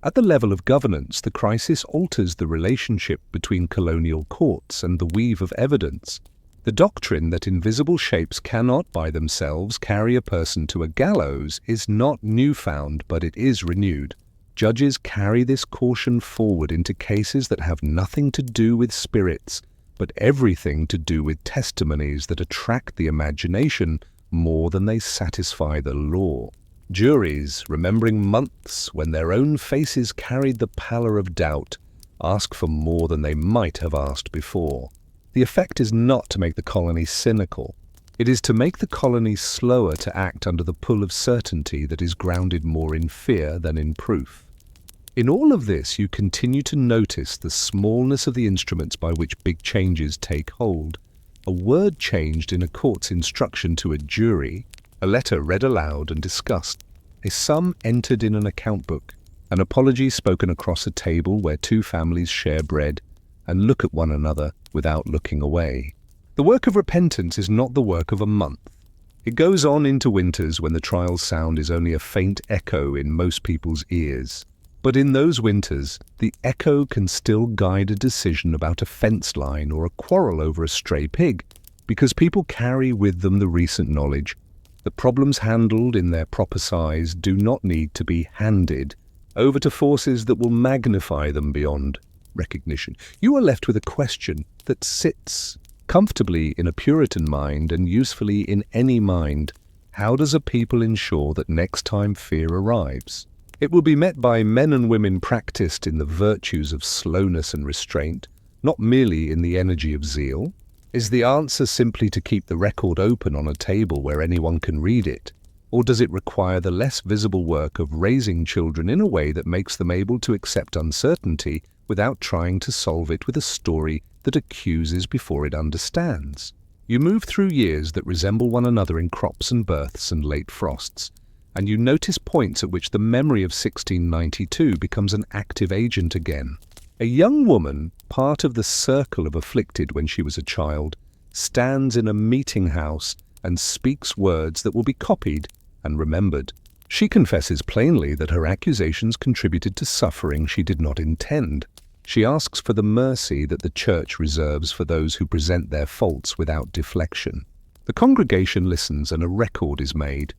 At the level of governance, the crisis alters the relationship between colonial courts and the weave of evidence. The doctrine that invisible shapes cannot by themselves carry a person to a gallows is not newfound, but it is renewed. Judges carry this caution forward into cases that have nothing to do with spirits, but everything to do with testimonies that attract the imagination more than they satisfy the law. Juries, remembering months when their own faces carried the pallor of doubt, ask for more than they might have asked before. The effect is not to make the colony cynical. It is to make the colony slower to act under the pull of certainty that is grounded more in fear than in proof. In all of this, you continue to notice the smallness of the instruments by which big changes take hold. A word changed in a court's instruction to a jury, a letter read aloud and discussed, a sum entered in an account book, an apology spoken across a table where two families share bread and look at one another without looking away. The work of repentance is not the work of a month. It goes on into winters when the trial's sound is only a faint echo in most people's ears. But in those winters, the echo can still guide a decision about a fence line or a quarrel over a stray pig, because people carry with them the recent knowledge that problems handled in their proper size do not need to be handed over to forces that will magnify them beyond recognition. You are left with a question that sits comfortably in a Puritan mind and usefully in any mind. How does a people ensure that next time fear arrives, it will be met by men and women practiced in the virtues of slowness and restraint, not merely in the energy of zeal? Is the answer simply to keep the record open on a table where anyone can read it? Or does it require the less visible work of raising children in a way that makes them able to accept uncertainty without trying to solve it with a story that accuses before it understands? You move through years that resemble one another in crops and births and late frosts, and you notice points at which the memory of 1692 becomes an active agent again. A young woman, part of the circle of afflicted when she was a child, stands in a meeting house and speaks words that will be copied and remembered. She confesses plainly that her accusations contributed to suffering she did not intend. She asks for the mercy that the Church reserves for those who present their faults without deflection. The congregation listens and a record is made.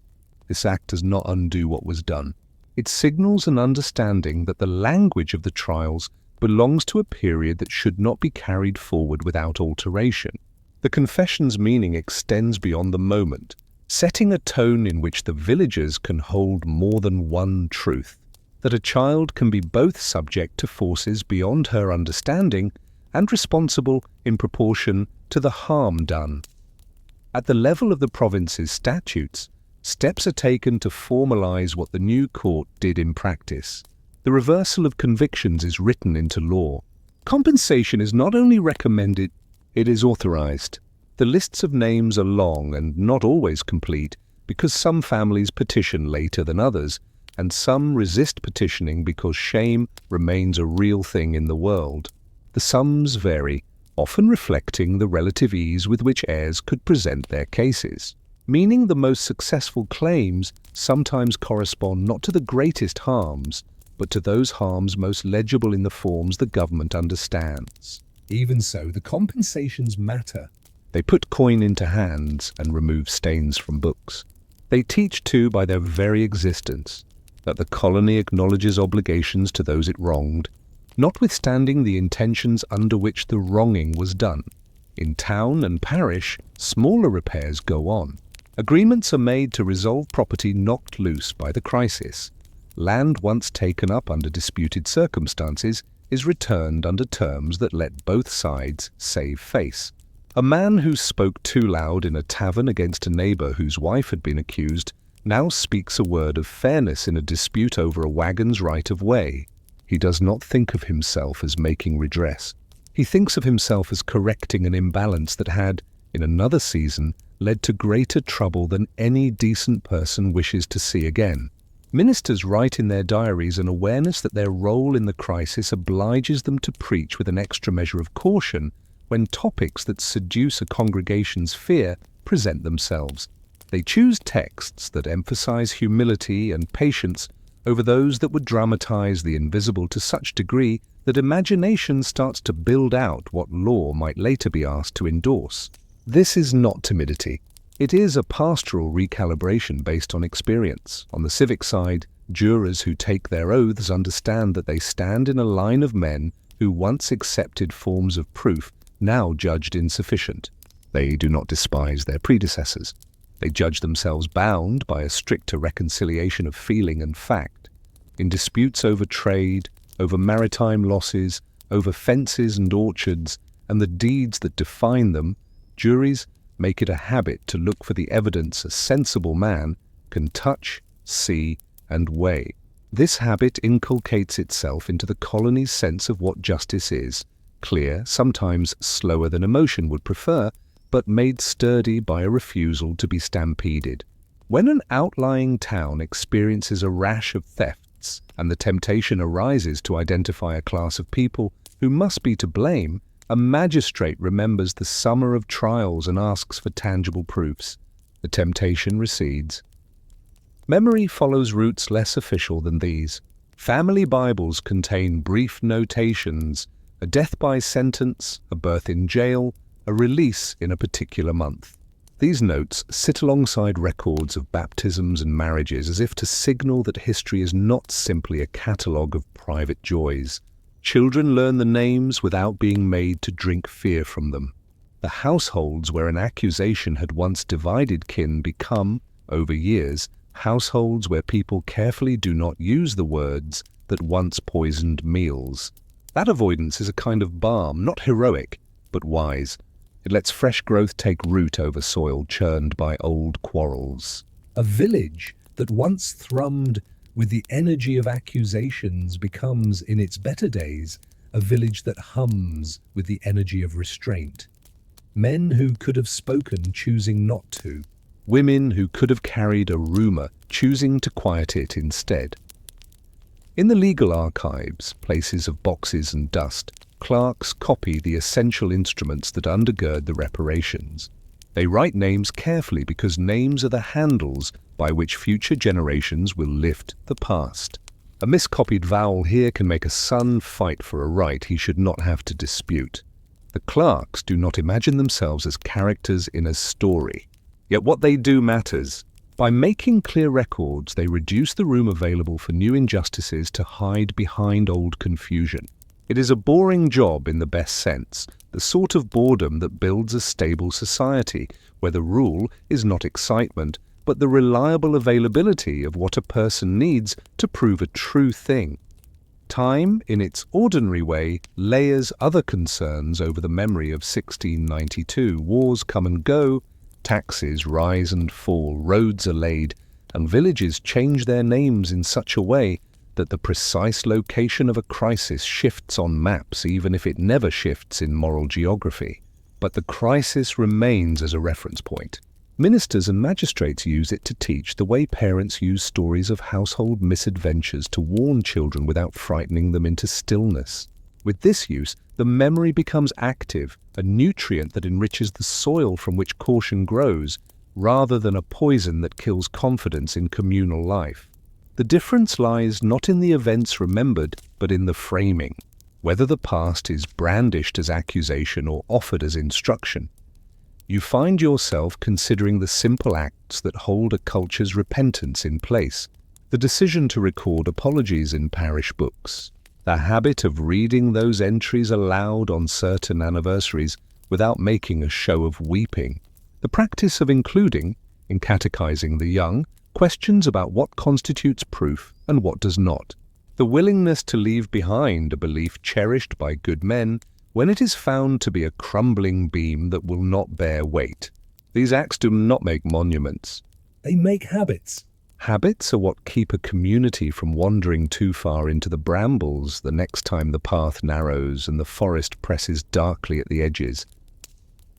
This act does not undo what was done. It signals an understanding that the language of the trials belongs to a period that should not be carried forward without alteration. The confession's meaning extends beyond the moment, setting a tone in which the villagers can hold more than one truth, that a child can be both subject to forces beyond her understanding and responsible in proportion to the harm done. At the level of the province's statutes, steps are taken to formalize what the new court did in practice. The reversal of convictions is written into law. Compensation is not only recommended, it is authorized. The lists of names are long and not always complete because some families petition later than others, and some resist petitioning because shame remains a real thing in the world. The sums vary, often reflecting the relative ease with which heirs could present their cases, meaning the most successful claims sometimes correspond not to the greatest harms, but to those harms most legible in the forms the government understands. Even so, the compensations matter. They put coin into hands and remove stains from books. They teach, too, by their very existence, that the colony acknowledges obligations to those it wronged, notwithstanding the intentions under which the wronging was done. In town and parish, smaller repairs go on. Agreements are made to resolve property knocked loose by the crisis. Land once taken up under disputed circumstances is returned under terms that let both sides save face. A man who spoke too loud in a tavern against a neighbor whose wife had been accused now speaks a word of fairness in a dispute over a wagon's right of way. He does not think of himself as making redress. He thinks of himself as correcting an imbalance that had, in another season, led to greater trouble than any decent person wishes to see again. Ministers write in their diaries an awareness that their role in the crisis obliges them to preach with an extra measure of caution when topics that seduce a congregation's fear present themselves. They choose texts that emphasize humility and patience over those that would dramatize the invisible to such degree that imagination starts to build out what law might later be asked to endorse. This is not timidity. It is a pastoral recalibration based on experience. On the civic side, jurors who take their oaths understand that they stand in a line of men who once accepted forms of proof now judged insufficient. They do not despise their predecessors. They judge themselves bound by a stricter reconciliation of feeling and fact. In disputes over trade, over maritime losses, over fences and orchards, and the deeds that define them, juries make it a habit to look for the evidence a sensible man can touch, see, and weigh. This habit inculcates itself into the colony's sense of what justice is, clear, sometimes slower than emotion would prefer, but made sturdy by a refusal to be stampeded. When an outlying town experiences a rash of thefts, and the temptation arises to identify a class of people who must be to blame, a magistrate remembers the summer of trials and asks for tangible proofs. The temptation recedes. Memory follows routes less official than these. Family Bibles contain brief notations, a death by sentence, a birth in jail, a release in a particular month. These notes sit alongside records of baptisms and marriages as if to signal that history is not simply a catalogue of private joys. Children learn the names without being made to drink fear from them. The households where an accusation had once divided kin become, over years, households where people carefully do not use the words that once poisoned meals. That avoidance is a kind of balm, not heroic, but wise. It lets fresh growth take root over soil churned by old quarrels. A village that once thrummed with the energy of accusations becomes, in its better days, a village that hums with the energy of restraint. Men who could have spoken choosing not to. Women who could have carried a rumor choosing to quiet it instead. In the legal archives, places of boxes and dust, clerks copy the essential instruments that undergird the reparations. They write names carefully because names are the handles by which future generations will lift the past. A miscopied vowel here can make a son fight for a right he should not have to dispute. The clerks do not imagine themselves as characters in a story. Yet what they do matters. By making clear records, they reduce the room available for new injustices to hide behind old confusion. It is a boring job in the best sense, the sort of boredom that builds a stable society, where the rule is not excitement, but the reliable availability of what a person needs to prove a true thing. Time, in its ordinary way, layers other concerns over the memory of 1692. Wars come and go, taxes rise and fall, roads are laid, and villages change their names in such a way that the precise location of a crisis shifts on maps even if it never shifts in moral geography. But the crisis remains as a reference point. Ministers and magistrates use it to teach the way parents use stories of household misadventures to warn children without frightening them into stillness. With this use, the memory becomes active, a nutrient that enriches the soil from which caution grows, rather than a poison that kills confidence in communal life. The difference lies not in the events remembered, but in the framing, whether the past is brandished as accusation or offered as instruction. You find yourself considering the simple acts that hold a culture's repentance in place, the decision to record apologies in parish books, the habit of reading those entries aloud on certain anniversaries without making a show of weeping, the practice of including, in catechizing the young, questions about what constitutes proof and what does not, the willingness to leave behind a belief cherished by good men when it is found to be a crumbling beam that will not bear weight. These acts do not make monuments. They make habits. Habits are what keep a community from wandering too far into the brambles the next time the path narrows and the forest presses darkly at the edges.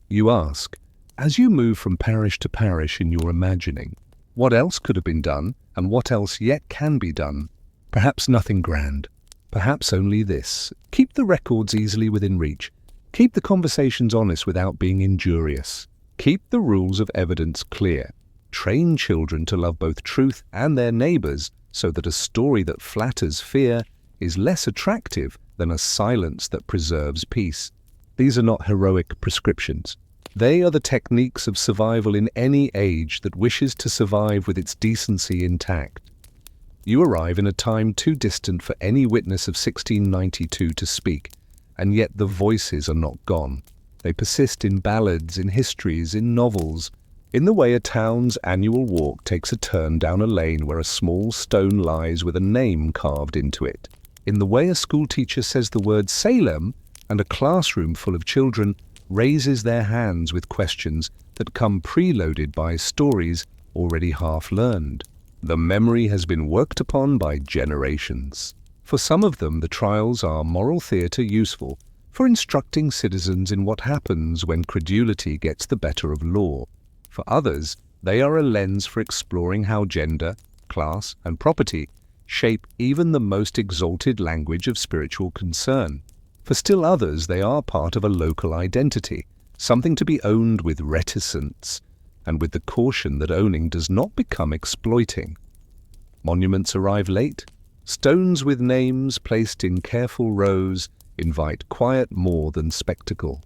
You ask, as you move from parish to parish in your imagining, what else could have been done and what else yet can be done? Perhaps nothing grand. Perhaps only this. Keep the records easily within reach. Keep the conversations honest without being injurious. Keep the rules of evidence clear. Train children to love both truth and their neighbors so that a story that flatters fear is less attractive than a silence that preserves peace. These are not heroic prescriptions. They are the techniques of survival in any age that wishes to survive with its decency intact. You arrive in a time too distant for any witness of 1692 to speak, and yet the voices are not gone. They persist in ballads, in histories, in novels, in the way a town's annual walk takes a turn down a lane where a small stone lies with a name carved into it, in the way a schoolteacher says the word Salem and a classroom full of children raises their hands with questions that come preloaded by stories already half learned. The memory has been worked upon by generations. For some of them, the trials are moral theatre useful for instructing citizens in what happens when credulity gets the better of law. For others, they are a lens for exploring how gender, class, and property shape even the most exalted language of spiritual concern. For still others, they are part of a local identity, something to be owned with reticence, and with the caution that owning does not become exploiting. Monuments arrive late. Stones with names placed in careful rows invite quiet more than spectacle.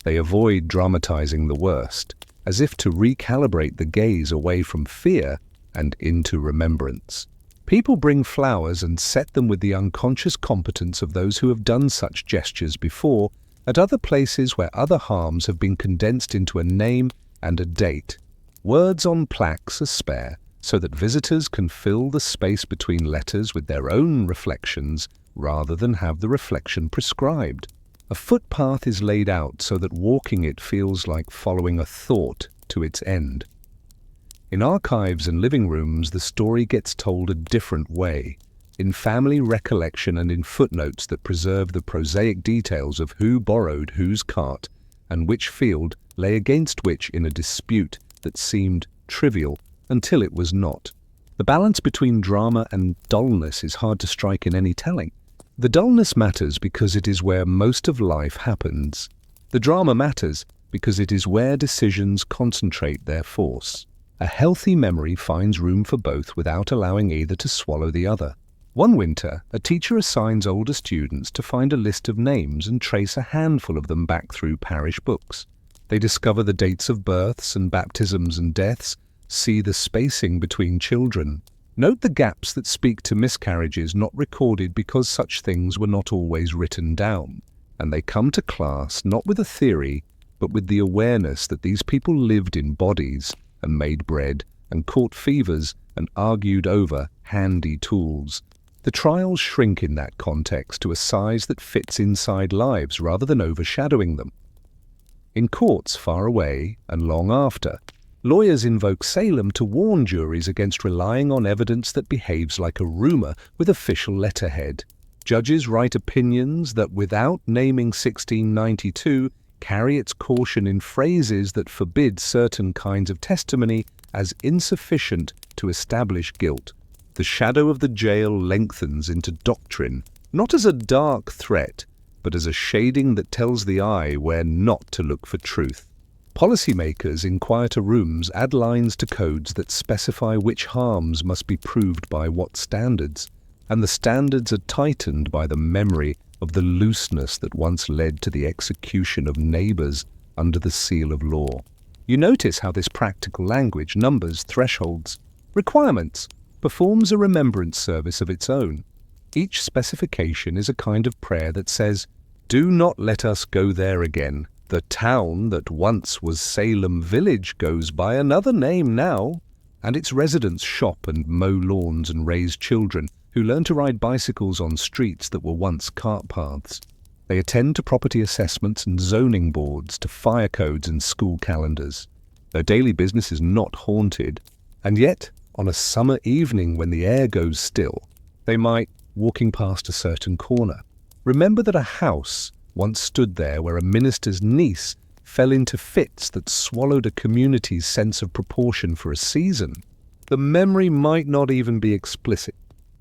They avoid dramatizing the worst, as if to recalibrate the gaze away from fear and into remembrance. People bring flowers and set them with the unconscious competence of those who have done such gestures before at other places where other harms have been condensed into a name and a date. Words on plaques are spare, so that visitors can fill the space between letters with their own reflections rather than have the reflection prescribed. A footpath is laid out so that walking it feels like following a thought to its end. In archives and living rooms, the story gets told a different way, in family recollection and in footnotes that preserve the prosaic details of who borrowed whose cart and which field lay against which in a dispute that seemed trivial until it was not. The balance between drama and dullness is hard to strike in any telling. The dullness matters because it is where most of life happens. The drama matters because it is where decisions concentrate their force. A healthy memory finds room for both without allowing either to swallow the other. One winter, a teacher assigns older students to find a list of names and trace a handful of them back through parish books. They discover the dates of births and baptisms and deaths, see the spacing between children. Note the gaps that speak to miscarriages not recorded because such things were not always written down. And they come to class not with a theory, but with the awareness that these people lived in bodies and made bread and caught fevers and argued over handy tools. The trials shrink in that context to a size that fits inside lives rather than overshadowing them. In courts far away and long after, lawyers invoke Salem to warn juries against relying on evidence that behaves like a rumor with official letterhead. Judges write opinions that, without naming 1692, carry its caution in phrases that forbid certain kinds of testimony as insufficient to establish guilt. The shadow of the jail lengthens into doctrine, not as a dark threat, but as a shading that tells the eye where not to look for truth. Policymakers in quieter rooms add lines to codes that specify which harms must be proved by what standards, and the standards are tightened by the memory of the looseness that once led to the execution of neighbors under the seal of law. You notice how this practical language, numbers, thresholds, requirements, performs a remembrance service of its own. Each specification is a kind of prayer that says, "Do not let us go there again. The town that once was Salem village goes by another name now." And its residents shop and mow lawns and raise children who learn to ride bicycles on streets that were once cart paths. They attend to property assessments and zoning boards, to fire codes and school calendars. Their daily business is not haunted, and yet, on a summer evening when the air goes still, they might, walking past a certain corner, remember that a house once stood there where a minister's niece fell into fits that swallowed a community's sense of proportion for a season. The memory might not even be explicit.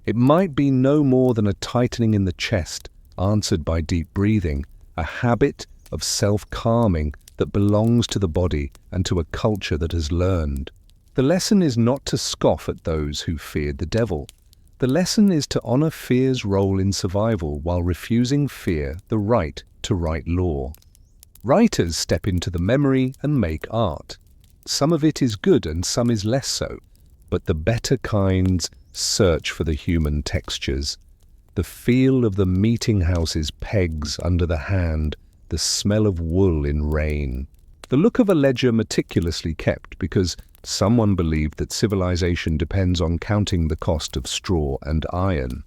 It might be no more than a tightening in the chest, answered by deep breathing, a habit of self-calming that belongs to the body and to a culture that has learned. The lesson is not to scoff at those who feared the devil. The lesson is to honor fear's role in survival while refusing fear the right to write law. Writers step into the memory and make art. Some of it is good and some is less so, but the better kinds search for the human textures. The feel of the meeting house's pegs under the hand, the smell of wool in rain. The look of a ledger meticulously kept because someone believed that civilization depends on counting the cost of straw and iron.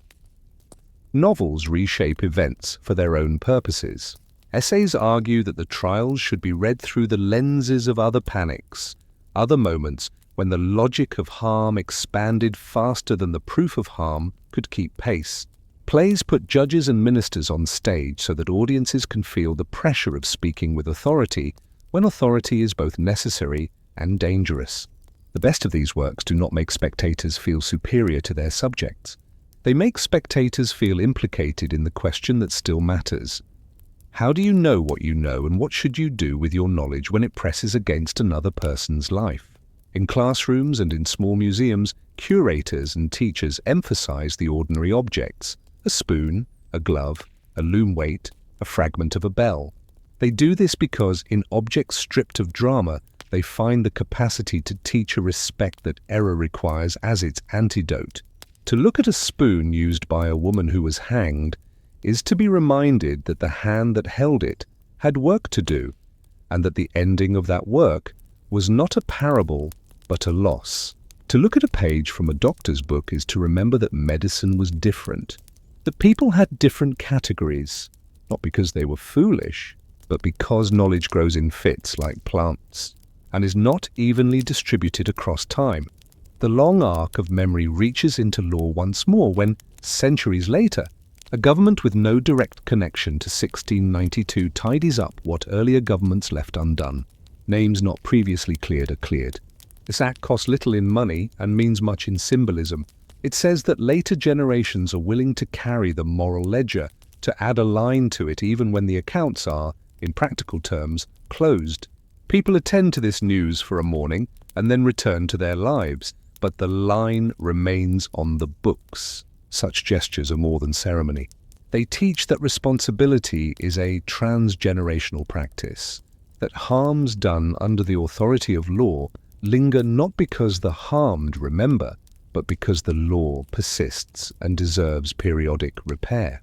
Novels reshape events for their own purposes. Essays argue that the trials should be read through the lenses of other panics, other moments when the logic of harm expanded faster than the proof of harm could keep pace. Plays put judges and ministers on stage so that audiences can feel the pressure of speaking with authority when authority is both necessary and dangerous. The best of these works do not make spectators feel superior to their subjects. They make spectators feel implicated in the question that still matters. How do you know what you know, and what should you do with your knowledge when it presses against another person's life? In classrooms and in small museums, curators and teachers emphasize the ordinary objects: a spoon, a glove, a loom weight, a fragment of a bell. They do this because, in objects stripped of drama, they find the capacity to teach a respect that error requires as its antidote. To look at a spoon used by a woman who was hanged is to be reminded that the hand that held it had work to do, and that the ending of that work was not a parable, but a loss. To look at a page from a doctor's book is to remember that medicine was different, that people had different categories, not because they were foolish, but because knowledge grows in fits like plants, and is not evenly distributed across time. The long arc of memory reaches into law once more when, centuries later, a government with no direct connection to 1692 tidies up what earlier governments left undone. Names not previously cleared are cleared. This act costs little in money and means much in symbolism. It says that later generations are willing to carry the moral ledger, to add a line to it even when the accounts are, in practical terms, closed. People attend to this news for a morning and then return to their lives, but the line remains on the books. Such gestures are more than ceremony. They teach that responsibility is a transgenerational practice, that harms done under the authority of law linger not because the harmed remember, but because the law persists and deserves periodic repair.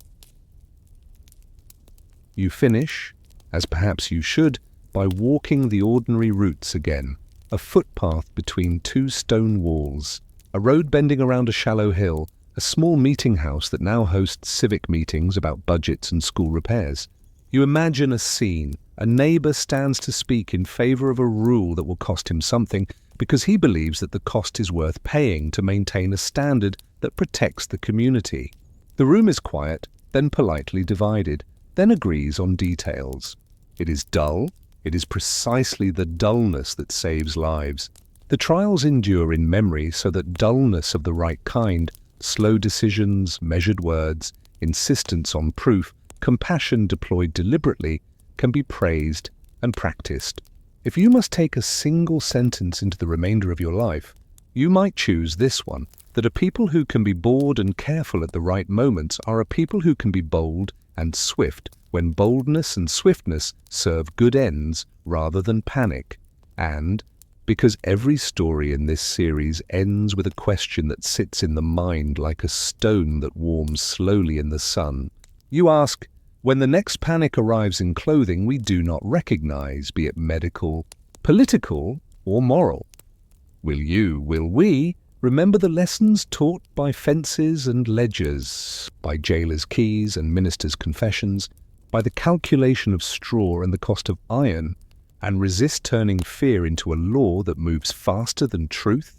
You finish, as perhaps you should, by walking the ordinary routes again, a footpath between two stone walls, a road bending around a shallow hill, a small meeting house that now hosts civic meetings about budgets and school repairs. You imagine a scene. A neighbor stands to speak in favor of a rule that will cost him something because he believes that the cost is worth paying to maintain a standard that protects the community. The room is quiet, then politely divided, then agrees on details. It is dull. It is precisely the dullness that saves lives. The trials endure in memory so that dullness of the right kind, slow decisions, measured words, insistence on proof, compassion deployed deliberately, can be praised and practiced. If you must take a single sentence into the remainder of your life, you might choose this one, that a people who can be bored and careful at the right moments are a people who can be bold and swift when boldness and swiftness serve good ends rather than panic. And because every story in this series ends with a question that sits in the mind like a stone that warms slowly in the sun, you ask, when the next panic arrives in clothing we do not recognize, be it medical, political, or moral, will we, remember the lessons taught by fences and ledgers, by jailers' keys and ministers' confessions, by the calculation of straw and the cost of iron, and resist turning fear into a law that moves faster than truth?